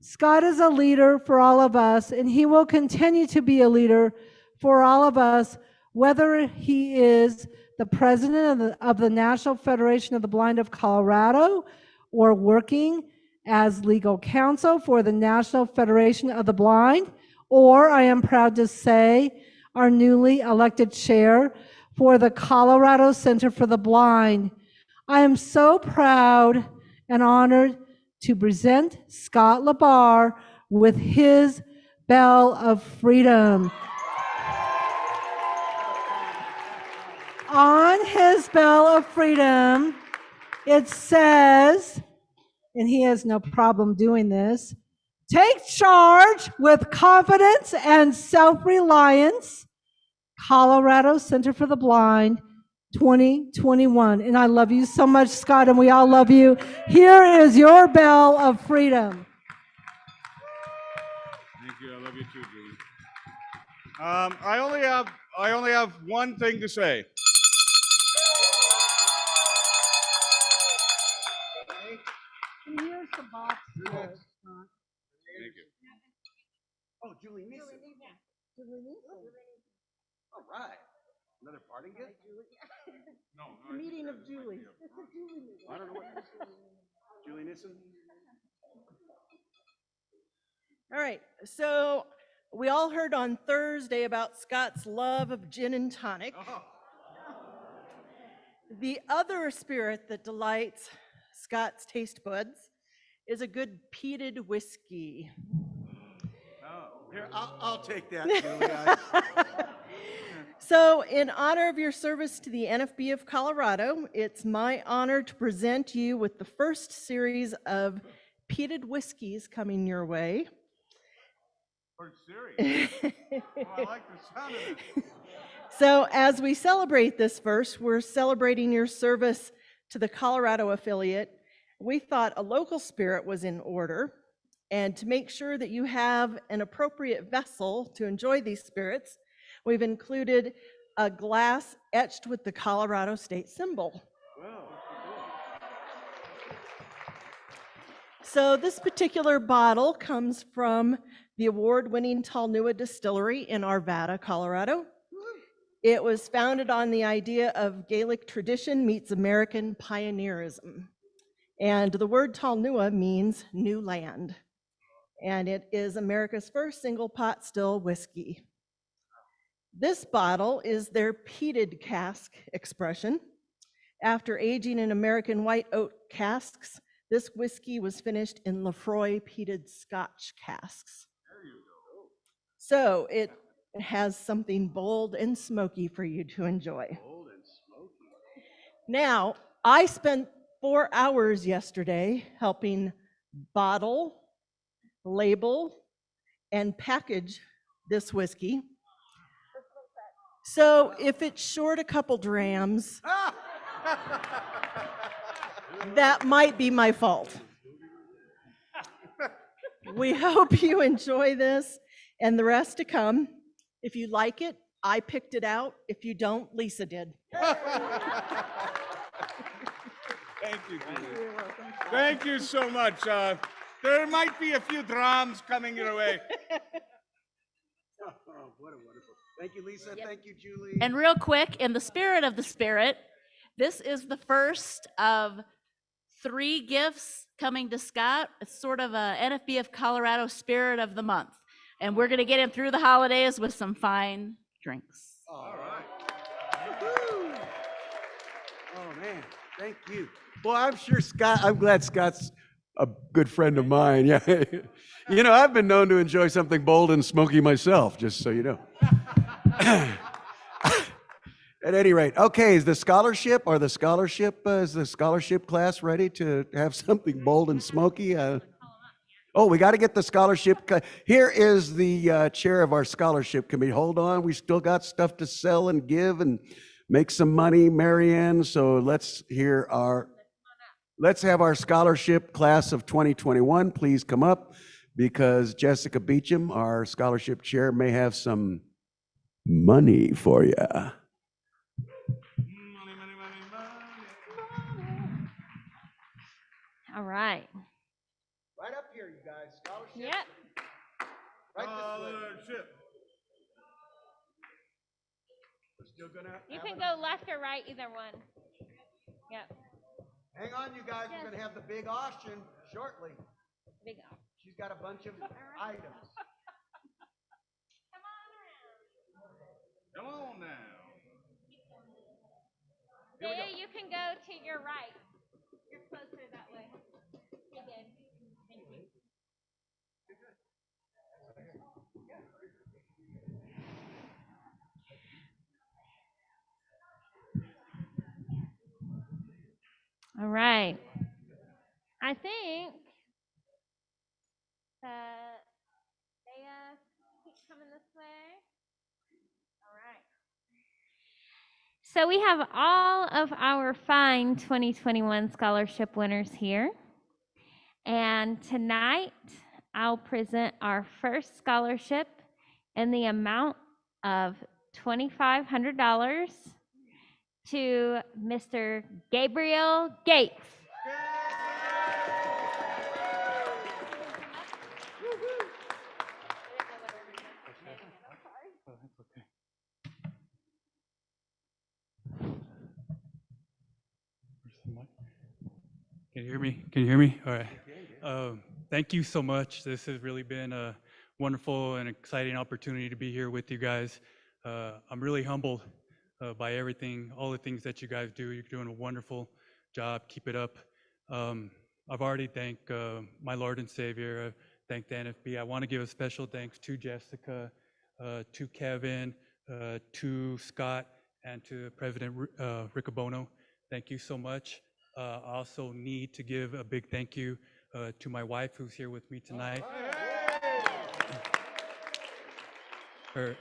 Scott is a leader for all of us, and he will continue to be a leader for all of us, whether he is the president of the National Federation of the Blind of Colorado or working as legal counsel for the National Federation of the Blind, or I am proud to say, our newly elected chair for the Colorado Center for the Blind. I am so proud and honored to present Scott Labarre with his Bell of Freedom. On his Bell of Freedom, it says, and he has no problem doing this, take charge with confidence and self-reliance, Colorado Center for the Blind, 2021. And I love you so much, Scott, and we all love you. Here is your Bell of Freedom. Thank you. I love you too, Julie. I only have one thing to say. Here's the box. Thank you. Oh, Julie Neeson. All right. Another parting gift? No. Meeting of Julie. I don't know what. Julie Neeson? All right, so we all heard on Thursday about Scott's love of gin and tonic. The other spirit that delights Scott's taste buds is a good peated whiskey. Oh, here, I'll take that, Julie. So in honor of your service to the NFB of Colorado, it's my honor to present you with the first series of peated whiskeys coming your way. First series? Oh, I like the sound of it. So as we celebrate this first, we're celebrating your service to the Colorado affiliate. We thought a local spirit was in order, and to make sure that you have an appropriate vessel to enjoy these spirits, we've included a glass etched with the Colorado state symbol. So this particular bottle comes from the award-winning Talnua Distillery in Arvada, Colorado. It was founded on the idea of Gaelic tradition meets American pioneerism. And the word Talnua means new land. And it is America's first single pot still whiskey. This bottle is their peated cask expression. After aging in American white oak casks, this whiskey was finished in Lefroy peated Scotch casks. So it has something bold and smoky for you to enjoy. Now, I spent 4 hours yesterday helping bottle, label, and package this whiskey. So if it's short a couple drams, that might be my fault. We hope you enjoy this and the rest to come. If you like it, I picked it out. If you don't, Lisa did. Thank you, Julie. Thank you so much. There might be a few drums coming your way. What a wonderful. Thank you, Lisa. Thank you, Julie. And real quick, in the spirit of the spirit, this is the first of 3 gifts coming to Scott. It's sort of a NFB of Colorado Spirit of the Month. And we're going to get him through the holidays with some fine drinks. All right. Oh, man. Thank you. Well, I'm sure I'm glad Scott's a good friend of mine. Yeah. You know, I've been known to enjoy something bold and smoky myself, just so you know. At any rate, okay, is the scholarship class ready to have something bold and smoky? Oh, we got to get the scholarship. Here is the chair of our scholarship committee. Hold on, we still got stuff to sell and give and make some money, Marianne. So let's have our scholarship class of 2021 please come up, because Jessica Beecham, our scholarship chair, may have some money for you. All right. Right up here, you guys. Scholarship. Yep. Right this way. We're still gonna. You can go left or right, either one. Yep. Hang on, you guys. We're gonna have the big auction shortly. Big off. She's got a bunch of items. Come on now. There, you can go to your right. You're closer that way. You did. Thank you. All right. I think that they keep coming this way. All right. So we have all of our fine 2021 scholarship winners here. And tonight, I'll present our first scholarship in the amount of $2,500 to Mr. Gabriel Gates. Can you hear me? Can you hear me? All right. Thank you so much. This has really been a wonderful and exciting opportunity to be here with you guys. I'm really humbled by everything, all the things that you guys do. You're doing a wonderful job. Keep it up. I've already thanked my Lord and Savior. I've thanked the NFB. I want to give a special thanks to Jessica, to Kevin, to Scott, and to President Riccobono. Thank you so much. I also need to give a big thank you to my wife, who's here with me tonight. Her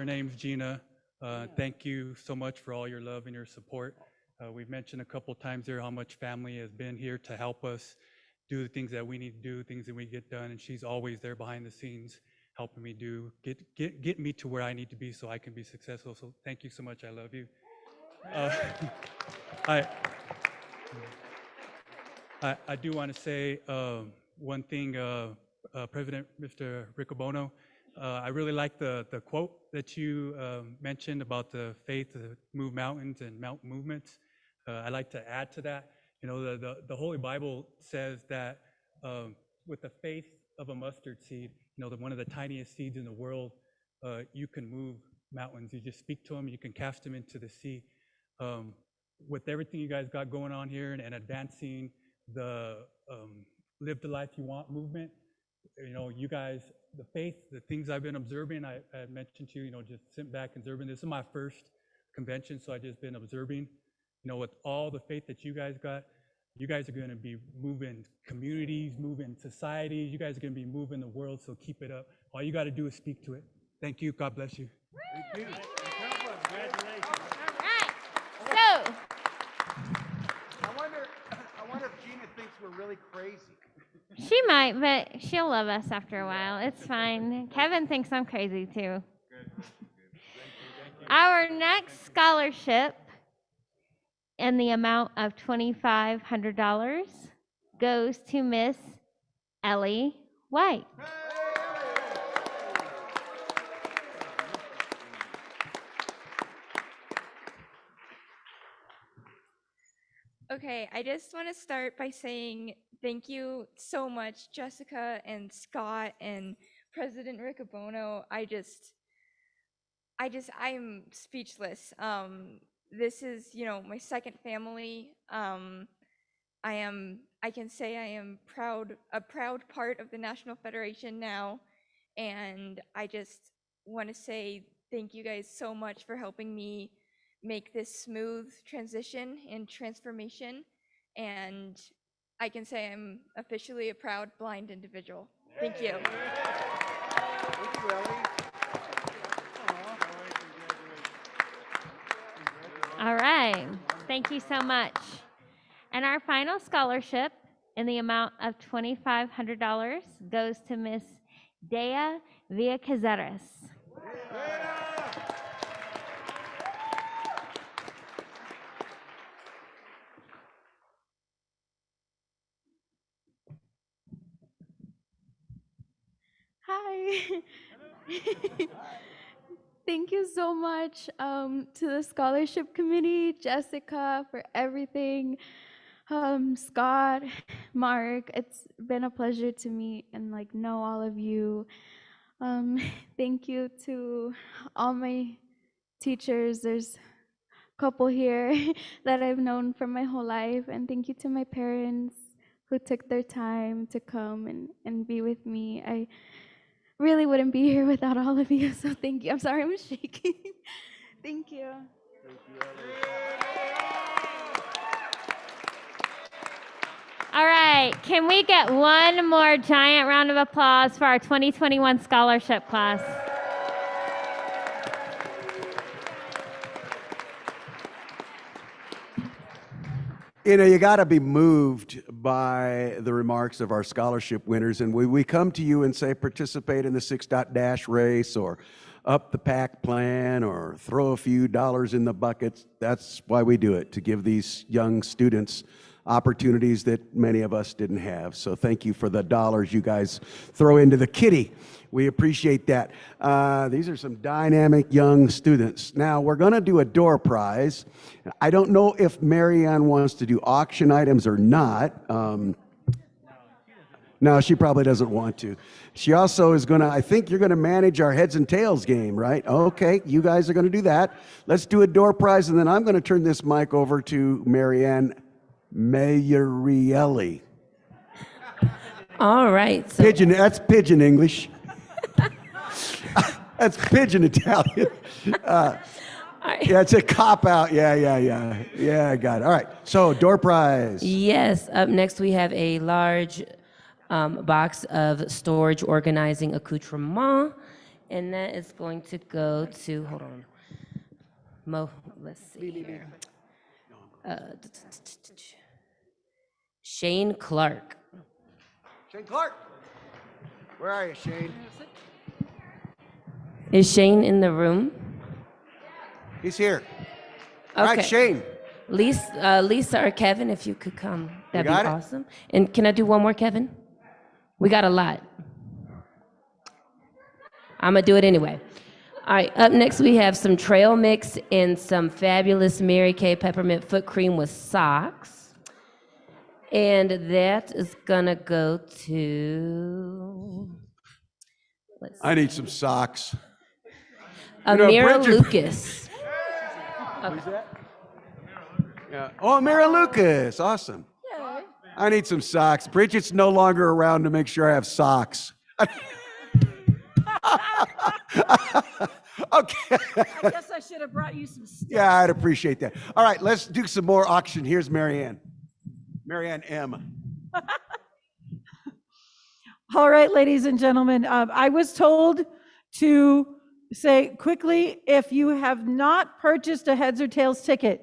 name's Gina. Thank you so much for all your love and your support. We've mentioned a couple times here how much family has been here to help us do the things that we need to do, things that we get done, and she's always there behind the scenes, helping me get me to where I need to be so I can be successful. So thank you so much. I love you. I do want to say one thing, President Mr. Riccobono. I really like the quote that you mentioned about the faith to move mountains and mountain movements. I'd like to add to that. You know, the Holy Bible says that with the faith of a mustard seed, you know, one of the tiniest seeds in the world, you can move mountains. You just speak to them, you can cast them into the sea. With everything you guys got going on here and advancing the Live the Life You Want movement, you know, you guys, the faith, the things I've been observing, I mentioned to you, you know, just sitting back and observing. This is my first convention, so I've just been observing. You know, with all the faith that you guys got, you guys are going to be moving communities, moving societies. You guys are going to be moving the world, so keep it up. All you got to do is speak to it. Thank you. God bless you. Thank you. All right. So, I wonder if Gina thinks we're really crazy. she might, but she'll love us after a while. It's fine. Kevin thinks I'm crazy too. Our next scholarship in the amount of $2,500 goes to Miss Ellie White. Okay, I just want to start by saying thank you so much, Jessica and Scott and President Riccobono. I'm speechless. This is, you know, my second family. I can say I am a proud part of the National Federation now, and I just want to say thank you guys so much for helping me make this smooth transition and transformation, and I can say I'm officially a proud blind individual. Thank you. Thank you, Ellie. All right. Thank you so much. And our final scholarship in the amount of $2,500 goes to Miss Dea Villacazares. Hi. Thank you so much to the scholarship committee, Jessica, for everything. Scott, Mark, it's been a pleasure to meet and know all of you. Thank you to all my teachers. There's a couple here that I've known for my whole life, and thank you to my parents who took their time to come and be with me. I really wouldn't be here without all of you, so thank you. I'm sorry I'm shaking. Thank you. All right, can we get one more giant round of applause for our 2021 scholarship class? You know, you got to be moved by the remarks of our scholarship winners. And we come to you and say, participate in the 6-dash race or up the pack plan or throw a few dollars in the buckets. That's why we do it, to give these young students opportunities that many of us didn't have. So thank you for the dollars you guys throw into the kitty. We appreciate that. These are some dynamic young students. Now, we're going to do a door prize. I don't know if Marianne wants to do auction items or not. No, she probably doesn't want to. She also is going to, I think you're going to manage our heads and tails game, right? Okay, you guys are going to do that. Let's do a door prize, and then I'm going to turn this mic over to Marianne Mayurielli. All right. So Pigeon, that's pigeon English. That's pigeon Italian. Yeah, it's a cop-out. Yeah, I got it. All right, so door prize. yes, up next we have a large box of storage organizing accoutrement, and that is going to go to, hold on, let's see here. Shane Clark. Shane Clark. Where are you, Shane? Is Shane in the room? He's here. All right, Okay. Shane. Lisa or Kevin, if you could come, that'd be got it? awesome. And can I do one more, Kevin? We got a lot. I'm gonna do it anyway. All right, up next we have some trail mix and some fabulous Mary Kay peppermint foot cream with socks. And that is gonna go to, I need some socks. Amira Bridget- Lucas. Yeah. Oh, Mary Lucas. Awesome. I need some socks. Bridget's no longer around to make sure I have socks. Okay. I guess I should have brought you some stuff. Yeah, I'd appreciate that. All right, let's do some more auction. Here's Marianne. Marianne M. All right, ladies and gentlemen, I was told to say quickly, if you have not purchased a heads or tails ticket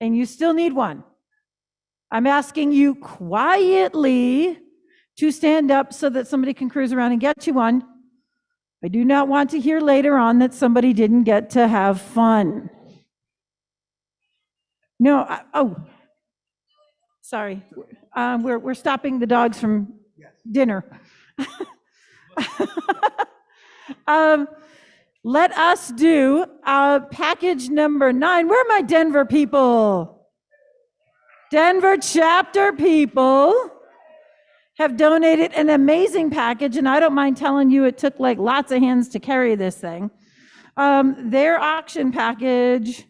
and you still need one, I'm asking you quietly to stand up so that somebody can cruise around and get you one. I do not want to hear later on that somebody didn't get to have fun. No, sorry. We're stopping the dogs from dinner. Let us do package number 9. Where are my Denver people? Denver chapter people have donated an amazing package, and I don't mind telling you it took like lots of hands to carry this thing. Their auction package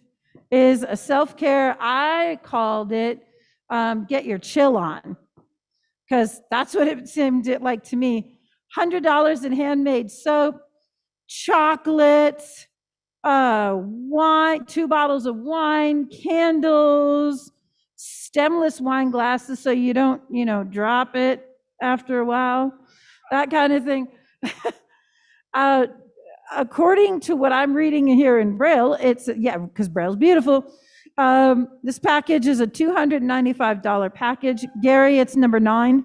is a self-care. I called it Get Your Chill On, because that's what it seemed like to me. $100 in handmade soap, chocolates, wine, 2 bottles of wine, candles, stemless wine glasses so you don't, drop it after a while, that kind of thing. According to what I'm reading here in Braille, it's, because Braille's beautiful. This package is a $295 package. Gary, it's number 9.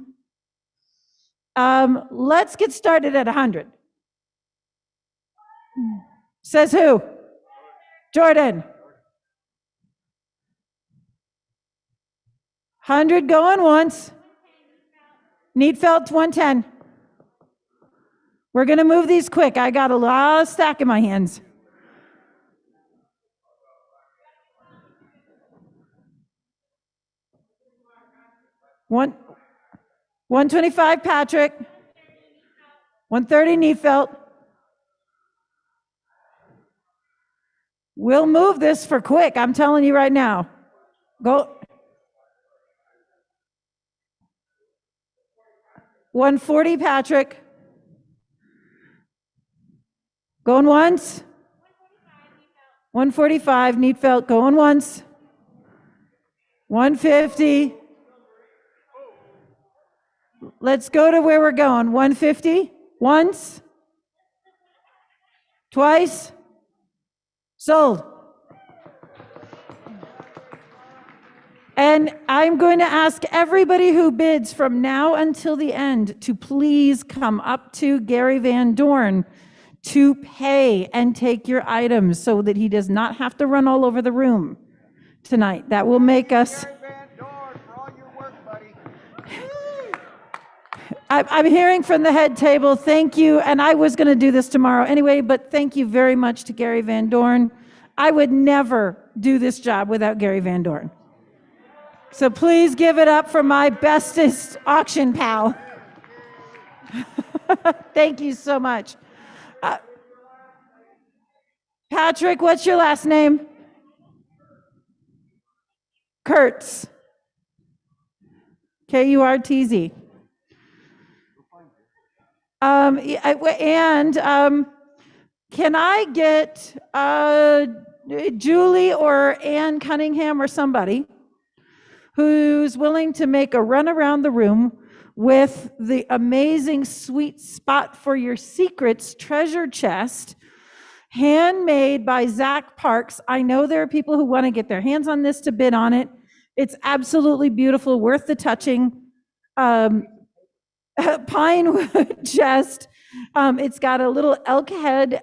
Let's get started at 100. Says who? Jordan. 100 going once. Neatfelt 110. We're going to move these quick. I got a lot of stack in my hands. One, 125 Patrick. 130 Neatfelt. We'll move this for quick. I'm telling you right now. Go. 140 Patrick. Going once. 145 Neatfelt going once. 150. Let's go to where we're going. 150 once. Twice. Sold. And I'm going to ask everybody who bids from now until the end to please come up to Gary Van Dorn to pay and take your items so that he does not have to run all over the room tonight. That will make us... I'm hearing from the head table, thank you, and I was going to do this tomorrow anyway, but thank you very much to Gary Van Dorn. I would never do this job without Gary Van Dorn. So please give it up for my bestest auction pal. Thank you so much. Patrick, what's your last name? Kurtz. Kurtz. Can I get Julie or Ann Cunningham or somebody who's willing to make a run around the room with the amazing sweet spot for your secrets treasure chest, handmade by Zach Parks. I know there are people who want to get their hands on this to bid on it. It's absolutely beautiful, worth the touching. Pine wood chest It's got a little elk head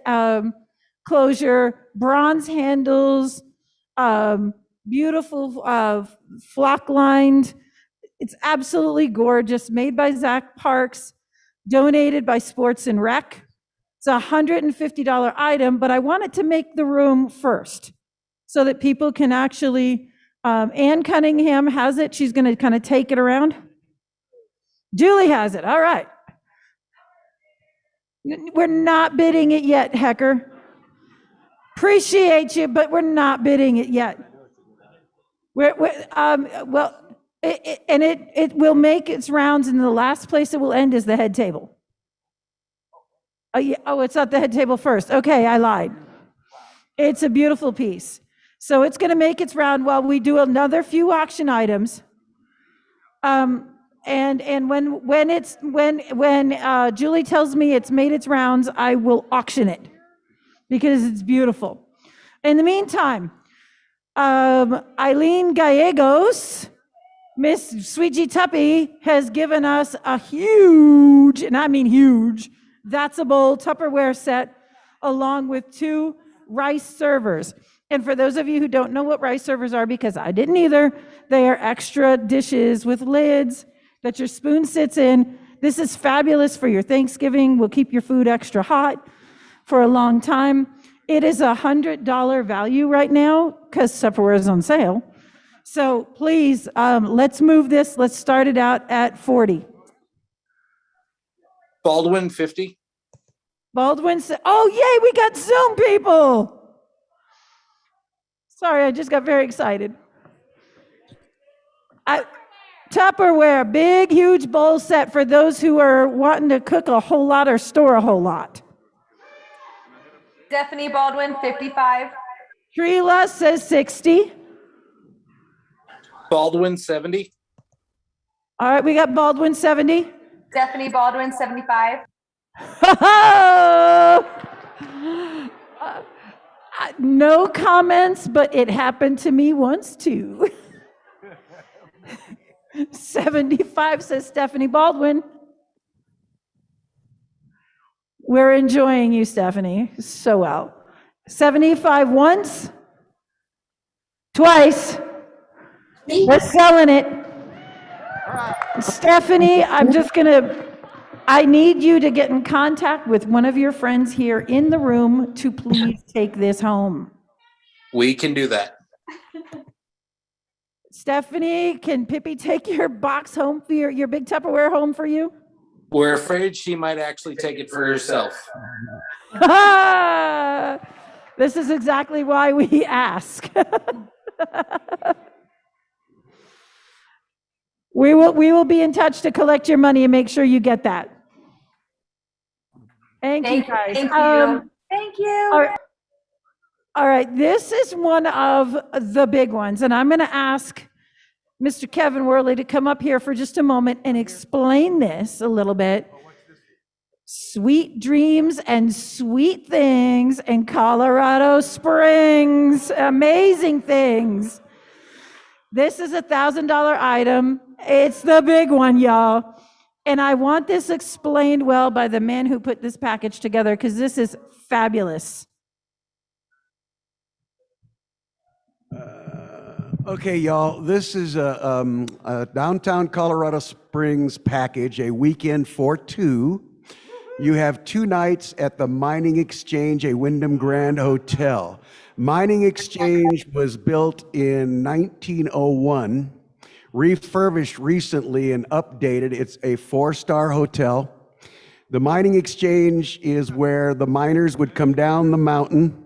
closure, bronze handles, beautiful flock lined. It's absolutely gorgeous, made by Zach Parks, donated by Sports and Rec. It's a $150 item, but I wanted to make the room first so that people can actually, Ann Cunningham has it. She's gonna kind of take it around. Julie has it, all right. We're not bidding it yet, Hecker. Appreciate you, but we're not bidding it yet. It will make its rounds, and the last place it will end is the head table. Oh, yeah. Oh, it's not the head table first. Okay, I lied. It's a beautiful piece. So it's going to make its round while we do another few auction items. And when Julie tells me it's made its rounds, I will auction it because it's beautiful. In the meantime, Eileen Gallegos, Miss Sweetie Tuppy, has given us a huge, and I mean huge, That's a Bowl Tupperware set, along with 2 rice servers. And for those of you who don't know what rice servers are, because I didn't either, they are extra dishes with lids that your spoon sits in. This is fabulous for your Thanksgiving. Will keep your food extra hot for a long time. It is a $100 value right now because Tupperware is on sale. So please, let's move this. Let's start it out at 40. Baldwin, 50. Baldwin, oh yay, we got Zoom people. Sorry, I just got very excited. Tupperware, big, huge bowl set for those who are wanting to cook a whole lot or store a whole lot. Stephanie Baldwin, 55. Trila says 60. Baldwin, 70. All right, we got Baldwin, 70. Stephanie Baldwin, 75. No comments, but it happened to me once too. 75 says Stephanie Baldwin. We're enjoying you, Stephanie, so well. 75 once, twice. We're selling it. Stephanie, I need you to get in contact with one of your friends here in the room to please take this home. We can do that. Stephanie, can Pippi take your box home for your big Tupperware home for you? We're afraid she might actually take it for herself. This is exactly why we ask. We will be in touch to collect your money and make sure you get that. Thank you, guys. Thank you. Thank you. All right, this is one of the big ones, and I'm going to ask Mr. Kevin Worley to come up here for just a moment and explain this a little bit. Sweet dreams and sweet things in Colorado Springs. Amazing things. This is a $1,000 item. It's the big one, y'all. And I want this explained well by the man who put this package together because this is fabulous. Okay, y'all, this is a downtown Colorado Springs package, a weekend for 2. You have 2 nights at the Mining Exchange, a Wyndham Grand Hotel. Mining Exchange was built in 1901, refurbished recently and updated. It's a 4-star hotel. The Mining Exchange is where the miners would come down the mountain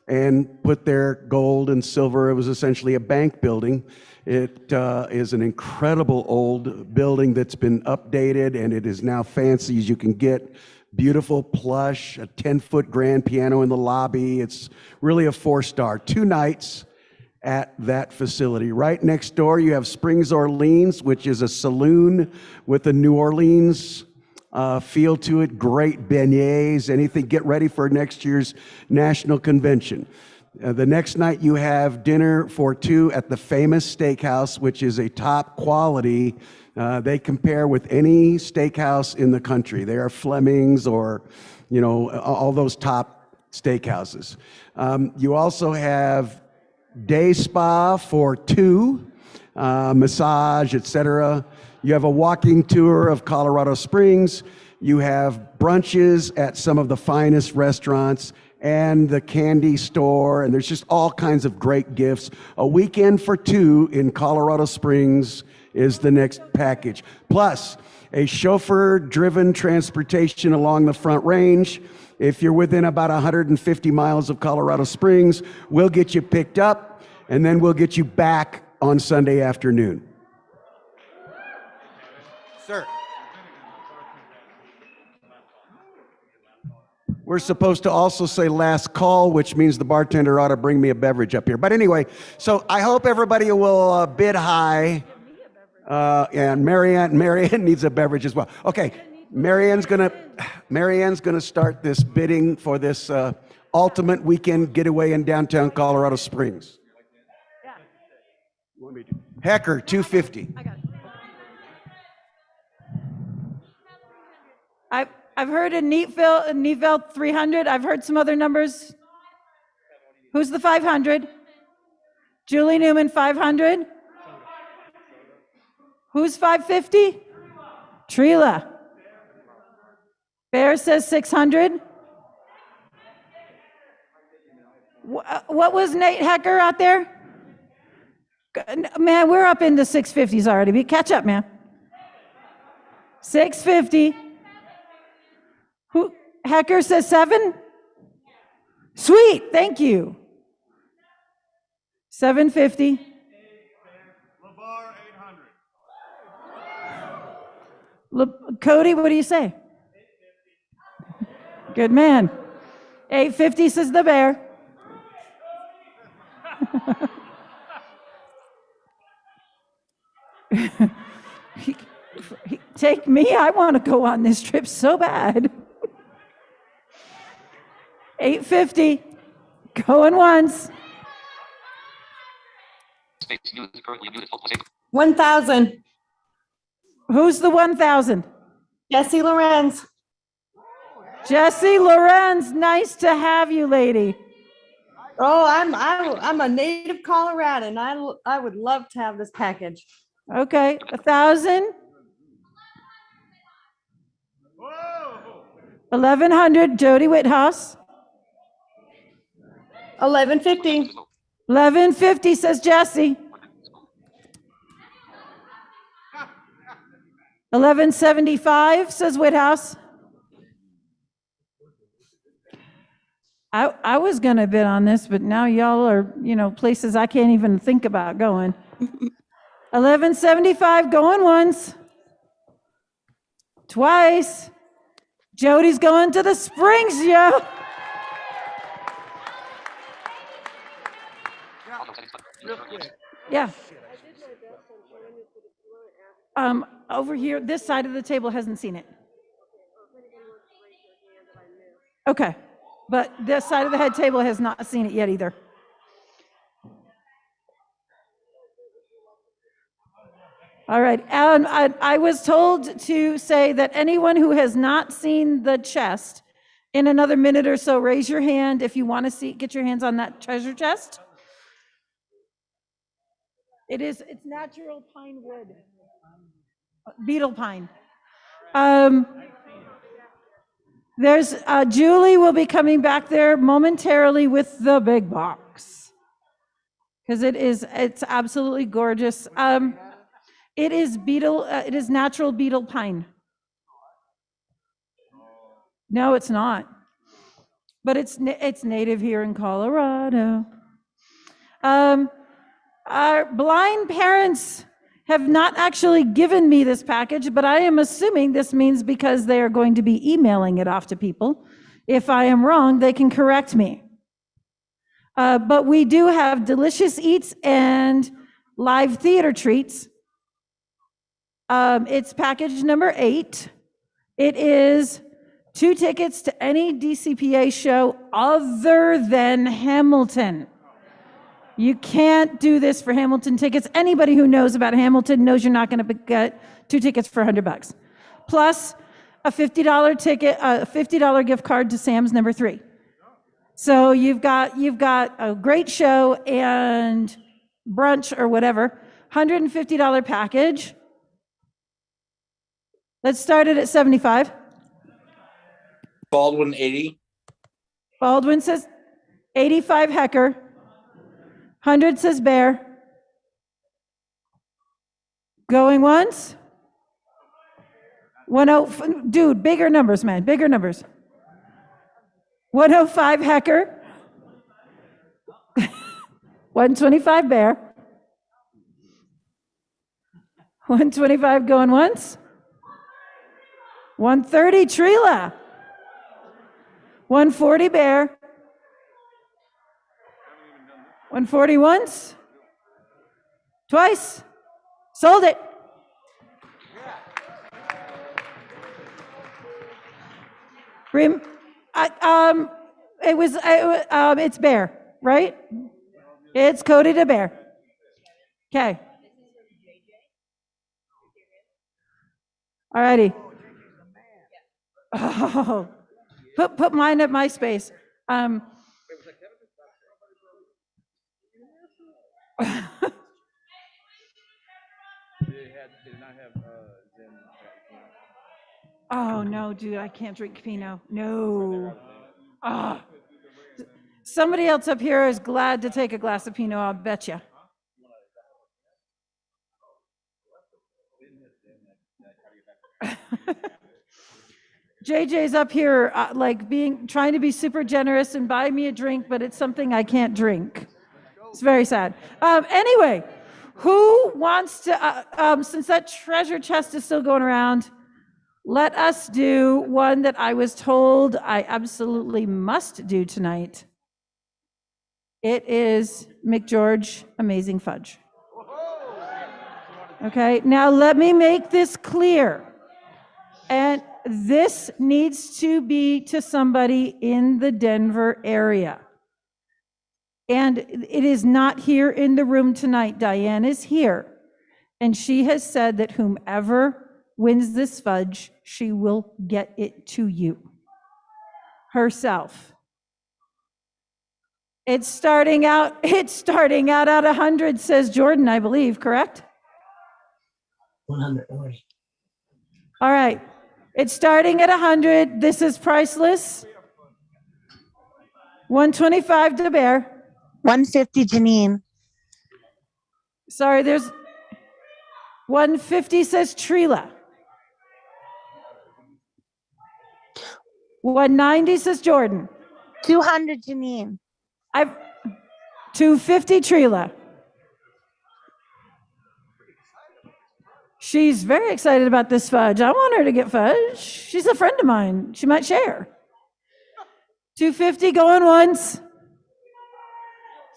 and put their gold and silver. It was essentially a bank building. It is an incredible old building that's been updated, and it is now fancy as you can get. Beautiful plush, a 10-foot grand piano in the lobby. It's really a 4-star. 2 nights at that facility. Right next door, you have Springs Orleans, which is a saloon with a New Orleans feel to it. Great beignets, anything. Get ready for next year's national convention. The next night you have dinner for two at the Famous Steakhouse, which is a top quality. They compare with any steakhouse in the country. They are Fleming's or, you know, all those top steakhouses. You also have day spa for two, massage, etc. You have a walking tour of Colorado Springs. You have brunches at some of the finest restaurants and the candy store, and there's just all kinds of great gifts. A weekend for two in Colorado Springs is the next package. Plus, a chauffeur-driven transportation along the Front Range. If you're within about 150 miles of Colorado Springs, we'll get you picked up, and then we'll get you back on Sunday afternoon. Sir. We're supposed to also say last call, which means the bartender ought to bring me a beverage up here. But anyway, so I hope everybody will bid high. And Marianne needs a beverage as well. Okay, Marianne's gonna start this bidding for this ultimate weekend getaway in downtown Colorado Springs. Hecker, $250. I've heard in Neatville 300. I've heard some other numbers. Who's the 500? Julie Newman, 500. Who's 550? Trila. Bear says 600. What was Nate Hecker out there? Man, we're up into 650s already. Catch up, man. 650. Who? Hecker says 7? Sweet, thank you. 750. Labarre, 800. Cody, what do you say? Good man. 850 says the bear. Take me, I want to go on this trip so bad. 850, going once. 1,000. Who's the 1,000? Jesse Lorenz. Jesse Lorenz, nice to have you, lady. Oh, I'm a native Coloradan. I would love to have this package. Okay, 1,000. 1,100, Jody Whithouse. 1150. 1150 says Jesse. 1175 says Whithouse. I was going to bid on this, but now y'all are, places I can't even think about going. 1175 going once. Twice. Jody's going to the Springs, yo. Yeah. Over here, this side of the table hasn't seen it. Okay, but this side of the head table has not seen it yet either. All right, Alan, I was told to say that anyone who has not seen the chest, in another minute or so, raise your hand if you want to get your hands on that treasure chest. It's natural pine wood, beetle pine. There's Julie will be coming back there momentarily with the big box because it's absolutely gorgeous. It is natural beetle pine. No, it's not, but it's native here in Colorado. Our blind parents have not actually given me this package, but I am assuming this means because they are going to be emailing it off to people. If I am wrong, they can correct me. But we do have delicious eats and live theater treats. It's package number 8. It is 2 tickets to any DCPA show other than Hamilton. You can't do this for Hamilton tickets. Anybody who knows about Hamilton knows you're not going to get 2 tickets for $100. Plus a $50 ticket, a $50 gift card to Sam's number 3. So you've got a great show and brunch or whatever, $150 package. Let's start it at 75. Baldwin 80. Baldwin says 85 Hecker. 100 says Bear. Going once. 10, dude, bigger numbers, man, bigger numbers. 105 Hecker. 125 Bear. 125 going once. 130 Trila. 140 Bear. 140 once. Twice. Sold it. It's Bear, right? It's coded a Bear. Okay. All righty. Oh, put mine at my space. Oh no, dude, I can't drink Pinot. No. Somebody else up here is glad to take a glass of Pinot, I'll bet you. JJ's up here trying to be super generous and buy me a drink, but it's something I can't drink. It's very sad. Anyway, who wants to, since that treasure chest is still going around, let us do one that I was told I absolutely must do tonight. It is Mcgeorge Amazing Fudge. Okay, now let me make this clear. And this needs to be to somebody in the Denver area. And it is not here in the room tonight. Diane is here. And she has said that whomever wins this fudge, she will get it to you herself. It's starting out at 100, says Jordan, I believe, correct? 100. All right. It's starting at 100. This is priceless. 125 to Bear. 150 Janine. Sorry, there's 150 says Trila. 190 says Jordan. 200 Janine. 250 Trila. She's very excited about this fudge. I want her to get fudge. She's a friend of mine. She might share. 250 going once.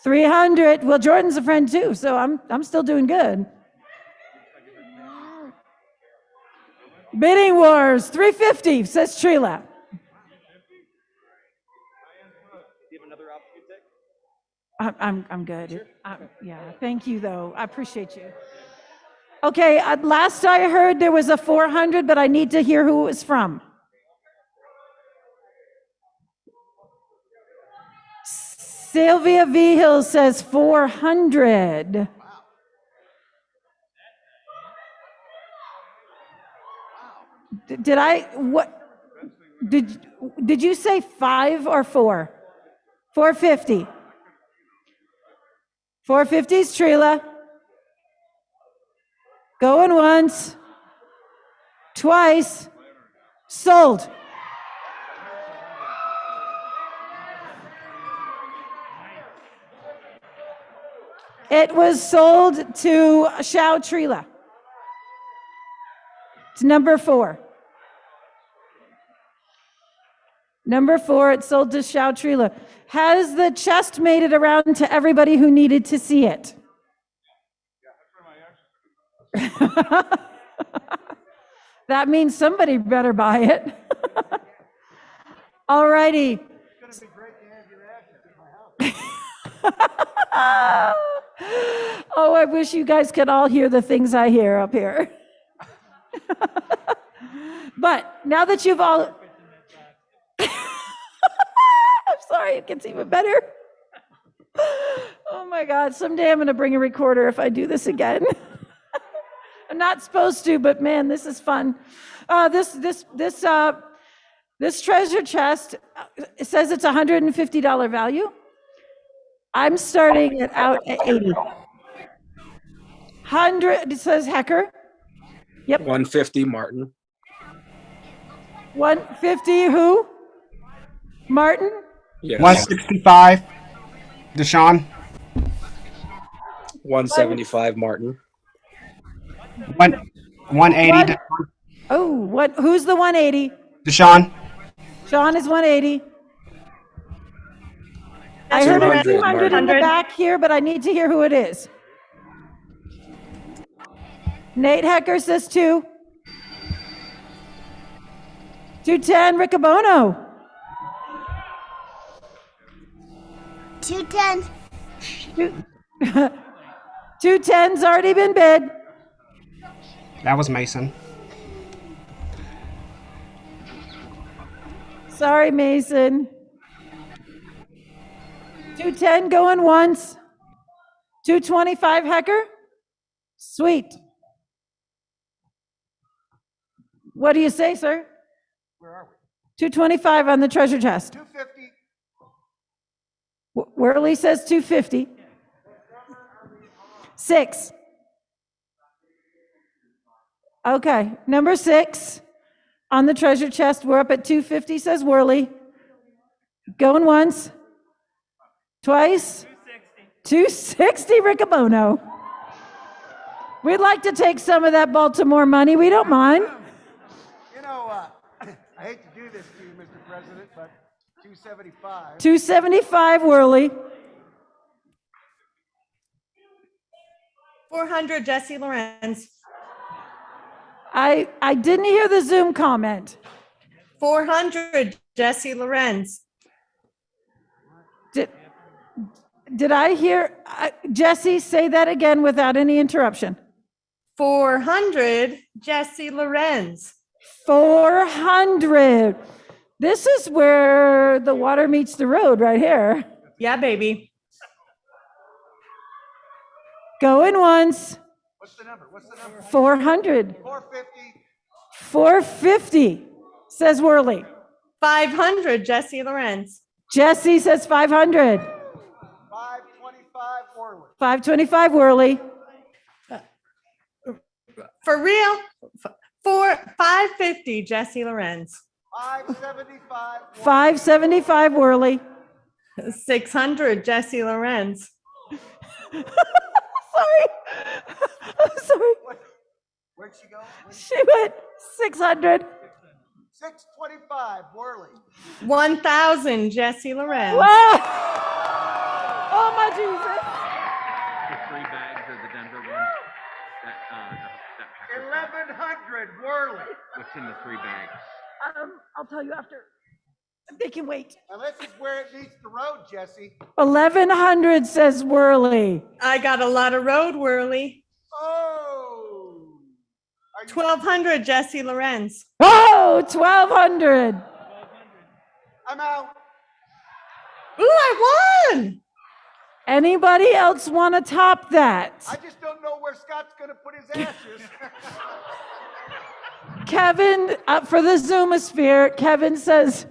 300. Well, Jordan's a friend too, so I'm still doing good. Bidding wars. 350 says Trila. I'm good. Yeah, thank you though. I appreciate you. Okay, last I heard there was a 400, but I need to hear who it was from. Sylvia Vigil says 400. Did you say 5 or 4? 450. 450's Trila. Going once, twice, sold. It was sold to Xiao Trila. It's number 4. Number 4, it's sold to Xiao Trila. Has the chest made it around to everybody who needed to see it? That means somebody better buy it. All righty. Oh, I wish you guys could all hear the things I hear up here. But now that you've all, I'm sorry, it gets even better. Oh my God, someday I'm gonna bring a recorder if I do this again. I'm not supposed to, but man, this is fun. This treasure chest, it says it's $150 value. I'm starting it out at 80. 100, it says Hecker. Yep. 150 Martin. 150 who? Martin? Yes. 165 Deshaun. 175 Martin. 180 Oh, what? Who's the 180? Deshaun. Sean is 180. I heard a 200 in the back here, but I need to hear who it is. Nate Hecker says 2. 210, Riccobono. 210. 210's already been bid. That was Mason. Sorry, Mason. 210 going once. 225 Hecker. Sweet. What do you say, sir? Where are we? 225 on the treasure chest. 250. Worley says 250. 6. Okay, number 6 on the treasure chest. We're up at 250, says Worley. Going once. Twice. 260, Riccobono. We'd like to take some of that Baltimore money. We don't mind. You know, I hate to do this to you, Mr. President, but 275. 275, Worley. 400, Jesse Lorenz. I didn't hear the Zoom comment. 400, Jesse Lorenz. Did I hear, Jesse, say that again without any interruption? 400, Jesse Lorenz. 400. This is where the water meets the road right here. Yeah, baby. Going once. What's the number? 400. 450. 450, says Worley. 500, Jesse Lorenz. Jesse says 500. 525 Worley. 525 Worley. For real? 550, Jesse Lorenz. 575. 575 Worley. 600, Jesse Lorenz. Sorry. I'm sorry. Where'd she go? She went 600. 625 Worley. 1,000, Jesse Lorenz. Wow. Oh my Jesus. The 3 bags of the Denver one. That 1,100 Worley. what's in the 3 bags? I'll tell you after. They can wait. Now this is where it meets the road, Jesse. 1,100, says Worley. I got a lot of road, Worley. Oh. 1,200, Jesse Lorenz. Oh, 1,200. I'm out. Ooh, I won. Anybody else want to top that? I just don't know where Scott's going to put his ashes. Kevin, for the Zoomosphere, Kevin says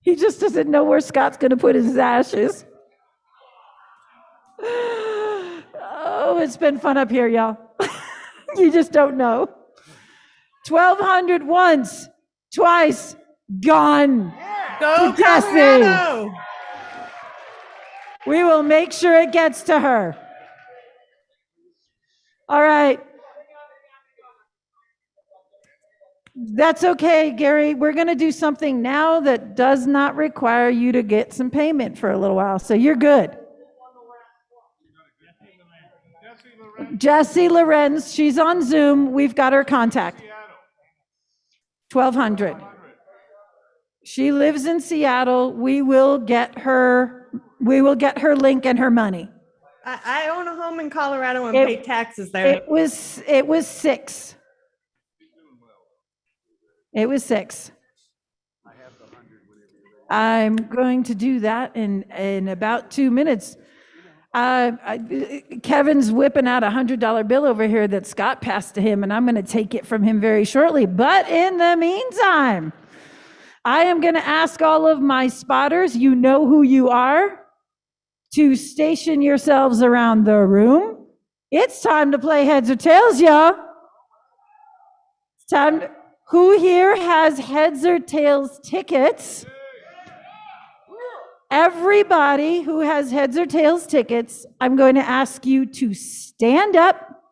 he just doesn't know where Scott's going to put his ashes. Oh, it's been fun up here, y'all. You just don't know. 1,200 once, twice, gone. Go to Jesse. Colorado. We will make sure it gets to her. All right. That's okay, Gary. We're going to do something now that does not require you to get some payment for a little while, so you're good. Jesse Lorenz, she's on Zoom. We've got her contact. 1,200. She lives in Seattle. We will get her link and her money. I own a home in Colorado and It- pay taxes there. It was 6. It was 6. I'm going to do that in about 2 minutes. Kevin's whipping out a $100 bill over here that Scott passed to him, and I'm going to take it from him very shortly. But in the meantime, I am going to ask all of my spotters, you know who you are, to station yourselves around the room. It's time to play heads or tails, y'all. It's time. Who here has heads or tails tickets? Everybody who has heads or tails tickets, I'm going to ask you to stand up.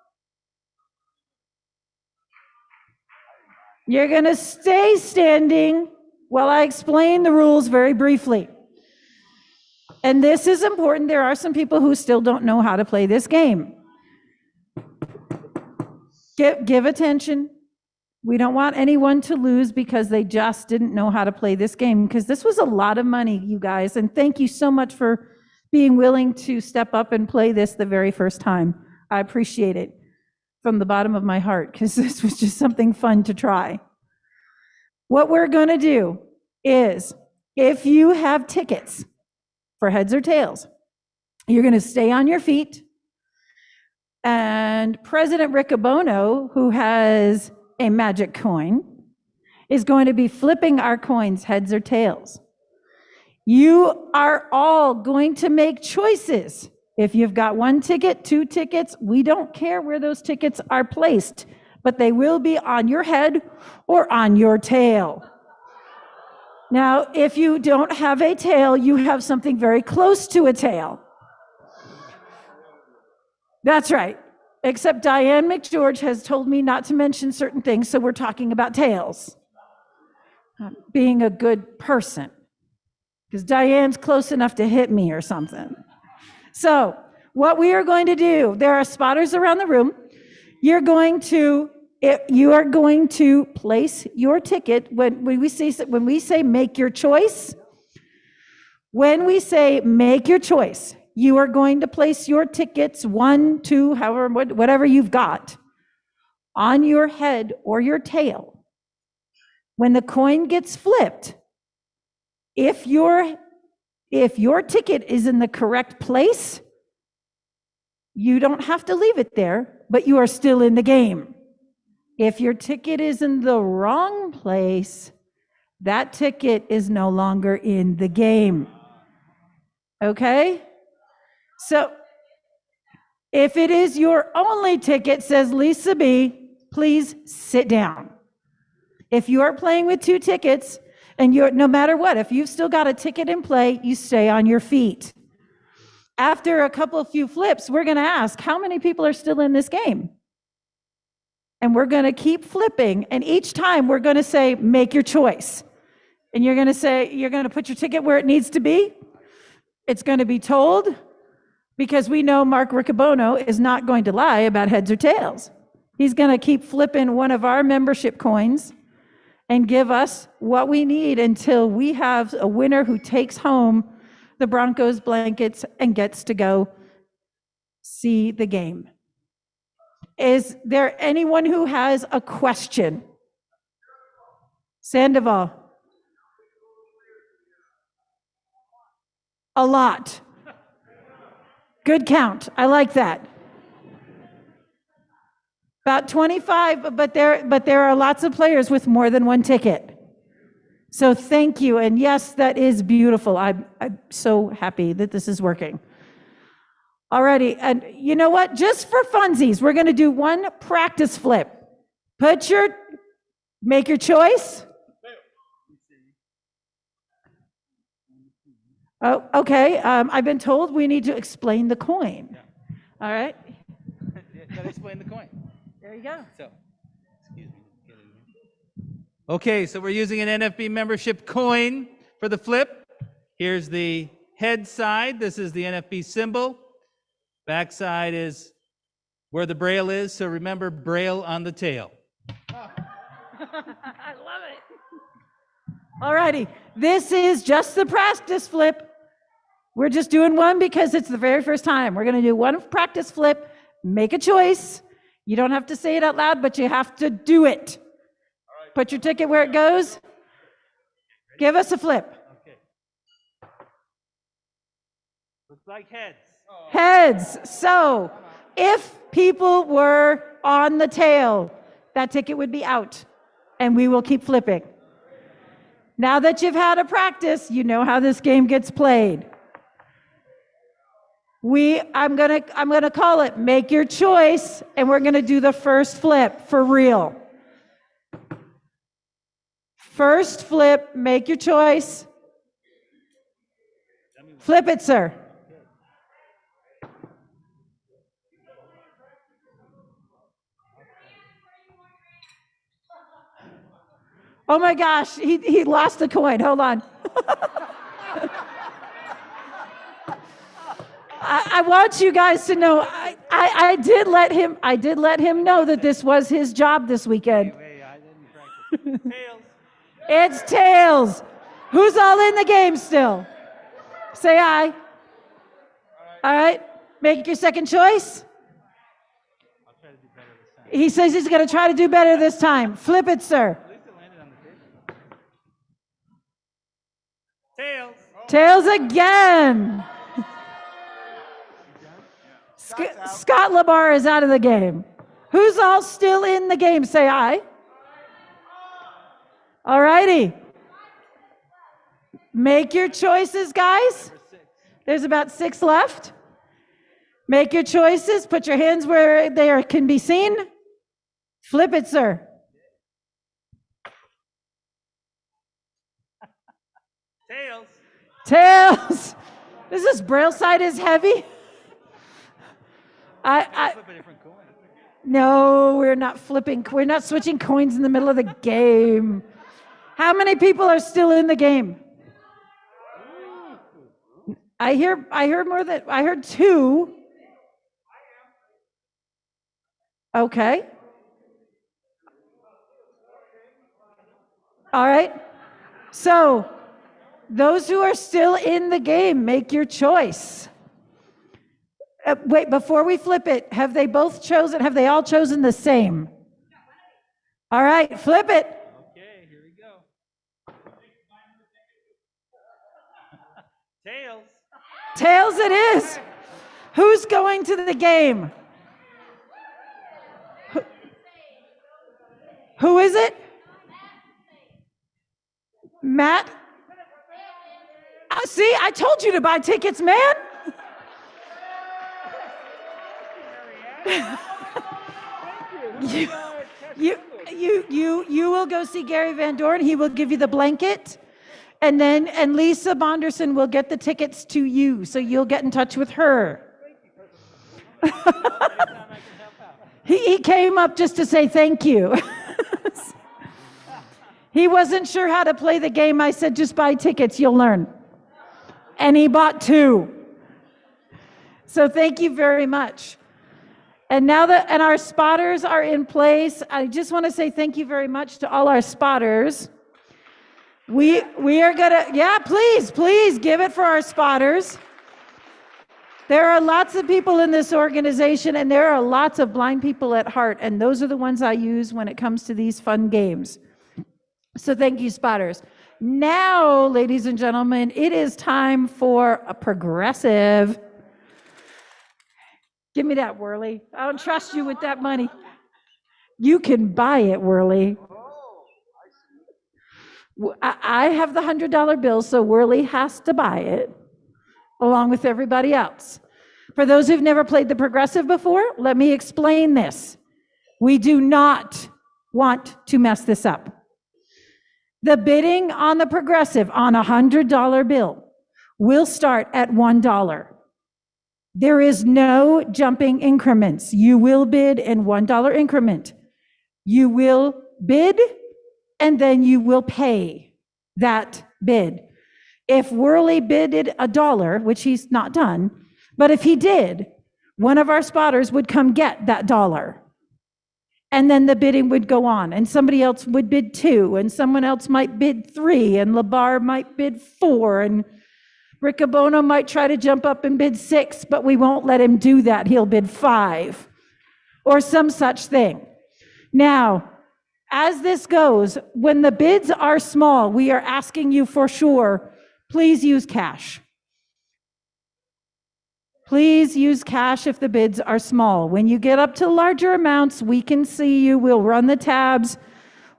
You're going to stay standing while I explain the rules very briefly. And this is important. There are some people who still don't know how to play this game. Give attention. We don't want anyone to lose because they just didn't know how to play this game, because this was a lot of money, you guys. And thank you so much for being willing to step up and play this the very first time. I appreciate it from the bottom of my heart, because this was just something fun to try. What we're going to do is, if you have tickets for heads or tails, you're going to stay on your feet. And President Riccobono, who has a magic coin, is going to be flipping our coins heads or tails. You are all going to make choices. If you've got 1 ticket, 2 tickets, we don't care where those tickets are placed, but they will be on your head or on your tail. Now, if you don't have a tail, you have something very close to a tail. That's right. Except Diane Mcgeorge has told me not to mention certain things, so we're talking about tails. Being a good person. Because Diane's close enough to hit me or something. So, what we are going to do, there are spotters around the room. You are going to place your ticket when we say make your choice. When we say make your choice, you are going to place your tickets, 1, 2, whatever you've got, on your head or your tail. When the coin gets flipped, if your ticket is in the correct place, you don't have to leave it there, but you are still in the game. If your ticket is in the wrong place, that ticket is no longer in the game. Okay? So, if it is your only ticket, says Lisa B., please sit down. If you are playing with 2 tickets, and no matter what, if you've still got a ticket in play, you stay on your feet. After a few flips, we're going to ask, how many people are still in this game? And we're going to keep flipping, and each time we're going to say, make your choice. And you're going to put your ticket where it needs to be. It's going to be told, because we know Mark Riccobono is not going to lie about heads or tails. He's going to keep flipping one of our membership coins and give us what we need until we have a winner who takes home the Broncos blankets and gets to go see the game. Is there anyone who has a question? Sandoval. A lot. Good count. I like that. About 25, but there are lots of players with more than 1 ticket. So thank you, and yes, that is beautiful. I'm so happy that this is working. Alrighty, and you know what? Just for funsies, we're going to do 1 practice flip. Make your choice. Oh, okay. I've been told we need to explain the coin. All right. Gotta explain the coin. There you go. So, excuse me. Okay, so we're using an NFB membership coin for the flip. Here's the head side. This is the NFB symbol. Back side is where the braille is. So remember, braille on the tail. I love it. All righty. This is just the practice flip. We're just doing one because it's the very first time. We're going to do one practice flip. Make a choice. You don't have to say it out loud, but you have to do it. Put your ticket where it goes. Give us a flip. Okay. Looks like heads. Heads. So if people were on the tail, that ticket would be out, and we will keep flipping. Now that you've had a practice, you know how this game gets played. I'm gonna call it make your choice, and we're gonna do the first flip for real. First flip, make your choice. Flip it, sir. Oh my gosh, he lost the coin. Hold on. I want you guys to know I did let him know that this was his job this weekend. Tails. It's tails. Who's all in the game still? Say aye. All right. Make your second choice. I'll try to do better this time. He says he's going to try to do better this time. Flip it, sir. At least it landed on the table. Tails. Tails again. Scott Labarre is out of the game. Who's all still in the game? Say aye. All righty. Make your choices, guys. There's about 6 left. Make your choices. Put your hands where they can be seen. Flip it, sir. Tails. Tails. This braille side is heavy. Flip a different coin. No, we're not flipping. We're not switching coins in the middle of the game. How many people are still in the game? I heard 2. Okay. All right. So, those who are still in the game, make your choice. Wait, before we flip it, have they all chosen the same? All right, flip it. Okay, here we go. Tails. Tails it is. Who's going to the game? Who is it? Matt? See, I told you to buy tickets, man. You will go see Gary Van Dorn. He will give you the blanket. And Lisa Bonderson will get the tickets to you, so you'll get in touch with her. He came up just to say thank you. He wasn't sure how to play the game. I said, just buy tickets, you'll learn. And he bought 2. So thank you very much. And now that our spotters are in place, I just want to say thank you very much to all our spotters. We are gonna, please give it for our spotters. There are lots of people in this organization, and there are lots of blind people at heart, and those are the ones I use when it comes to these fun games. So thank you, spotters. Now, ladies and gentlemen, it is time for a progressive. Give me that, Worley. I don't trust you with that money. You can buy it, Worley. I have the $100 bill, so Worley has to buy it, along with everybody else. For those who've never played the progressive before, let me explain this. We do not want to mess this up. The bidding on the progressive on a $100 bill will start at $1. There is no jumping increments. You will bid in $1 increment. You will bid, and then you will pay that bid. If Worley bidded $1, which he's not done, but if he did, one of our spotters would come get that $1. And then the bidding would go on, and somebody else would bid 2, and someone else might bid 3, and Labarre might bid 4, and Riccobono might try to jump up and bid 6, but we won't let him do that. He'll bid 5, or some such thing. Now, as this goes, when the bids are small, we are asking you for sure, please use cash. Please use cash if the bids are small. When you get up to larger amounts, we can see you, we'll run the tabs,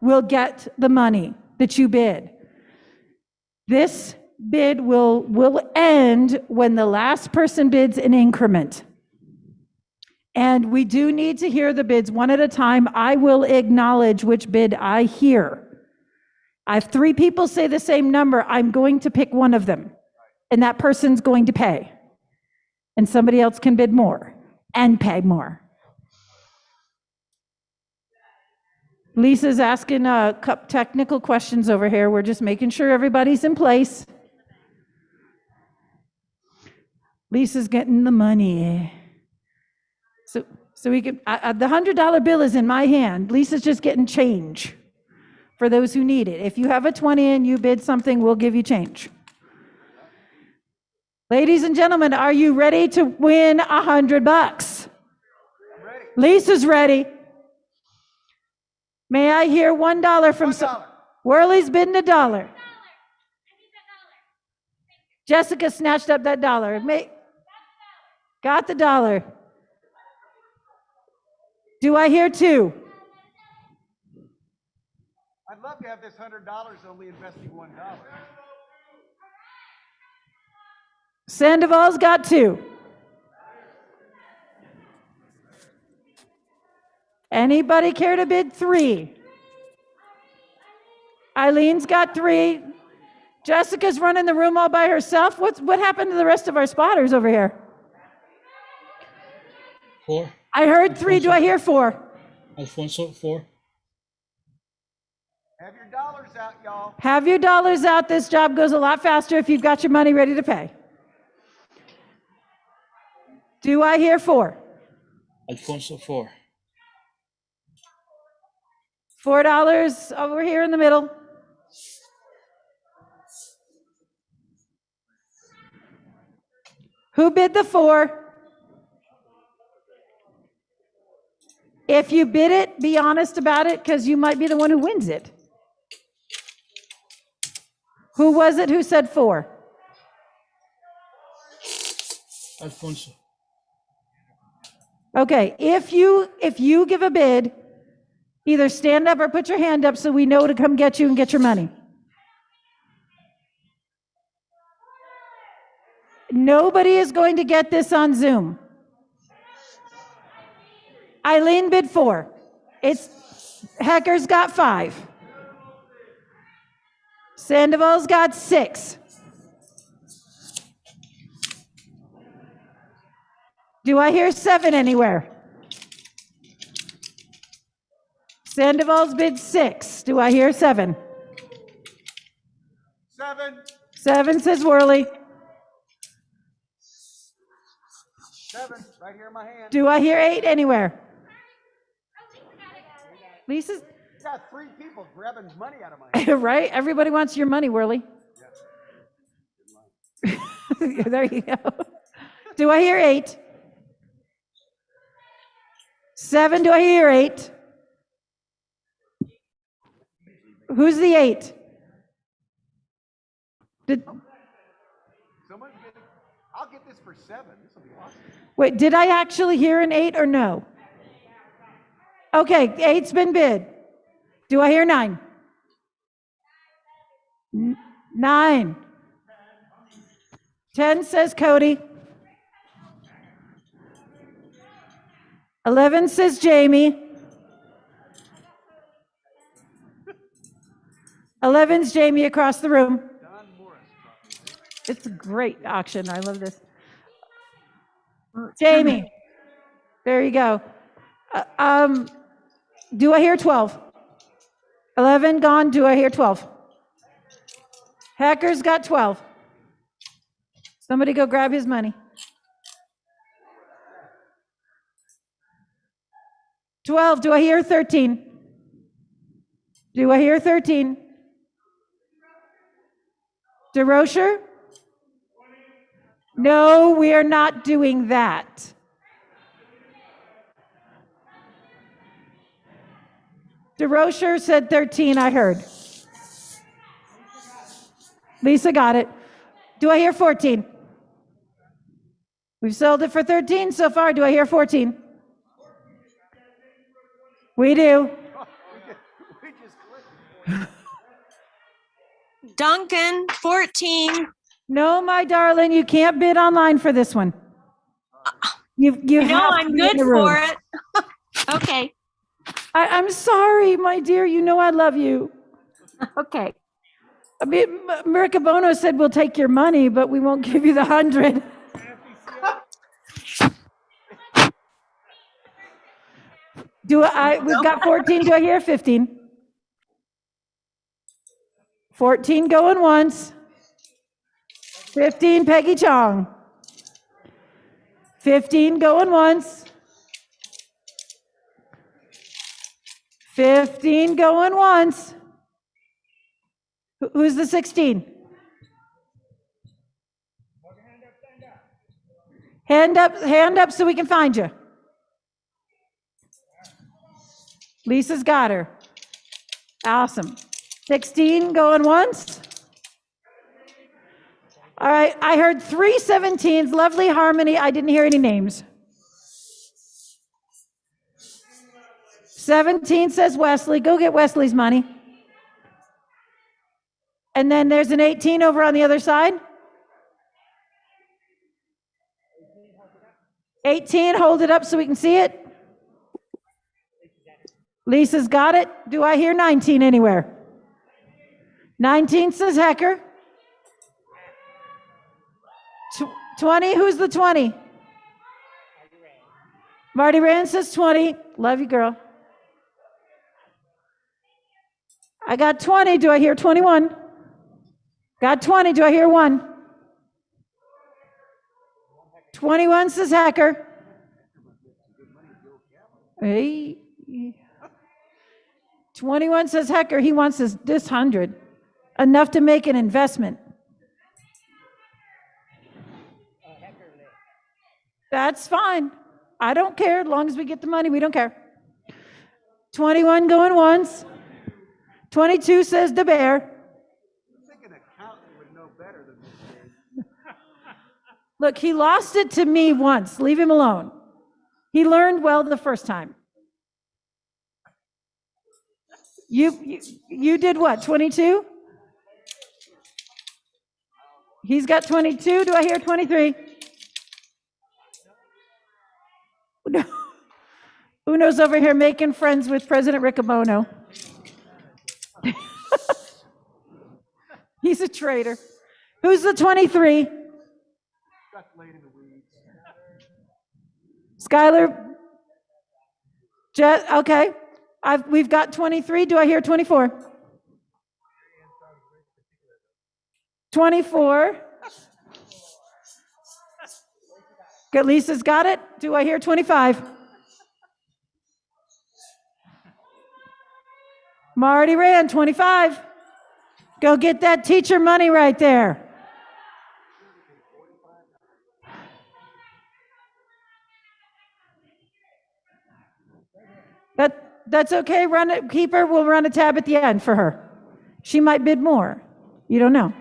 we'll get the money that you bid. This bid will end when the last person bids an increment. And we do need to hear the bids one at a time. I will acknowledge which bid I hear. If 3 people say the same number, I'm going to pick one of them, and that person's going to pay. And somebody else can bid more and pay more. Lisa's asking a couple technical questions over here. We're just making sure everybody's in place. Lisa's getting the money. So we can, the $100 bill is in my hand. Lisa's just getting change for those who need it. If you have a 20 and you bid something, we'll give you change. Ladies and gentlemen, are you ready to win $100? Ready. Lisa's ready. May I hear $1 from Worley's bidding $1. Jessica snatched up that dollar. Got the dollar. Do I hear 2? I'd love to have this $100 only investing $1. Sandoval's got 2. Anybody care to bid 3? Eileen's got 3. Jessica's running the room all by herself. What happened to the rest of our spotters over here? 4. I heard 3. Do I hear 4? Alfonso, 4. Have your dollars out, y'all. Have your dollars out. This job goes a lot faster if you've got your money ready to pay. Do I hear 4? Alfonso, 4. $4 over here in the middle. Who bid the 4? If you bid it, be honest about it, because you might be the one who wins it. Who was it who said 4? Alfonso. Okay, if you give a bid, either stand up or put your hand up so we know to come get you and get your money. Nobody is going to get this on Zoom. Eileen bid 4. Hecker's got 5. Sandoval's got 6. Do I hear 7 anywhere? Sandoval's bid 6. Do I hear 7? 7. 7 says Worley. 7, right here in my hand. Do I hear 8 anywhere? Lisa's. You got 3 people grabbing money out of my hand. Right? Everybody wants your money, Worley. There you go. Do I hear 8? 7, do I hear 8? Who's the 8? I'll get this for 7. This will be awesome. Wait, did I actually hear an 8 or no? Okay, 8's been bid. Do I hear 9? 9. 10 says Cody. 11 says Jamie. 11's Jamie across the room. It's a great auction. I love this. Jamie. There you go. Do I hear 12? 11 gone. Do I hear 12? Hacker's got 12. Somebody go grab his money. 12, do I hear 13? Do I hear 13? DeRocher? No, we are not doing that. DeRocher said 13, I heard. Lisa got it. Do I hear 14? We've sold it for 13 so far. Do I hear 14? We do. Duncan, 14. No, my darling, you can't bid online for this one. You No, have to I'm be in good the room. for it. Okay. I'm sorry, my dear. You know I love you. Okay. I mean, Marika Bono said we'll take your money, but we won't give you the 100. We've got 14. Do I hear 15? 14 going once. 15, Peggy Chong. 15 going once. 15 going once. Who's the 16? Hand up so we can find you. Lisa's got her. Awesome. 16 going once. All right, I heard 3 17s, lovely harmony. I didn't hear any names. 17 says Wesley. Go get Wesley's money. And then there's an 18 over on the other side. 18, hold it up so we can see it. Lisa's got it. Do I hear 19 anywhere? 19 says Hecker. 20, who's the 20? Marty Rand says 20. Love you, girl. I got 20. Do I hear 21? Got 20. Do I hear 1? 21 says Hacker. Hey. 21 says Hecker. He wants this 100. Enough to make an investment. That's fine. I don't care. As long as we get the money, we don't care. 21 going once. 22 says DeBear. Look, he lost it to me once. Leave him alone. He learned well the first time. You did what, 22? He's got 22. Do I hear 23? Uno's over here making friends with President Riccobono. He's a traitor. Who's the 23? Skylar. Okay. We've got 23. Do I hear 24? 24. Good. Lisa's got it. Do I hear 25? Marty Rand, 25. Go get that teacher money right there. That's okay. Run it. Keep her. We'll run a tab at the end for her. She might bid more. You don't know.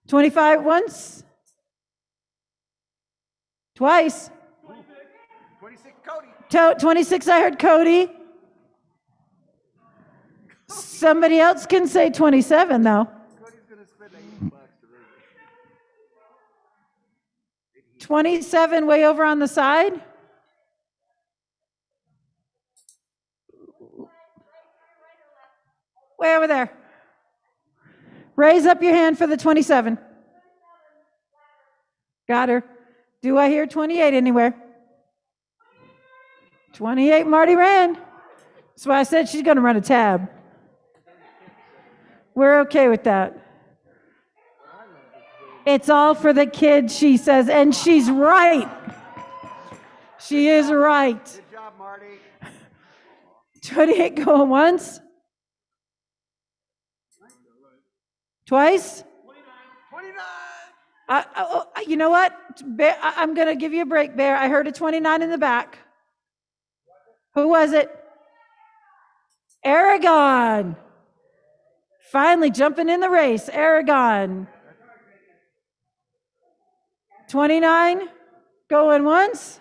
25 once. Twice. 26, Cody. 26, I heard Cody. Somebody else can say 27, though. Cody's going to spend $80 to raise it. 27 way over on the side. Way over there. Raise up your hand for the 27. Got her. Do I hear 28 anywhere? 28, Marty Rand. That's why I said she's going to run a tab. We're okay with that. It's all for the kids, she says, and she's right. She is right. Good job, Marty. 28 going once. Twice. 29. You know what? Bear, I'm going to give you a break, Bear. I heard a 29 in the back. Who was it? Aragon. Finally jumping in the race. Aragon. 29 going once.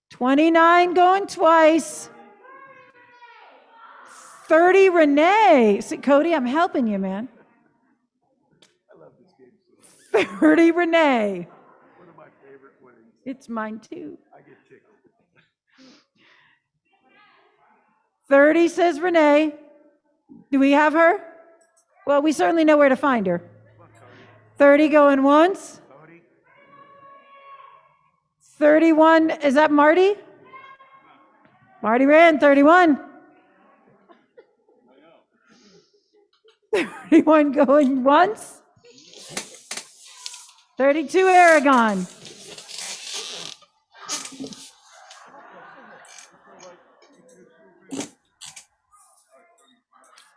29 going twice. 30 Renee. See, Cody, I'm helping you, man. 30 Renee. One of my favorite winnings. It's mine too. I get tickled. 30 says Renee. Do we have her? Well, we certainly know where to find her. 30 going once. 31, is that Marty? Marty ran 31. 31 going once. 32 Aragon.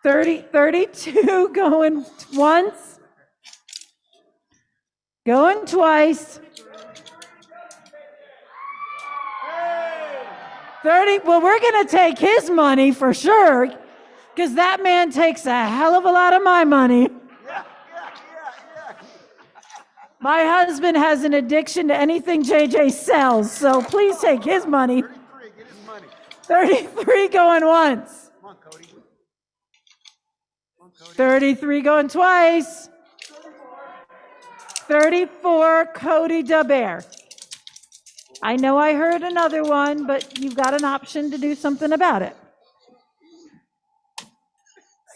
32 going once. Going twice. 30, well, we're going to take his money for sure, because that man takes a hell of a lot of my money. My husband has an addiction to anything JJ sells, so please take his money. 33, get his money. 33 going once. Come on, Cody. Come on, Cody. 33 going twice. 34, Cody Dabear. I know I heard another one, but you've got an option to do something about it.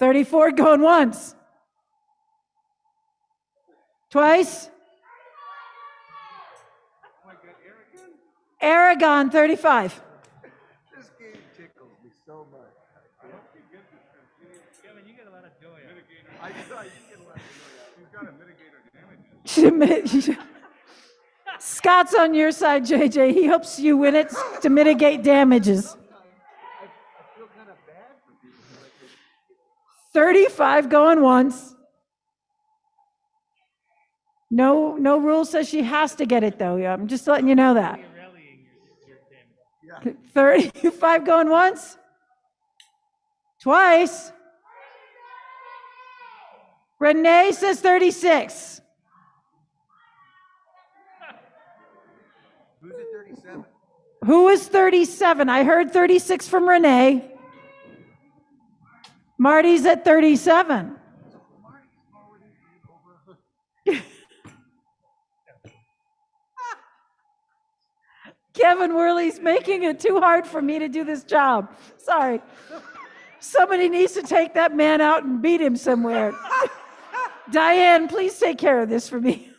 34 going once. Twice. Aragon 35. This game tickles me so much. Kevin, you get a lot of joy. I saw you get a lot of joy. You've got to mitigate her damages. Scott's on your side, JJ. He hopes you win it to mitigate damages. I feel kind of bad for people like this. 35 going once. No rule says she has to get it though. Yeah, I'm just letting you know that. 35 going once. Twice. Renee says 36. Who's at 37? Who is 37? I heard 36 from Renee. Marty's at 37. Kevin Worley's making it too hard for me to do this job. Sorry. Somebody needs to take that man out and beat him somewhere. Diane, please take care of this for me.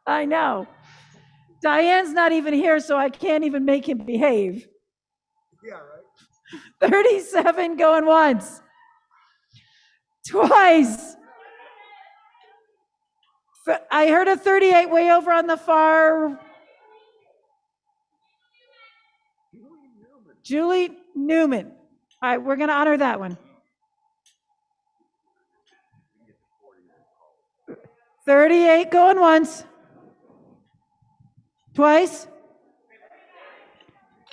I know. Diane's not even here, so I can't even make him behave. Yeah, right. 37 going once. Twice. I heard a 38 way over on the far. Julie Newman. All right, we're going to honor that one. 38 going once. Twice.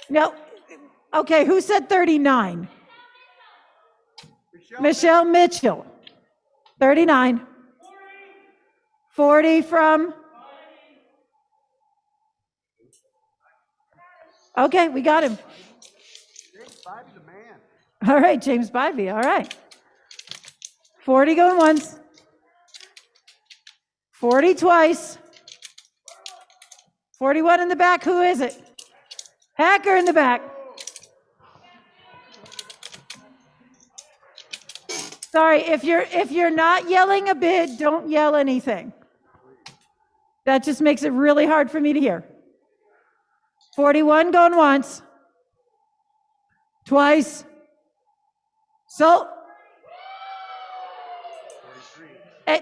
No. Okay, who said 39? Michelle Mitchell. 39. 40 from? Okay, we got him. James Bivey's a man. All right, James Bivey, all right. 40 going once. 40 twice. 41 in the back, who is it? Hacker in the back. Sorry, if you're not yelling a bid, don't yell anything. That just makes it really hard for me to hear. 41 going once. Twice. So,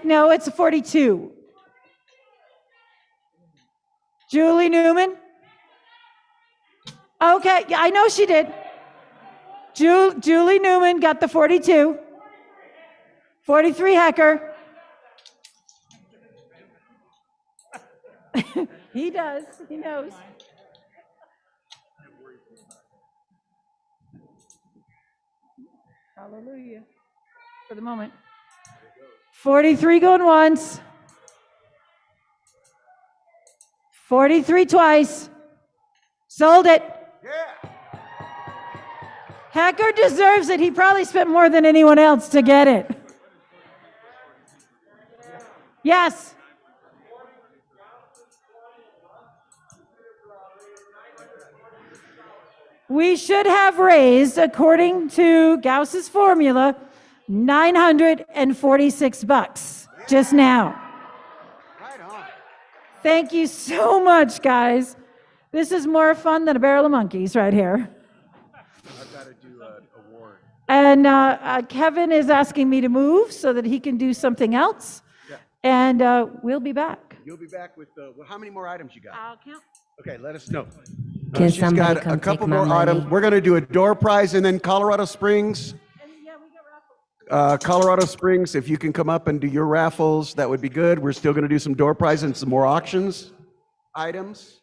no, it's a 42. Julie Newman. Okay, yeah, I know she did. Julie Newman got the 42. 43 Hecker. He does, he knows. Hallelujah. For the moment. 43 going once. 43 twice. Sold it. Hecker deserves it. He probably spent more than anyone else to get it. Yes. We should have raised, according to Gauss's formula, $946 just now. Thank you so much, guys. This is more fun than a barrel of monkeys right here. I've got to do an award. And Kevin is asking me to move so that he can do something else. Yeah. And we'll be back. You'll be back with how many more items you got? I'll count. Okay, let us know. Can She's somebody got come a couple take my more money? items. We're going to do a door prize and then Colorado Springs. Colorado Springs, if you can come up and do your raffles, that would be good. We're still going to do some door prize and some more auctions items.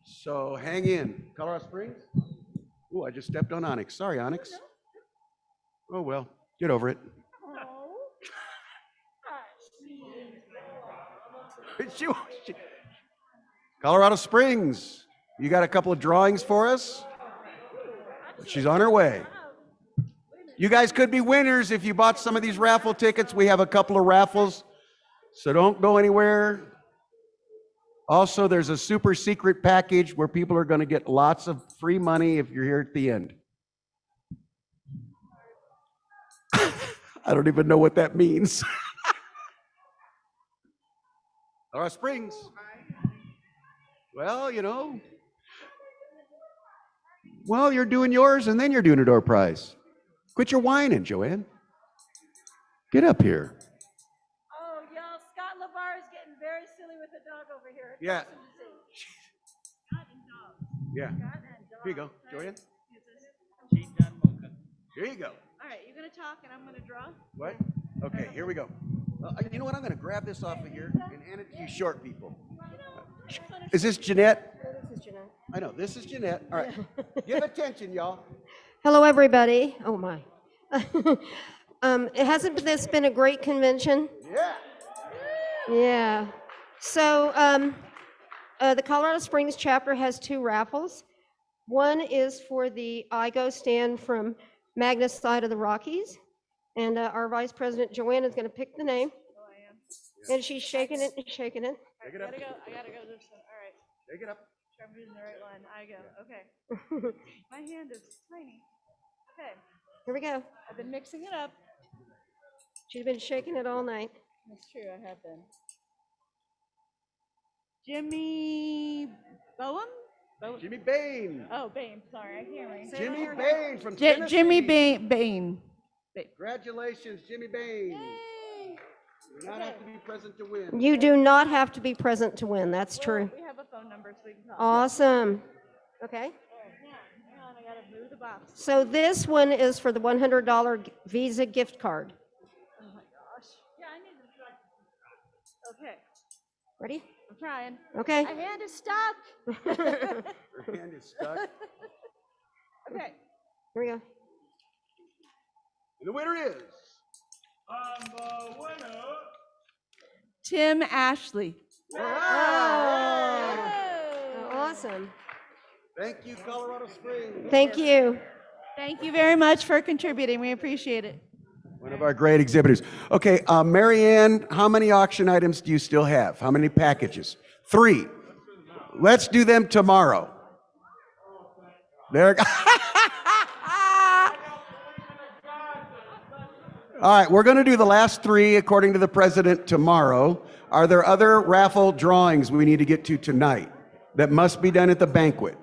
So hang in. Colorado Springs? Oh, I just stepped on Onyx. Sorry, Onyx. Oh, well, get over it. Colorado Springs, you got a couple of drawings for us? She's on her way. You guys could be winners if you bought some of these raffle tickets. We have a couple of raffles, so don't go anywhere. Also, there's a super secret package where people are going to get lots of free money if you're here at the end. I don't even know what that means. Colorado Springs. Well, you know. Well, you're doing yours and then you're doing a door prize. Quit your whining, Joanne. Get up here. Oh, y'all, Scott Labarre is getting very silly with the dog over here. Yeah. Yeah. Here you go, Joanne. Here you go. All right, you're going to talk and I'm going to draw? What? Okay, here we go. You know what? I'm going to grab this off of here and hand it to you short people. Is this Jeanette? This is Jeanette. I know, this is Jeanette. All right. Give attention, y'all. Hello, everybody. Oh, my. Hasn't this been a great convention? Yeah. Yeah. So the Colorado Springs chapter has 2 raffles. One is for the IGO stand from Magnus side of the Rockies. And our Vice President Joanne is going to pick the name. Oh, I am. And she's shaking it and shaking it. Take it up. I gotta go this one. All right. Take it up. Sure I'm using the right one. I go. Okay. My hand is tiny. Okay. Here we go. I've been mixing it up. She's been shaking it all night. That's true, I have been. Jimmy Bowen? Jimmy Bain. Oh, Bain. Sorry, I can't read. Jimmy Bain from Tennessee. Jimmy Bain. Congratulations, Jimmy Bain. You do not have to be present to win. You do not have to be present to win. That's true. We have a phone number so we can call. Awesome. Okay. Hang on, I gotta move the box. So this one is for the $100 Visa gift card. Oh my gosh. Yeah, I need to try. Okay, Ready? I'm trying. Okay. My hand is stuck. Her hand is stuck. Okay. Here we go. And the winner is. Tim Ashley. Awesome. Thank you, Colorado Springs. Thank you. Thank you very much for contributing. We appreciate it. One of our great exhibitors. Okay, Mary Ann, how many auction items do you still have? How many packages? 3. Let's do them tomorrow. There. All right, we're going to do the last 3 according to the president tomorrow. Are there other raffle drawings we need to get to tonight that must be done at the banquet?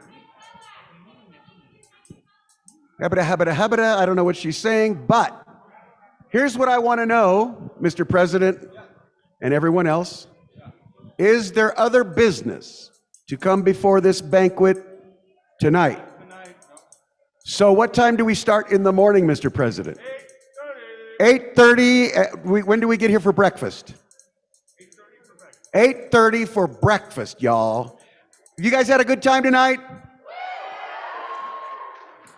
Habita, habita, habita. I don't know what she's saying, but here's what I want to know, Mr. President and everyone else. Is there other business to come before this banquet tonight? So what time do we start in the morning, Mr. President? 8:30. When do we get here for breakfast? 8:30 for breakfast, y'all. You guys had a good time tonight?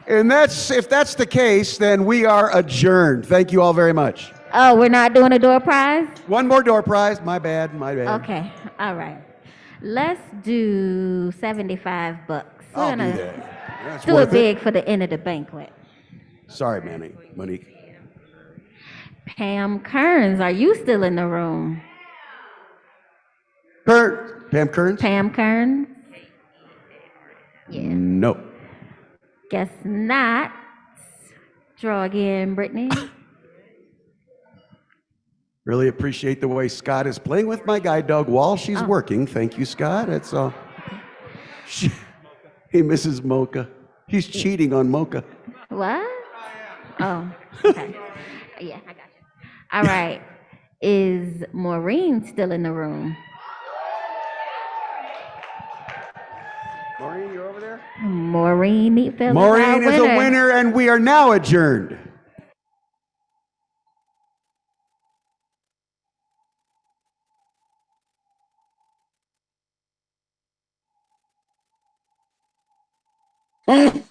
And if that's the case, then we are adjourned. Thank you all very much. Oh, we're not doing a door prize? One more door prize. My bad. Okay, all right. Let's do $75. We're I'll do gonna that. That's do worth it big for the end of the banquet. Sorry, Monique. Pam Kearns, are you still in the room? Pam Kearns? Pam Kearns? No. Guess not. Draw again, Brittany. Really appreciate the way Scott is playing with my guide dog while she's working. Thank you, Scott. That's all. Hey, Mrs. Mocha. He's cheating on Mocha. What? Oh, okay. Yeah, I got you. All right. Is Maureen still in the room? Maureen, you're over there? Maureen Neatfield Maureen is is our a winner, and we are now adjourned. winner.